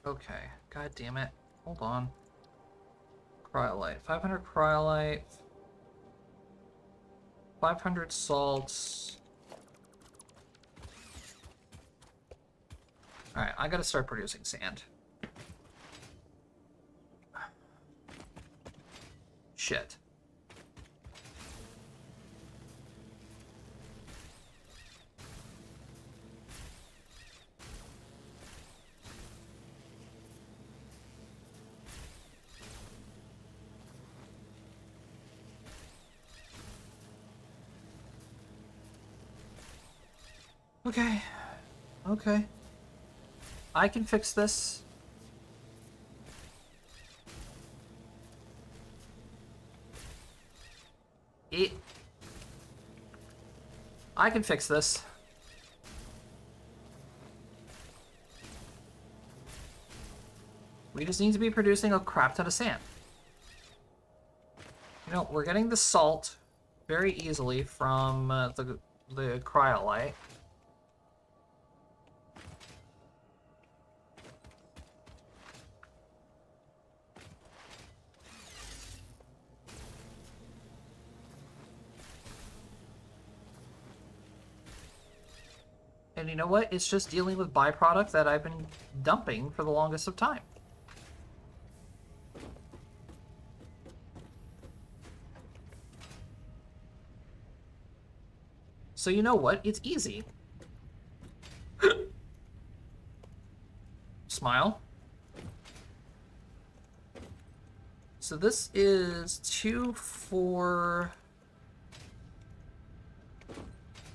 Okay, god damn it. Hold on. Cryolite. 500 cryolite. 500 salts. Alright, I gotta start producing sand. Shit. Okay. Okay. I can fix this. I can fix this. We just need to be producing a crap ton of sand. You know, we're getting the salt very easily from the cryolite. And you know what? It's just dealing with byproduct that I've been dumping for the longest of time. So you know what? It's easy. Smile. So this is 2, 4,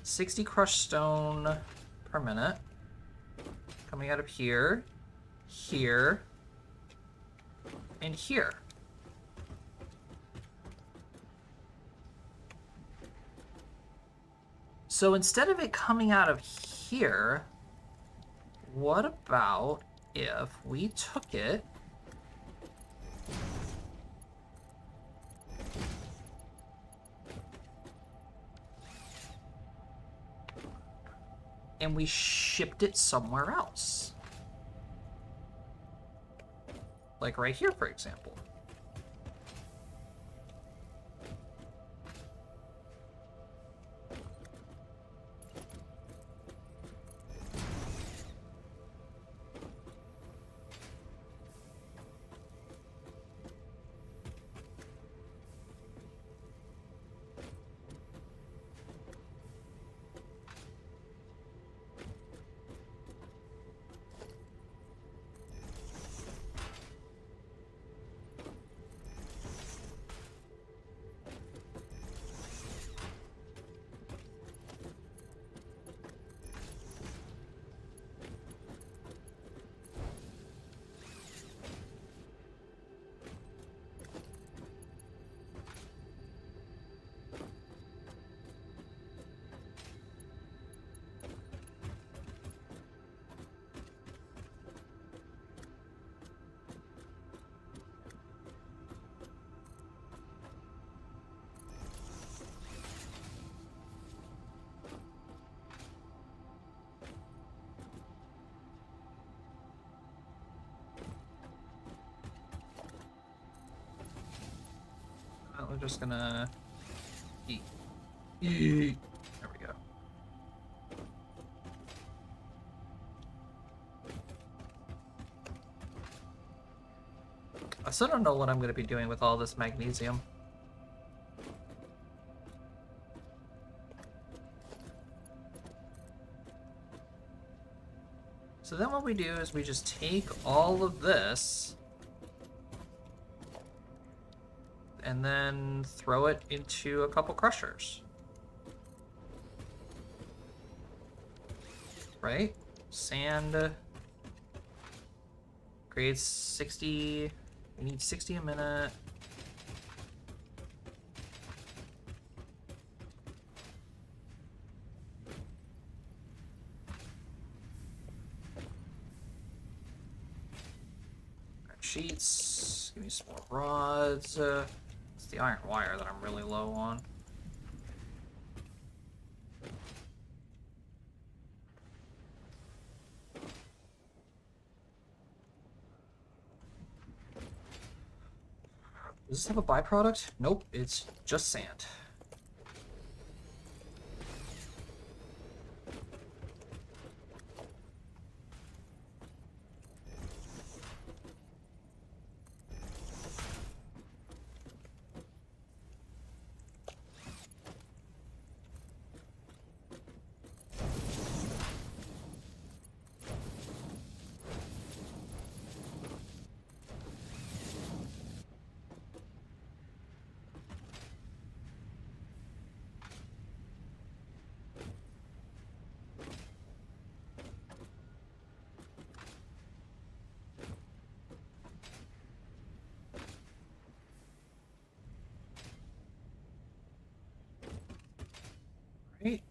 60 crushed stone per minute. Coming out of here, here, and here. So instead of it coming out of here, what about if we took it and we shipped it somewhere else? Like right here, for example. We're just gonna eat. Eat. There we go. still don't know what I'm going to be doing with all this magnesium. So then what we do is we just take all of this and then throw it into a couple crushers. Right? Sand creates 60, we need 60 a minute. Sheets, give me some more rods. It's the iron wire that I'm really low on. Does this have a byproduct? Nope, it's just sand. Right.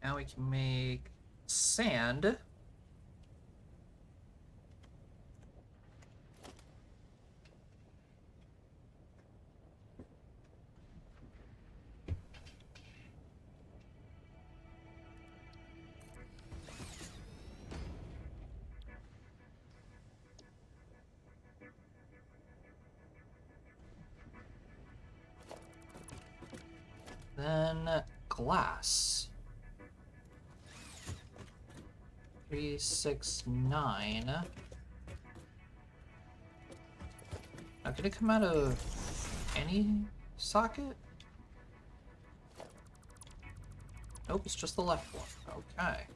Now we can make sand. Then glass. 3, 6, 9. Now, can it come out of any socket? Nope, it's just the left one. Okay.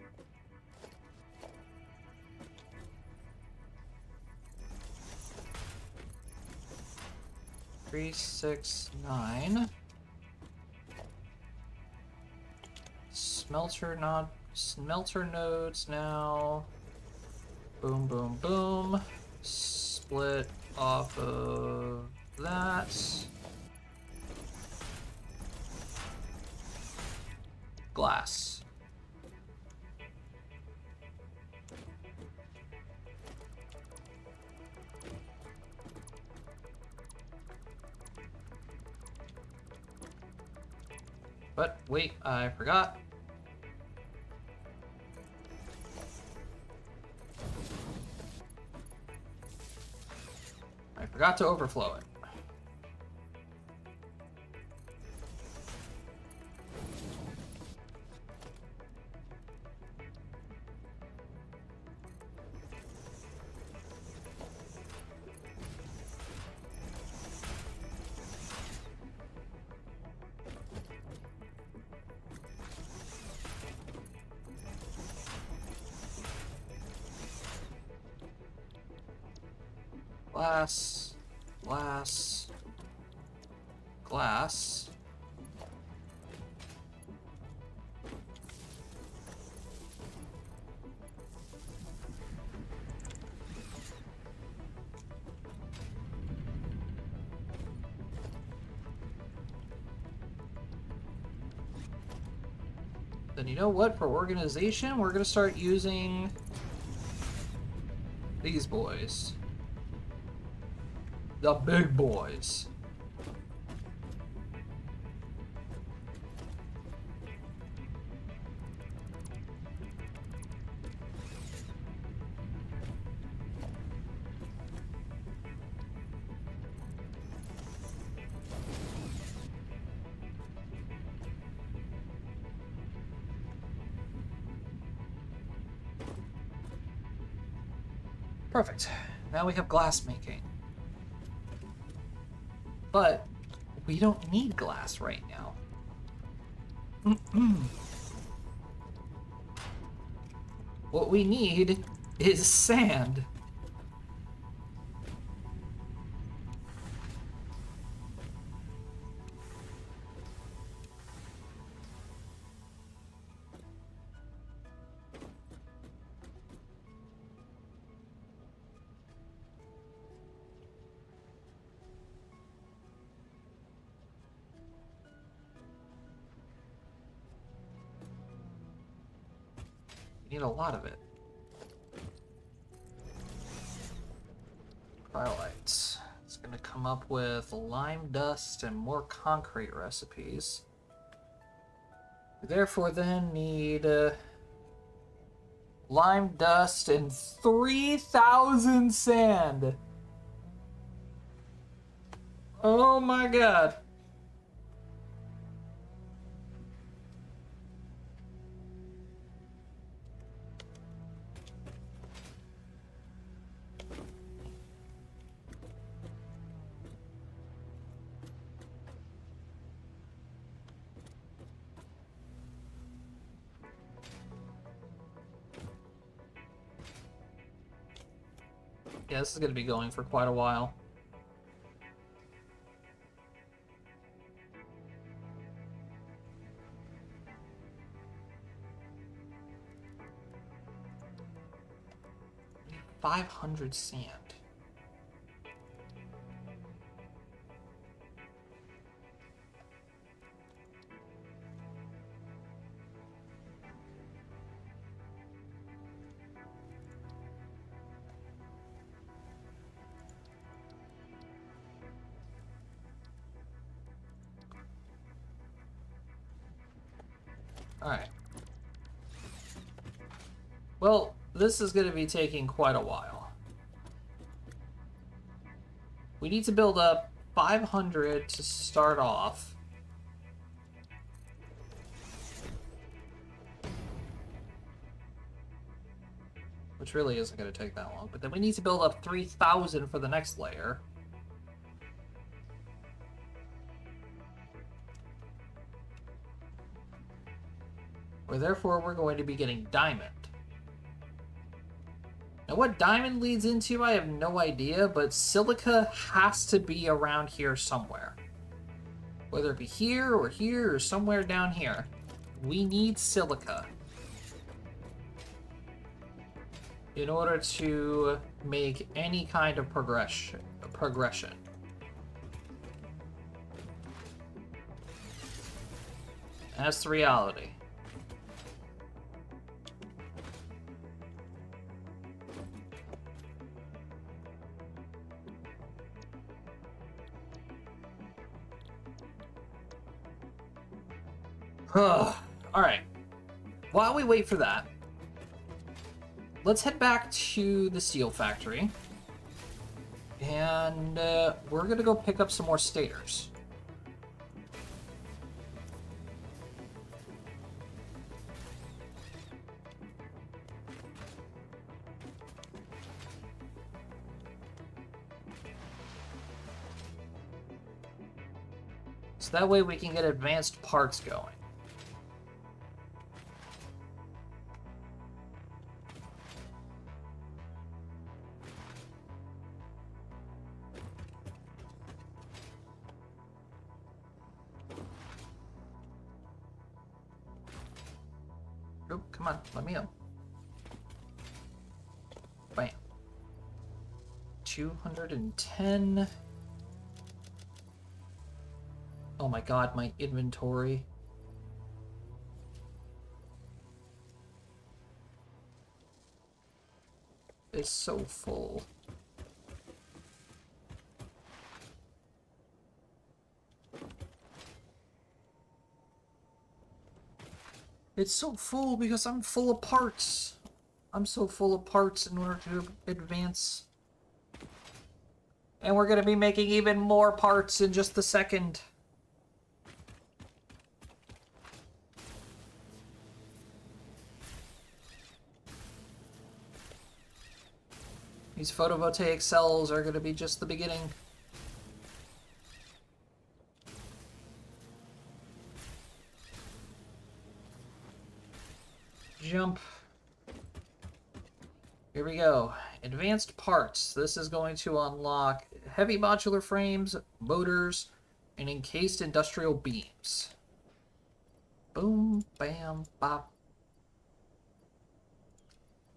Three, 6, 9. Smelter nodes now. Boom, boom, boom. Split off of that. Glass. But wait, I forgot. I forgot to overflow it. Glass, glass, glass. Then you know what? For organization, we're gonna start using these boys. The big boys. Perfect. Now we have glass making. But we don't need glass right now. What we need is sand. We need a lot of it. Cryolites. It's gonna come up with lime dust and more concrete recipes. We therefore then need lime dust and 3,000 sand. Oh my god. Yeah, this is going to be going for quite a while. I need 500 sand. Alright. Well, this is going to be taking quite a while. We need to build up 500 to start off. Which really isn't going to take that long. But then we need to build up 3,000 for the next layer. Or therefore we're going to be getting diamond. Now what diamond leads into, I have no idea, but silica has to be around here somewhere. Whether it be here or somewhere down here. We need silica in order to make any kind of progression. That's the reality. Alright. While we wait for that, let's head back to the steel factory. And we're going to go pick up some more stators. So that way we can get advanced parts going. Oh, come on, let me up. Bam. 210. Oh my god, my inventory. Is so full. It's so full because I'm full of parts. I'm so full of parts in order to advance. And we're going to be making even more parts in just a second. These photovoltaic cells are going to be just the beginning. Jump. Here we go. Advanced parts. This is going to unlock heavy modular frames, motors, and encased industrial beams. Boom, bam, bop.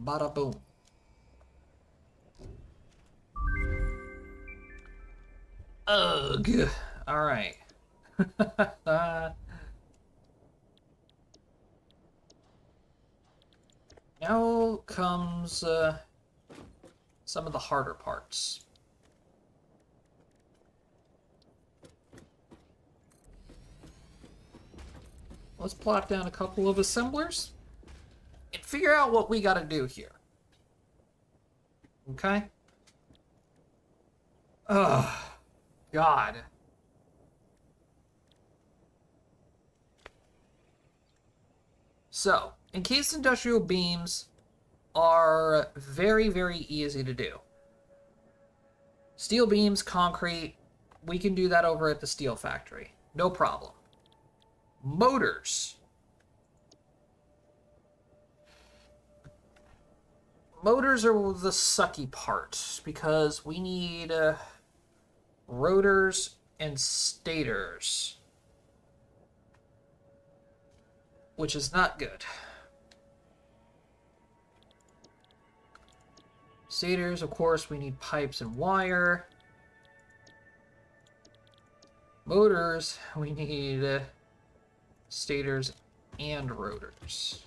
Bada boom. Ugh. Alright. Now comes some of the harder parts. Let's plot down a couple of assemblers and figure out what we gotta do here. Okay? Ugh. God. So, encased industrial beams are very, very easy to do. Steel beams, concrete, we can do that over at the steel factory. No problem. Motors. Motors are the sucky part because we need rotors and stators, which is not good. Stators, of course, we need pipes and wire. Motors, we need stators and rotors.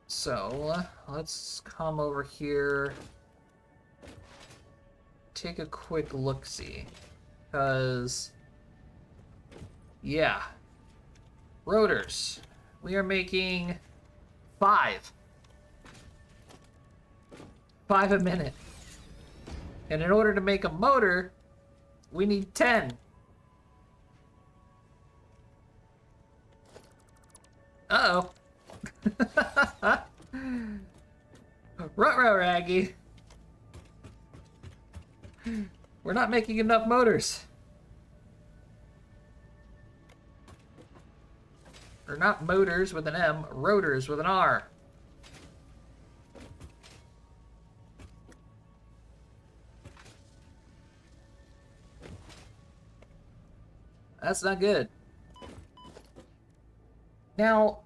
So, let's come over here, take a quick look-see, because, yeah, rotors. We are making 5. 5 a minute. And in order to make a motor, we need 10. Uh-oh. Ruh-roh, Raggy. We're not making enough motors. Or not motors with an M, rotors with an R. That's not good. Now,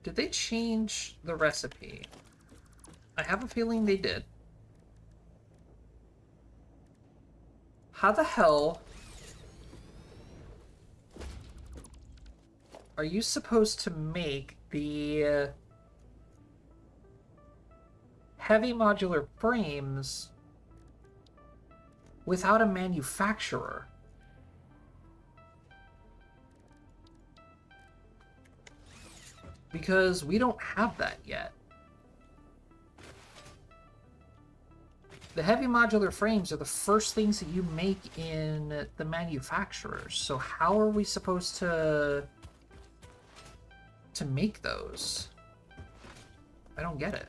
did they change the recipe? I have a feeling they did. How the hell are you supposed to make the heavy modular frames without a manufacturer? Because we don't have that yet. The heavy modular frames are the first things that you make in the manufacturers. So how are we supposed to make those? I don't get it.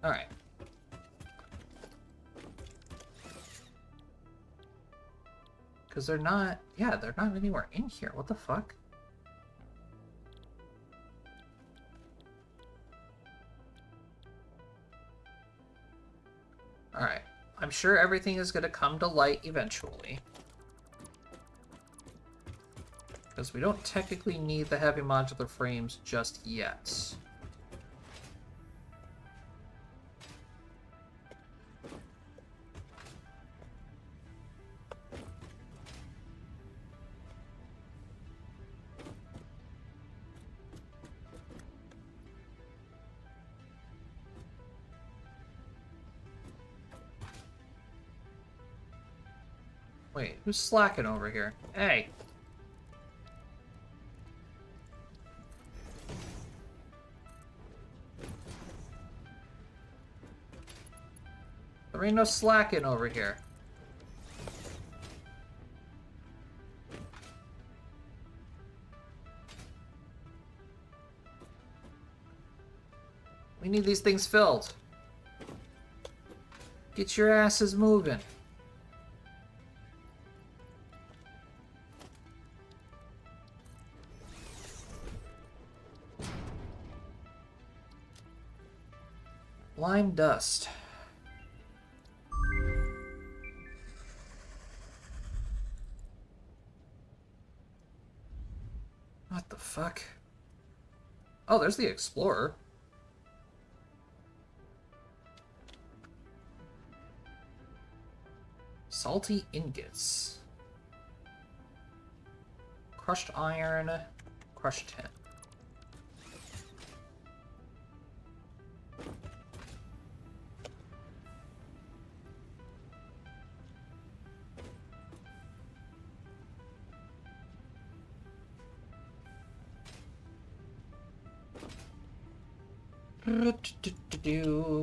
All right. Because they're not, yeah, they're not anywhere in here. What the fuck? All right. I'm sure everything is going to come to light eventually. Because we don't technically need the heavy modular frames just yet. Wait, who's slacking over here? Hey! There ain't no slacking over here. We need these things filled. Get your asses moving. Lime dust. What the fuck? Oh, there's the Explorer. Salty ingots. Crushed iron. Crushed tin.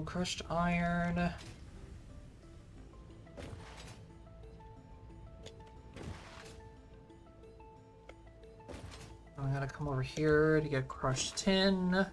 Crushed iron. I gotta come over here to get crushed tin.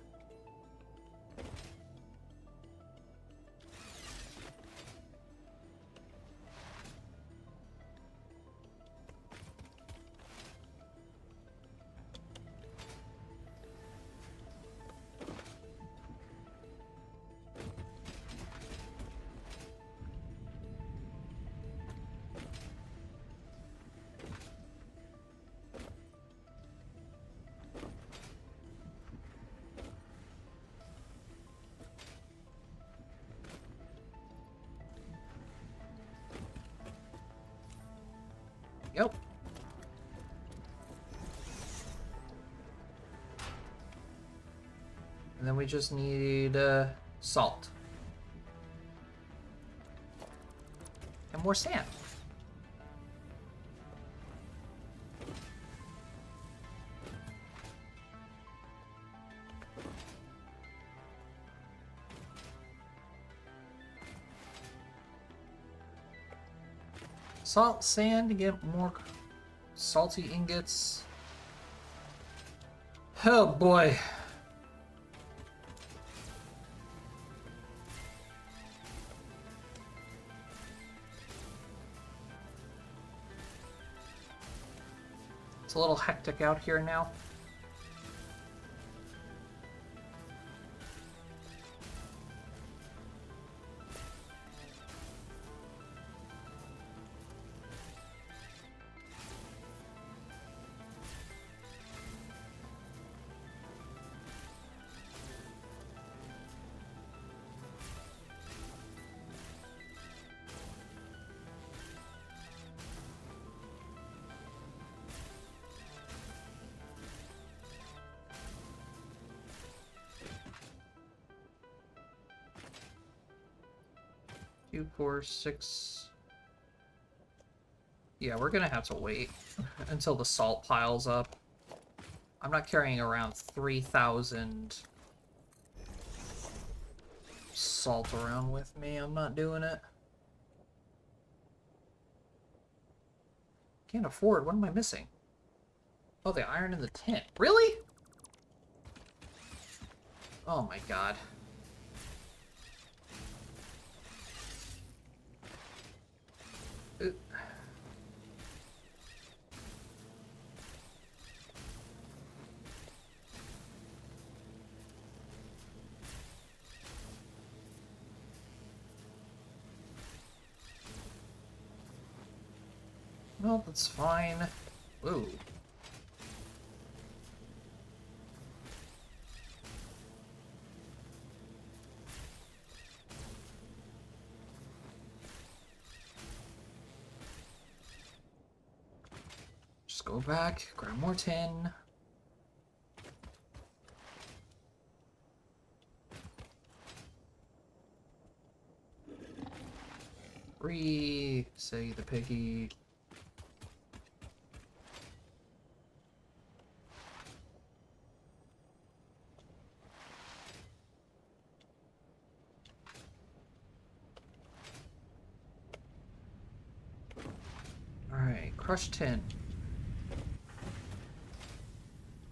Yep. And then we just need salt. And more sand. Salt, sand to get more salty ingots. Oh boy. It's a little hectic out here now. Two, 4, 6. Yeah, we're gonna have to wait until the salt piles up. I'm not carrying around 3,000 salt around with me. I'm not doing it. Can't afford. What am I missing? Oh, the iron and the tin. Really? Oh my god. Well, that's fine. Ooh. Just go back, grab more tin. Say the piggy. Crushed tin.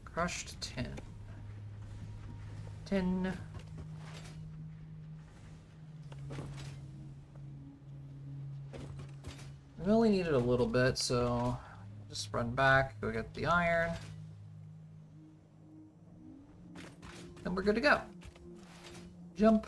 Crushed tin. Tin. We only needed a little bit, so just run back, go get the iron. And we're good to go. Jump.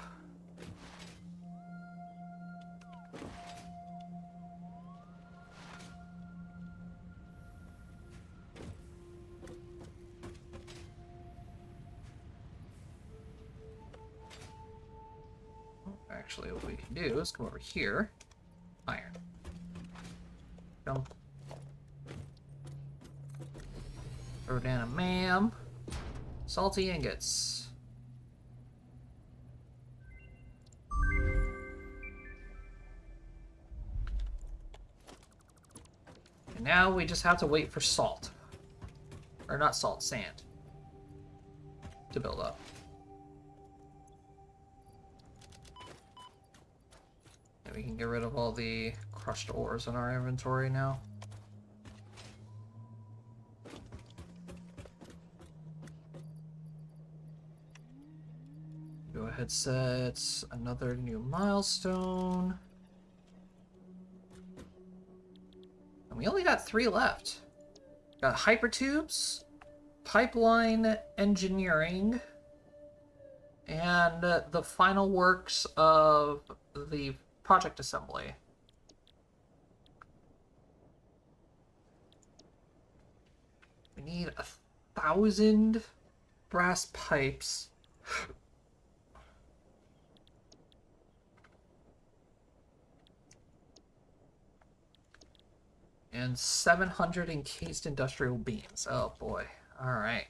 Actually, what we can do is come over here. Iron. Jump. Throw down a mam. Salty ingots. And now we just have to wait for salt. Or not salt, sand. To build up. And we can get rid of all the crushed ores in our inventory now. Go ahead, set another new milestone. And we only got 3 left. Got hypertubes, pipeline engineering, and the final works of the project assembly. We need 1,000 brass pipes. And 700 encased industrial beams. Oh boy. Alright.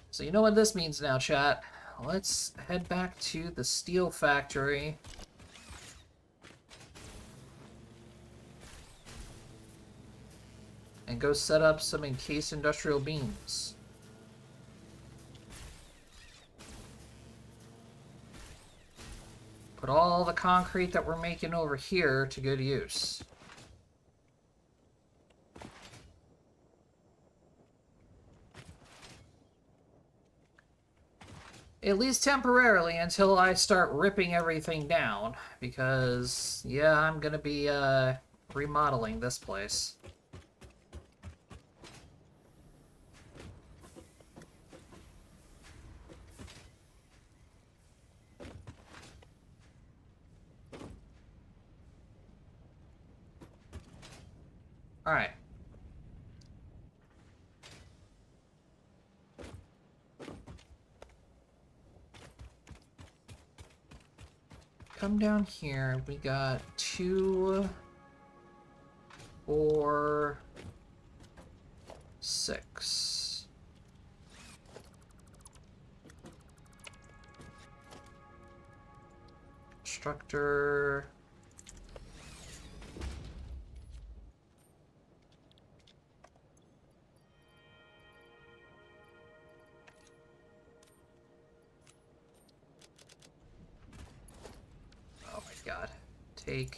So you know what this means now, chat. Let's head back to the steel factory. And go set up some encased industrial beams. Put all the concrete that we're making over here to good use. At least temporarily until I start ripping everything down. Because, yeah, I'm gonna be remodeling this place. Alright. Come down here. We got 2, 4, 6. Constructor. God. Take.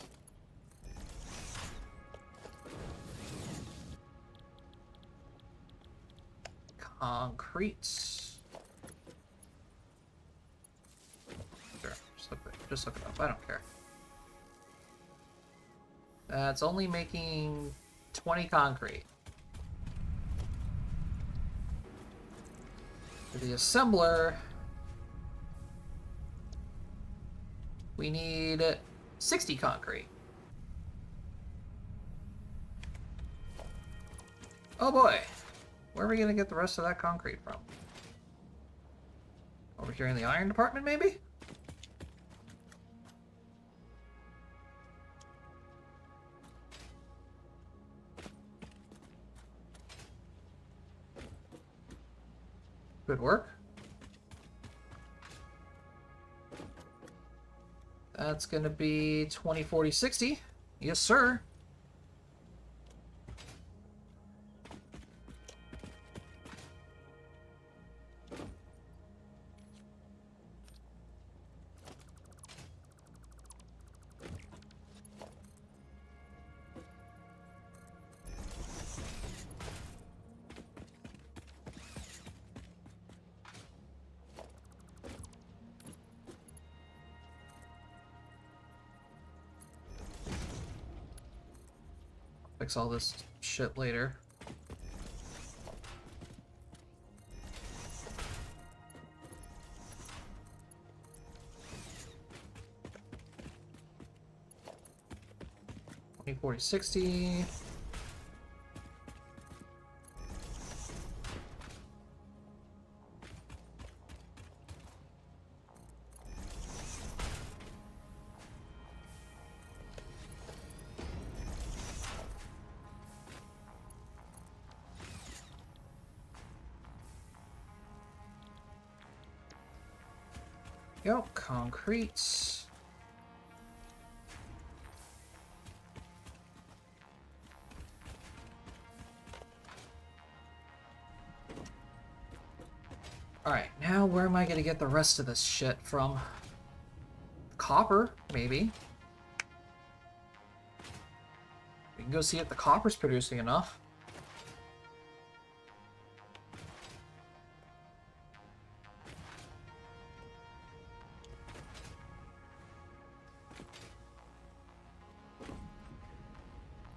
Concrete. Sure, just look it up. I don't care. That's only making 20 concrete. For the assembler, we need 60 concrete. Oh boy. Where are we going to get the rest of that concrete from? Over here in the iron department, maybe? Good work. That's going to be 20, 40, 60. Yes, sir. fix all this shit later. $20, $40, $60. Go, concrete. Alright, now where am I gonna get the rest of this shit from? Copper, maybe. We can go see if the copper's producing enough.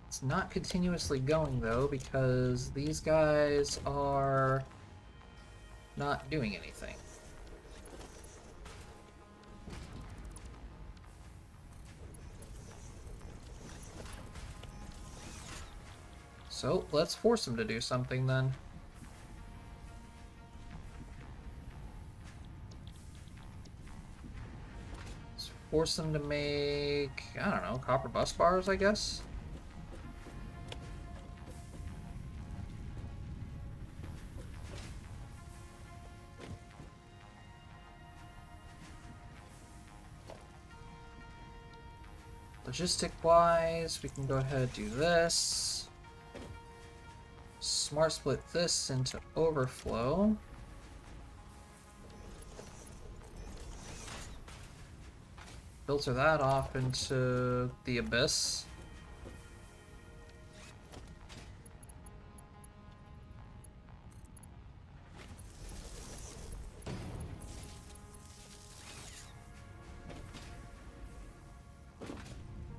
It's not continuously going though, because these guys are not doing anything. So let's force them to do something then. Let's force them to make, I don't know, copper bus bars, I guess. Logistic-wise, we can go ahead and do this. Smart split this into overflow. Filter that off into the abyss.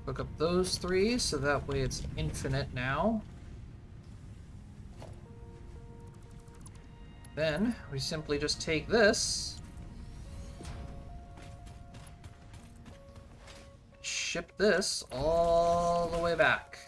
Hook up those three, so that way it's infinite now. Then we simply just take this, ship this all the way back.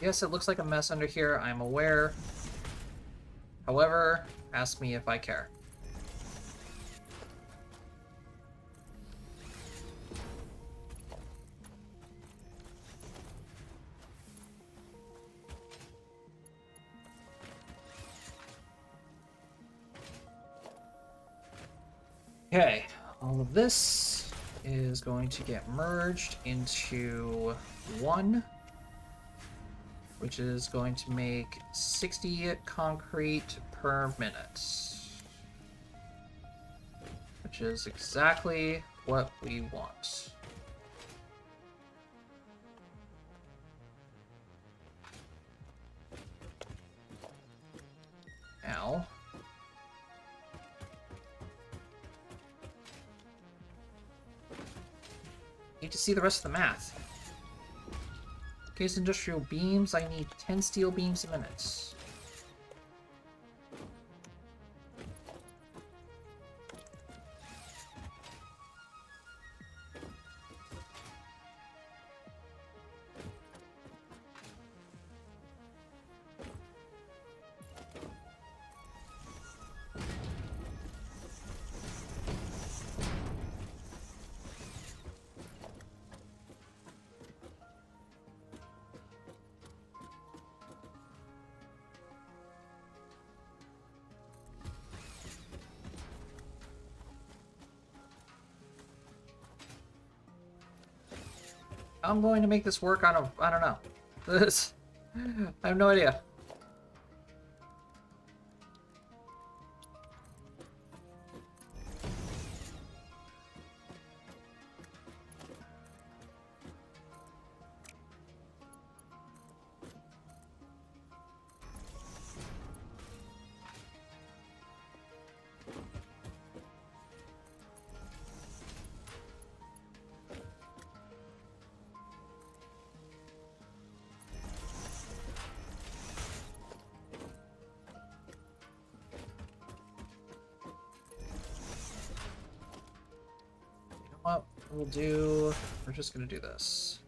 Yes, it looks like a mess under here, I'm aware. However, ask me if I care. Okay, all of this is going to get merged into one, which is going to make 60 concrete per minute. Which is exactly what we want. Now, need to see the rest of the math. Case industrial beams, I need 10 steel beams a minute. I'm going to make this work on a, I don't know. This, I have no idea. we're just gonna do this.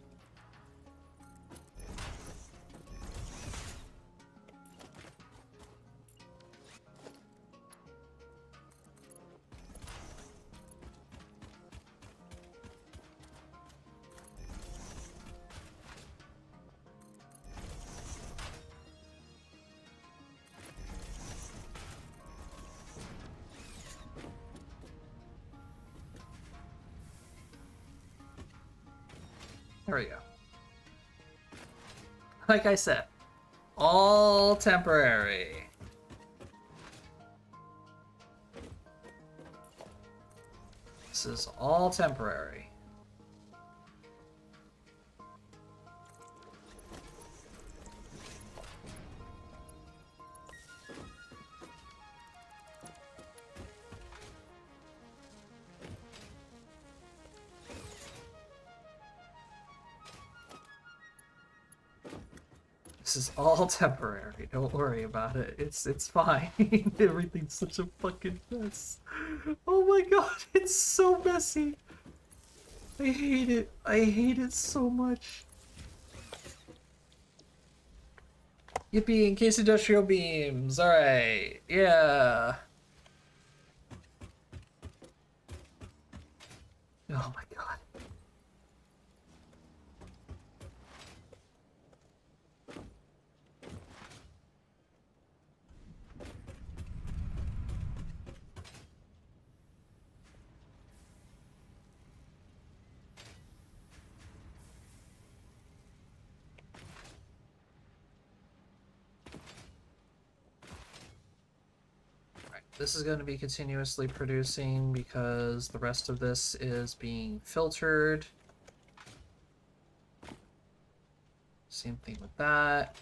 There we go. Like I said, all temporary. This is all temporary. This is all temporary. Don't worry about it. It's fine. Everything's such a fucking mess. Oh my god, it's so messy. I hate it. I hate it so much. Yippee, encased industrial beams. Alright. Yeah. Oh my god. This is going to be continuously producing because the rest of this is being filtered. Same thing with that.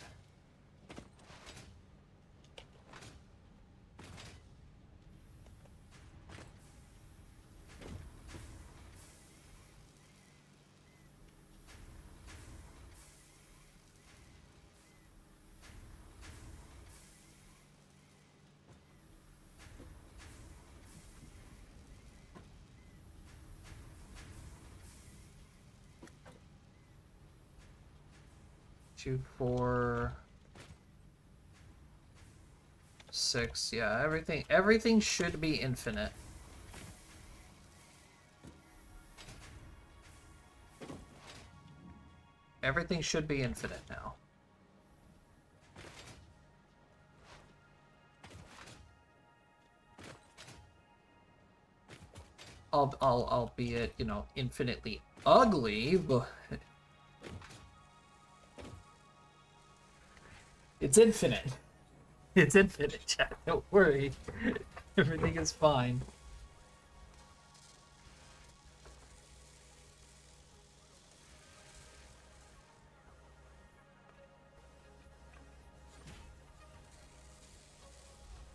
Two, 4, 6. Yeah, everything should be infinite. Everything should be infinite now. Albeit, you know, infinitely ugly, but it's infinite. It's infinite, chat. Don't worry. Everything is fine.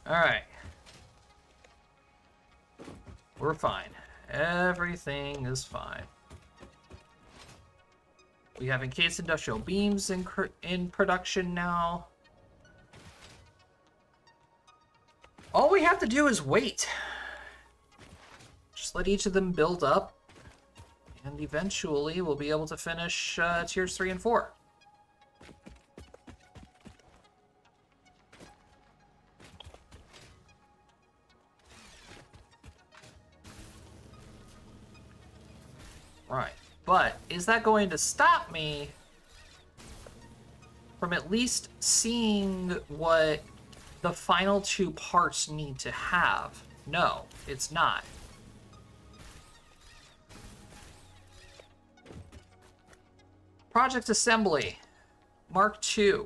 Alright. We're fine. Everything is fine. We have encased industrial beams in production now. All we have to do is wait. Just let each of them build up. And eventually we'll be able to finish tiers 3 and 4. Right. But is that going to stop me from at least seeing what the final 2 parts need to have? No, it's not. Project Assembly, Mark II.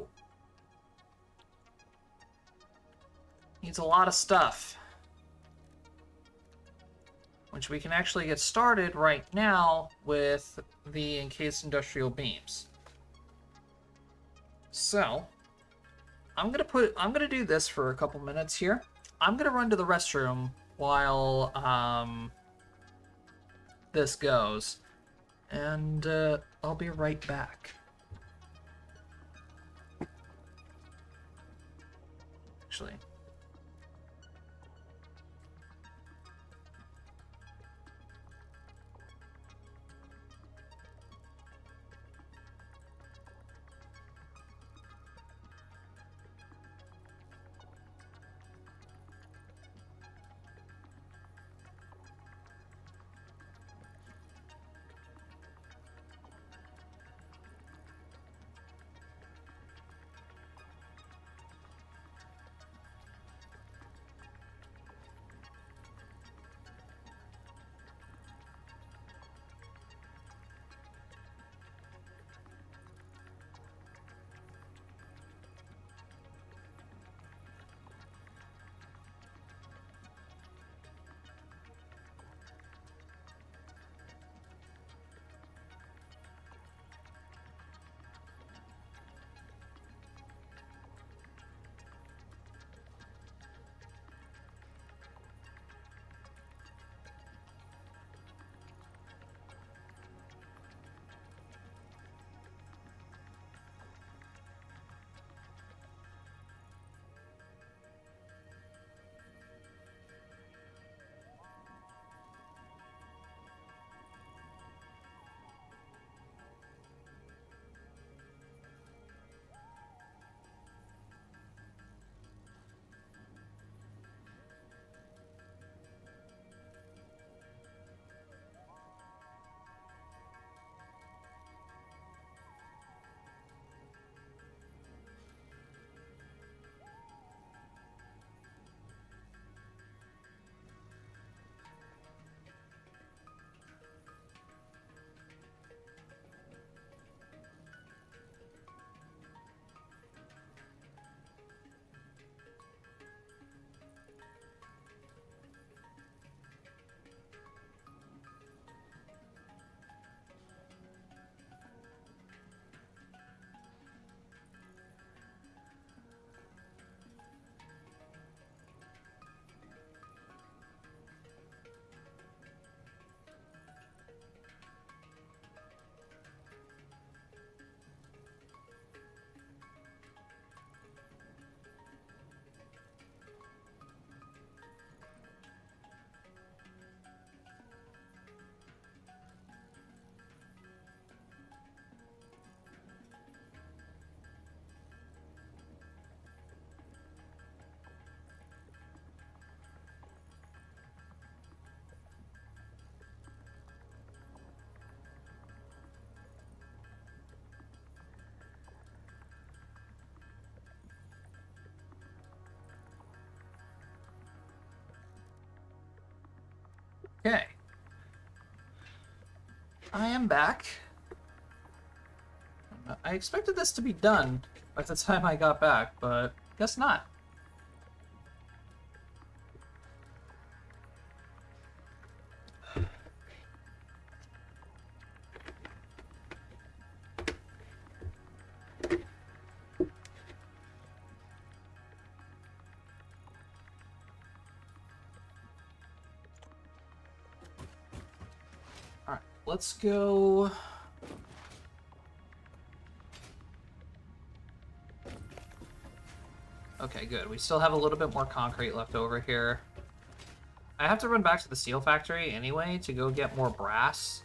Needs a lot of stuff, which we can actually get started right now with the encased industrial beams. So, I'm gonna do this for a couple minutes here. I'm gonna run to the restroom while this goes, and I'll be right back. Actually. Okay. I am back. I expected this to be done by the time I got back, but guess not. Alright, let's go. Okay, good. We still have a little bit more concrete left over here. I have to run back to the steel factory anyway to go get more brass.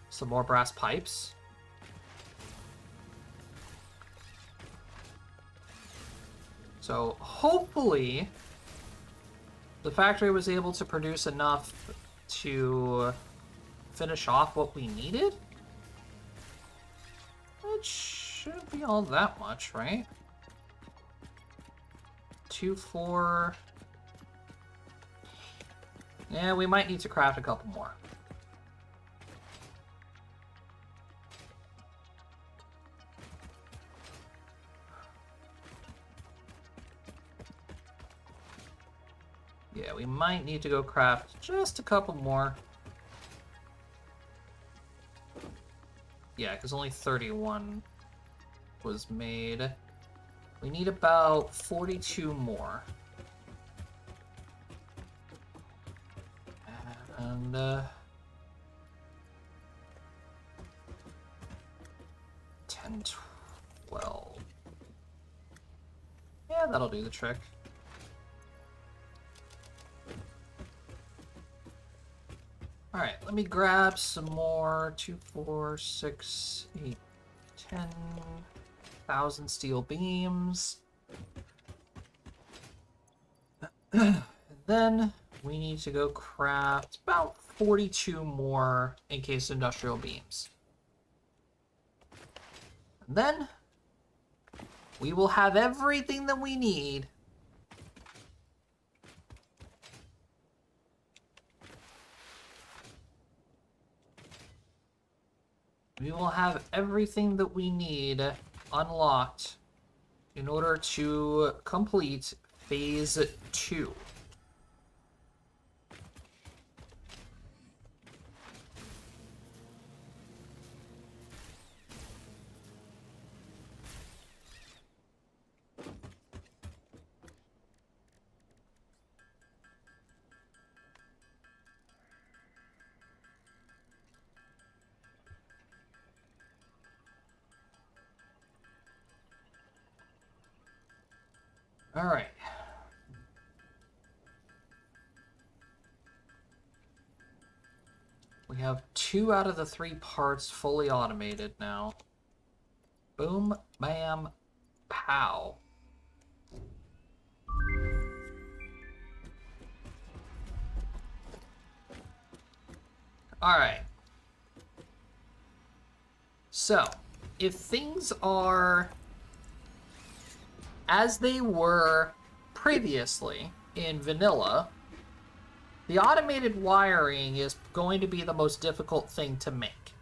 Some more brass pipes. So hopefully the factory was able to produce enough to finish off what we needed. It shouldn't be all that much, right? 2, 4... Yeah, we might need to craft a couple more. Yeah, we might need to go craft just a couple more. Yeah, because only 31 was made. We need about 42 more. And, 10, 12. Yeah, that'll do the trick. Alright, let me grab some more 2, 4, 6, 8, 10,000 steel beams. And then we need to go craft about 42 more encased industrial beams. And then we will have everything that we need unlocked in order to complete phase 2. All right. We have 2 out of the 3 parts fully automated now. Boom, bam, pow. All right. So, if things are as they were previously in vanilla, the automated wiring is going to be the most difficult thing to make.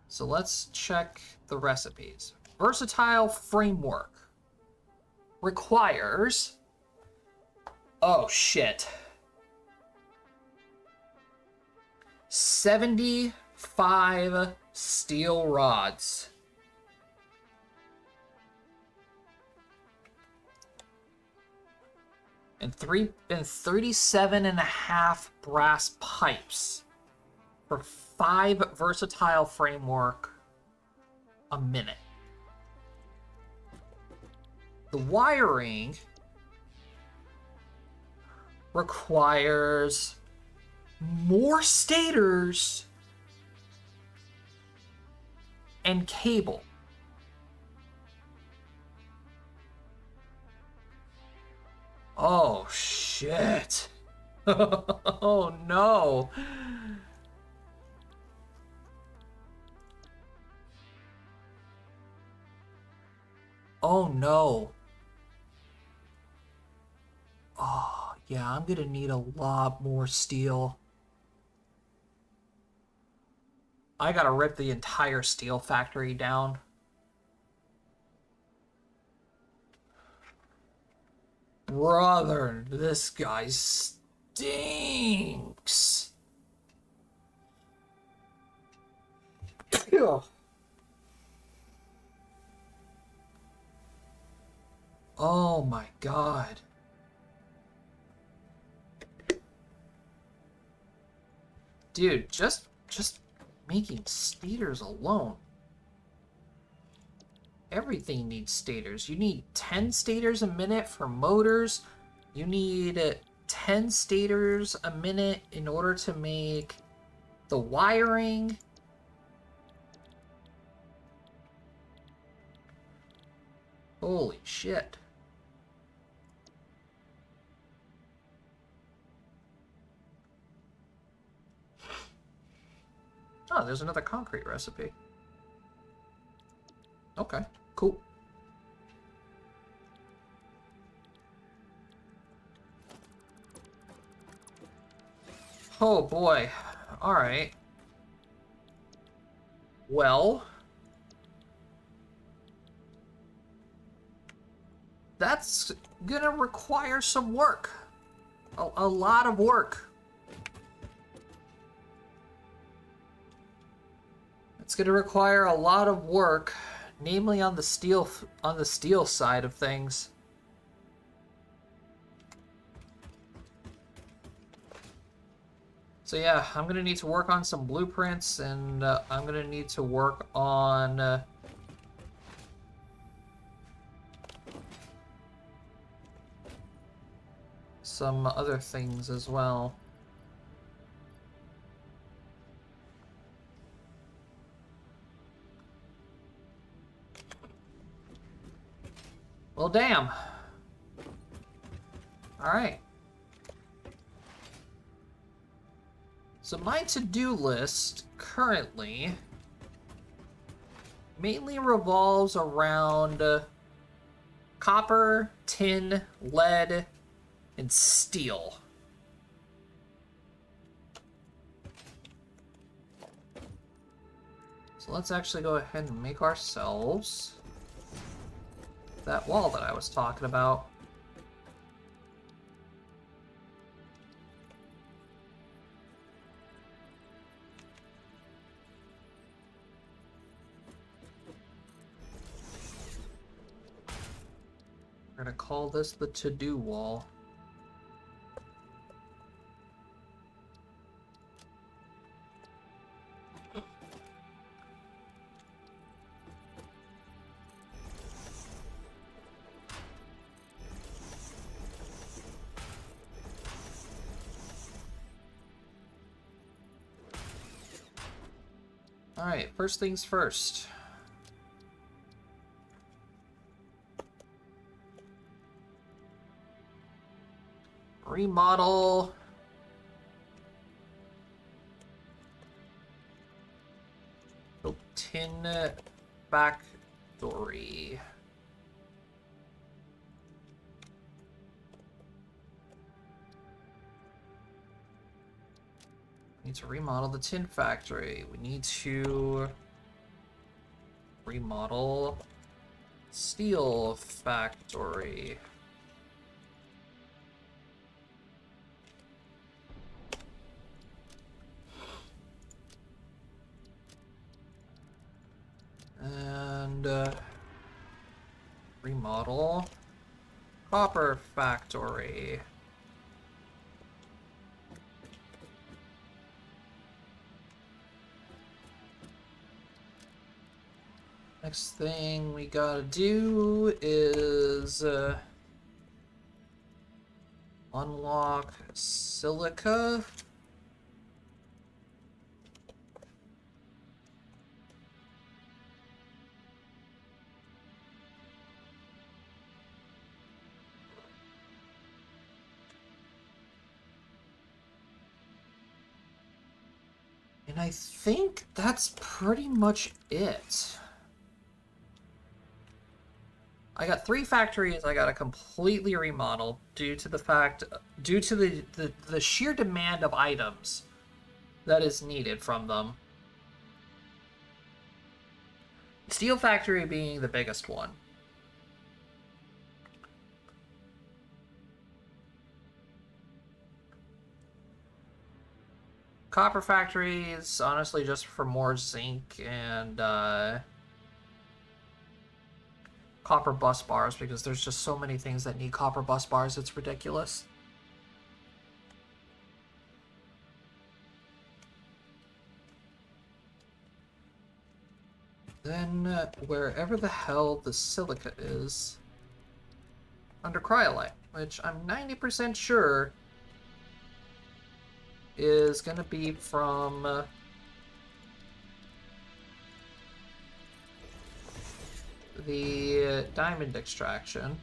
So let's check the recipes. Versatile framework requires... Oh, shit. 75 steel rods. And 37.5 brass pipes for 5 versatile framework a minute. The wiring requires more stators and cable. Oh, shit. Oh, no. Oh, no. Oh, Yeah, I'm gonna need a lot more steel. I gotta rip the entire steel factory down. Brother, this guy stinks. Oh my god. Dude, just making stators alone. Everything needs stators. You need 10 stators a minute for motors. You need 10 stators a minute in order to make the wiring. Holy shit. Oh, there's another concrete recipe. Okay, cool. Oh boy. Alright. Well, that's gonna require some work. A lot of work. It's gonna require a lot of work, namely on the steel side of things. So yeah, I'm gonna need to work on some blueprints, and I'm gonna need to work on some other things as well. Well, damn. Alright. So my to-do list currently mainly revolves around copper, tin, lead, and steel. So let's actually go ahead and make ourselves that wall that I was talking about. We're gonna call this the to-do wall. Alright, first things first. Remodel the tin factory. We need to remodel the tin factory. We need to remodel steel factory. And remodel copper factory. Next thing we gotta do is unlock silica. And I think that's pretty much it. I got 3 factories I gotta completely remodel due to the sheer demand of items that is needed from them. Steel factory being the biggest one. Copper factory is honestly just for more zinc and copper bus bars, because there's just so many things that need copper bus bars, it's ridiculous. Then wherever the hell the silica is, under cryolite, which I'm 90% sure is going to be from the diamond extraction.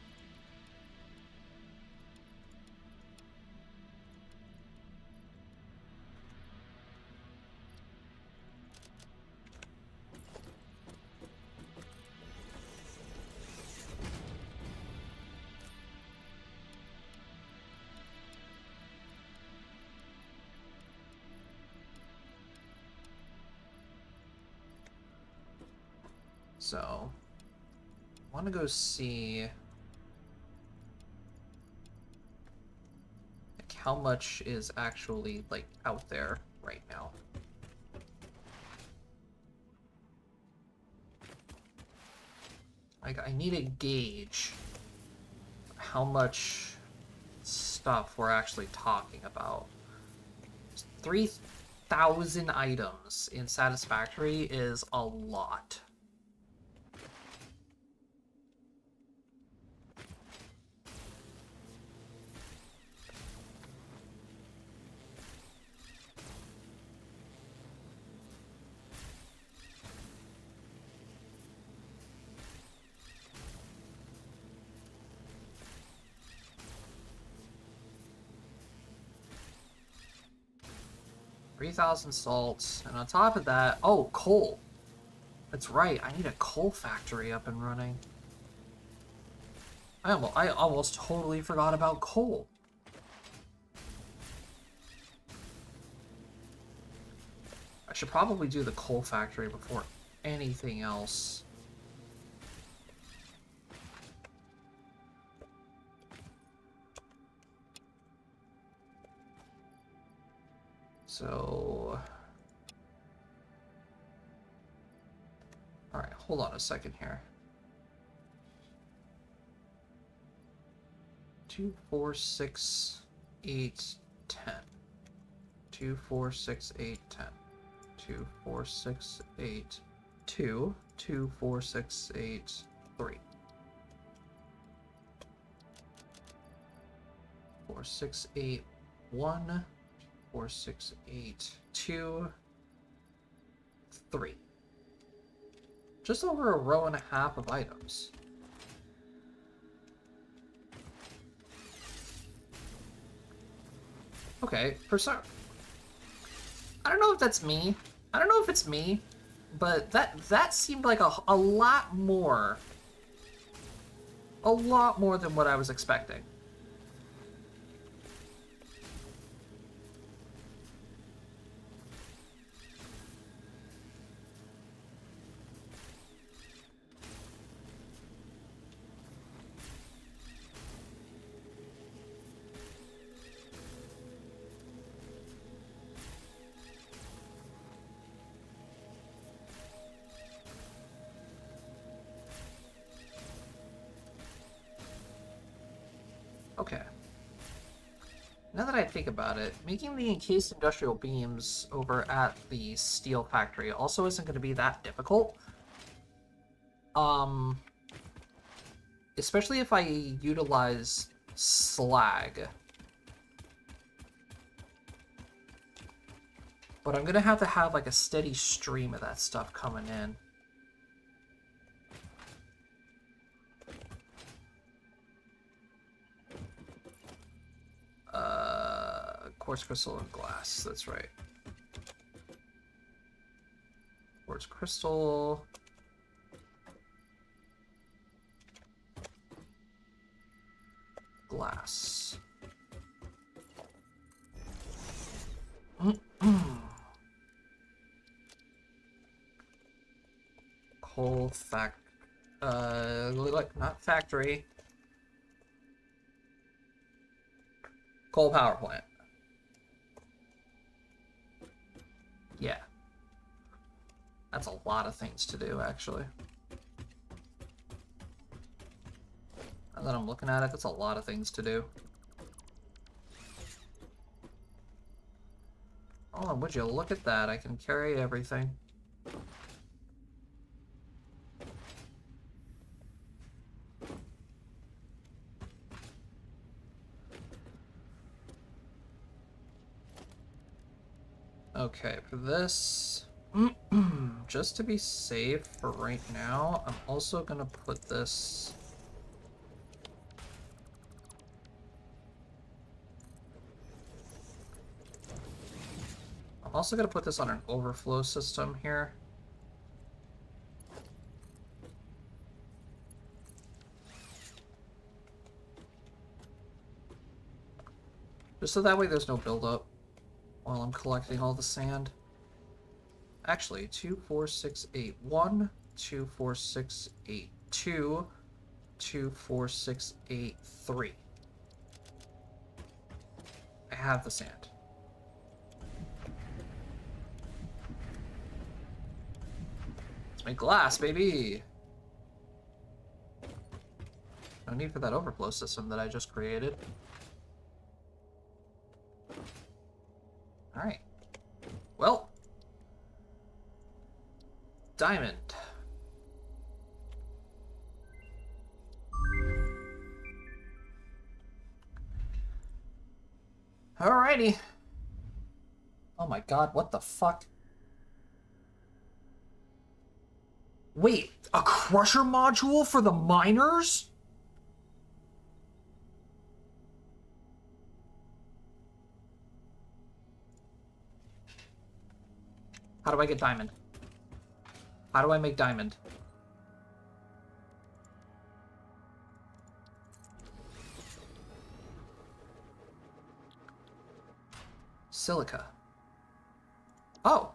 So, I want to go see like how much is actually like out there right now. Like, I need a gauge of how much stuff we're actually talking about. 3,000 items in Satisfactory is a lot. $3,000 salts, and on top of that, oh, coal. That's right, I need a coal factory up and running. I almost totally forgot about coal. I should probably do the coal factory before anything else. So, all right, hold on a second here. 2, 4, 6, 8, 10. 2, 4, 6, 8, 10. 2, 4, 6, 8, 2. 2, 4, 6, 8, 3. 4, 6, 8, 1. 4, 6, 8, 2, 3. Just over a row and a half of items. Okay, for some... I don't know if that's me. I don't know if it's me, but that seemed like a lot more. A lot more than what I was expecting. Okay. Now that I think about it, making the encased industrial beams over at the steel factory also isn't going to be that difficult. Especially if I utilize slag. But I'm going to have like a steady stream of that stuff coming in. Quartz crystal and glass, that's right. Quartz crystal. glass. Coal not factory. Coal power plant. Yeah. That's a lot of things to do, actually. Now that I'm looking at it, that's a lot of things to do. Oh, would you look at that? I can carry everything. Okay, for this, just to be safe for right now, I'm also gonna put this... I'm also gonna put this on an overflow system here. Just so that way there's no buildup while I'm collecting all the sand. Actually, 2, 4, 6, 8, 1, 2, 4, 6, 8, 2, 2, 4, 6, 8, 3. I have the sand. Let's make glass, baby! No need for that overflow system that I just created. Alright. Well. Diamond. Alrighty. Oh my god, what the fuck? Wait, a crusher module for the miners? How do I get diamond? How do I make diamond? Silica. Oh.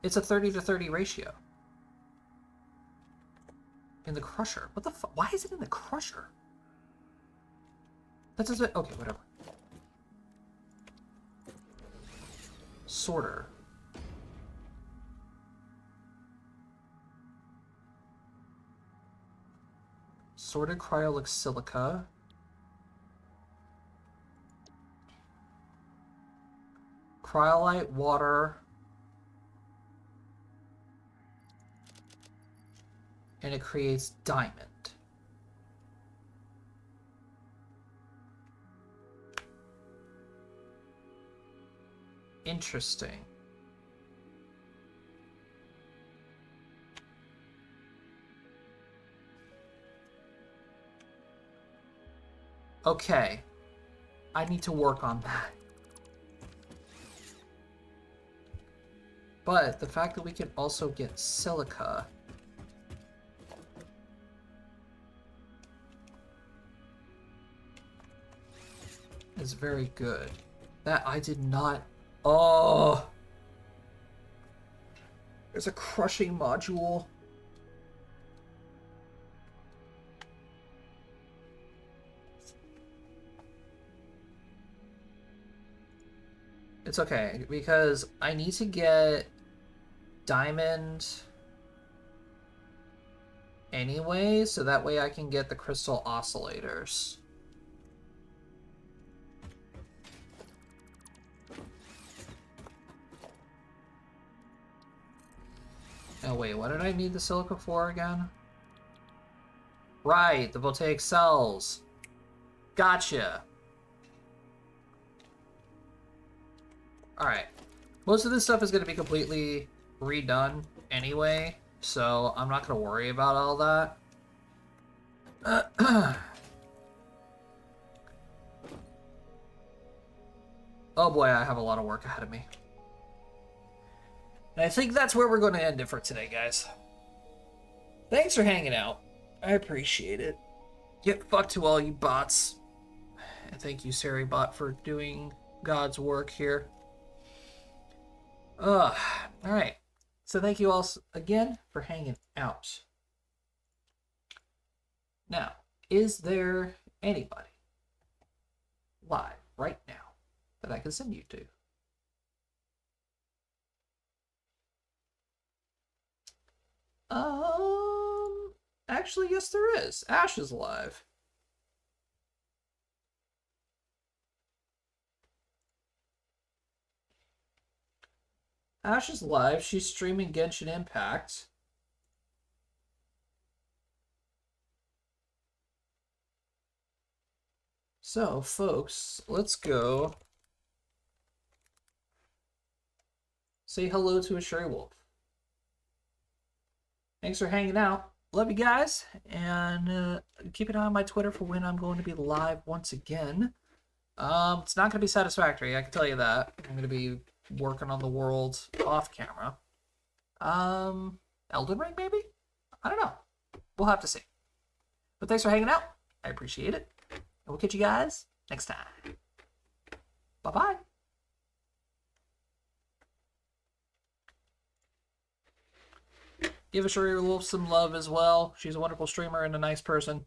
It's a 30-to-30 ratio. In the crusher. What the fuck? Why is it in the crusher? That doesn't... Okay, whatever. Sorter. Sorted cryolic silica. Cryolite water. And it creates diamond. Interesting. Okay. I need to work on that. But the fact that we can also get silica is very good. That I did not... Oh! There's a crushing module. It's okay, because I need to get diamond anyway, so that way I can get the crystal oscillators. Oh wait, what did I need the silica for again? Right, the voltaic cells. Gotcha. Alright. Most of this stuff is going to be completely redone anyway, so I'm not going to worry about all that. Oh boy, I have a lot of work ahead of me. And I think that's where we're going to end it for today, guys. Thanks for hanging out. I appreciate it. Get fucked to all you bots. And thank you, Saribot, for doing God's work here. Alright. So thank you all again for hanging out. Now, is there anybody live right now that I can send you to? Actually, yes, there is. Ash is live. Ash is live. She's streaming Genshin Impact. So, folks, let's go say hello to a Sherry Wolf. Thanks for hanging out. Love you guys, and keep an eye on my Twitter for when I'm going to be live once again. It's not going to be Satisfactory, I can tell you that. I'm going to be working on the world off camera. Elden Ring, maybe? I don't know. We'll have to see. But thanks for hanging out. I appreciate it. And we'll catch you guys next time. Bye-bye. Give Ashuri Wolf some love as well. She's a wonderful streamer and a nice person.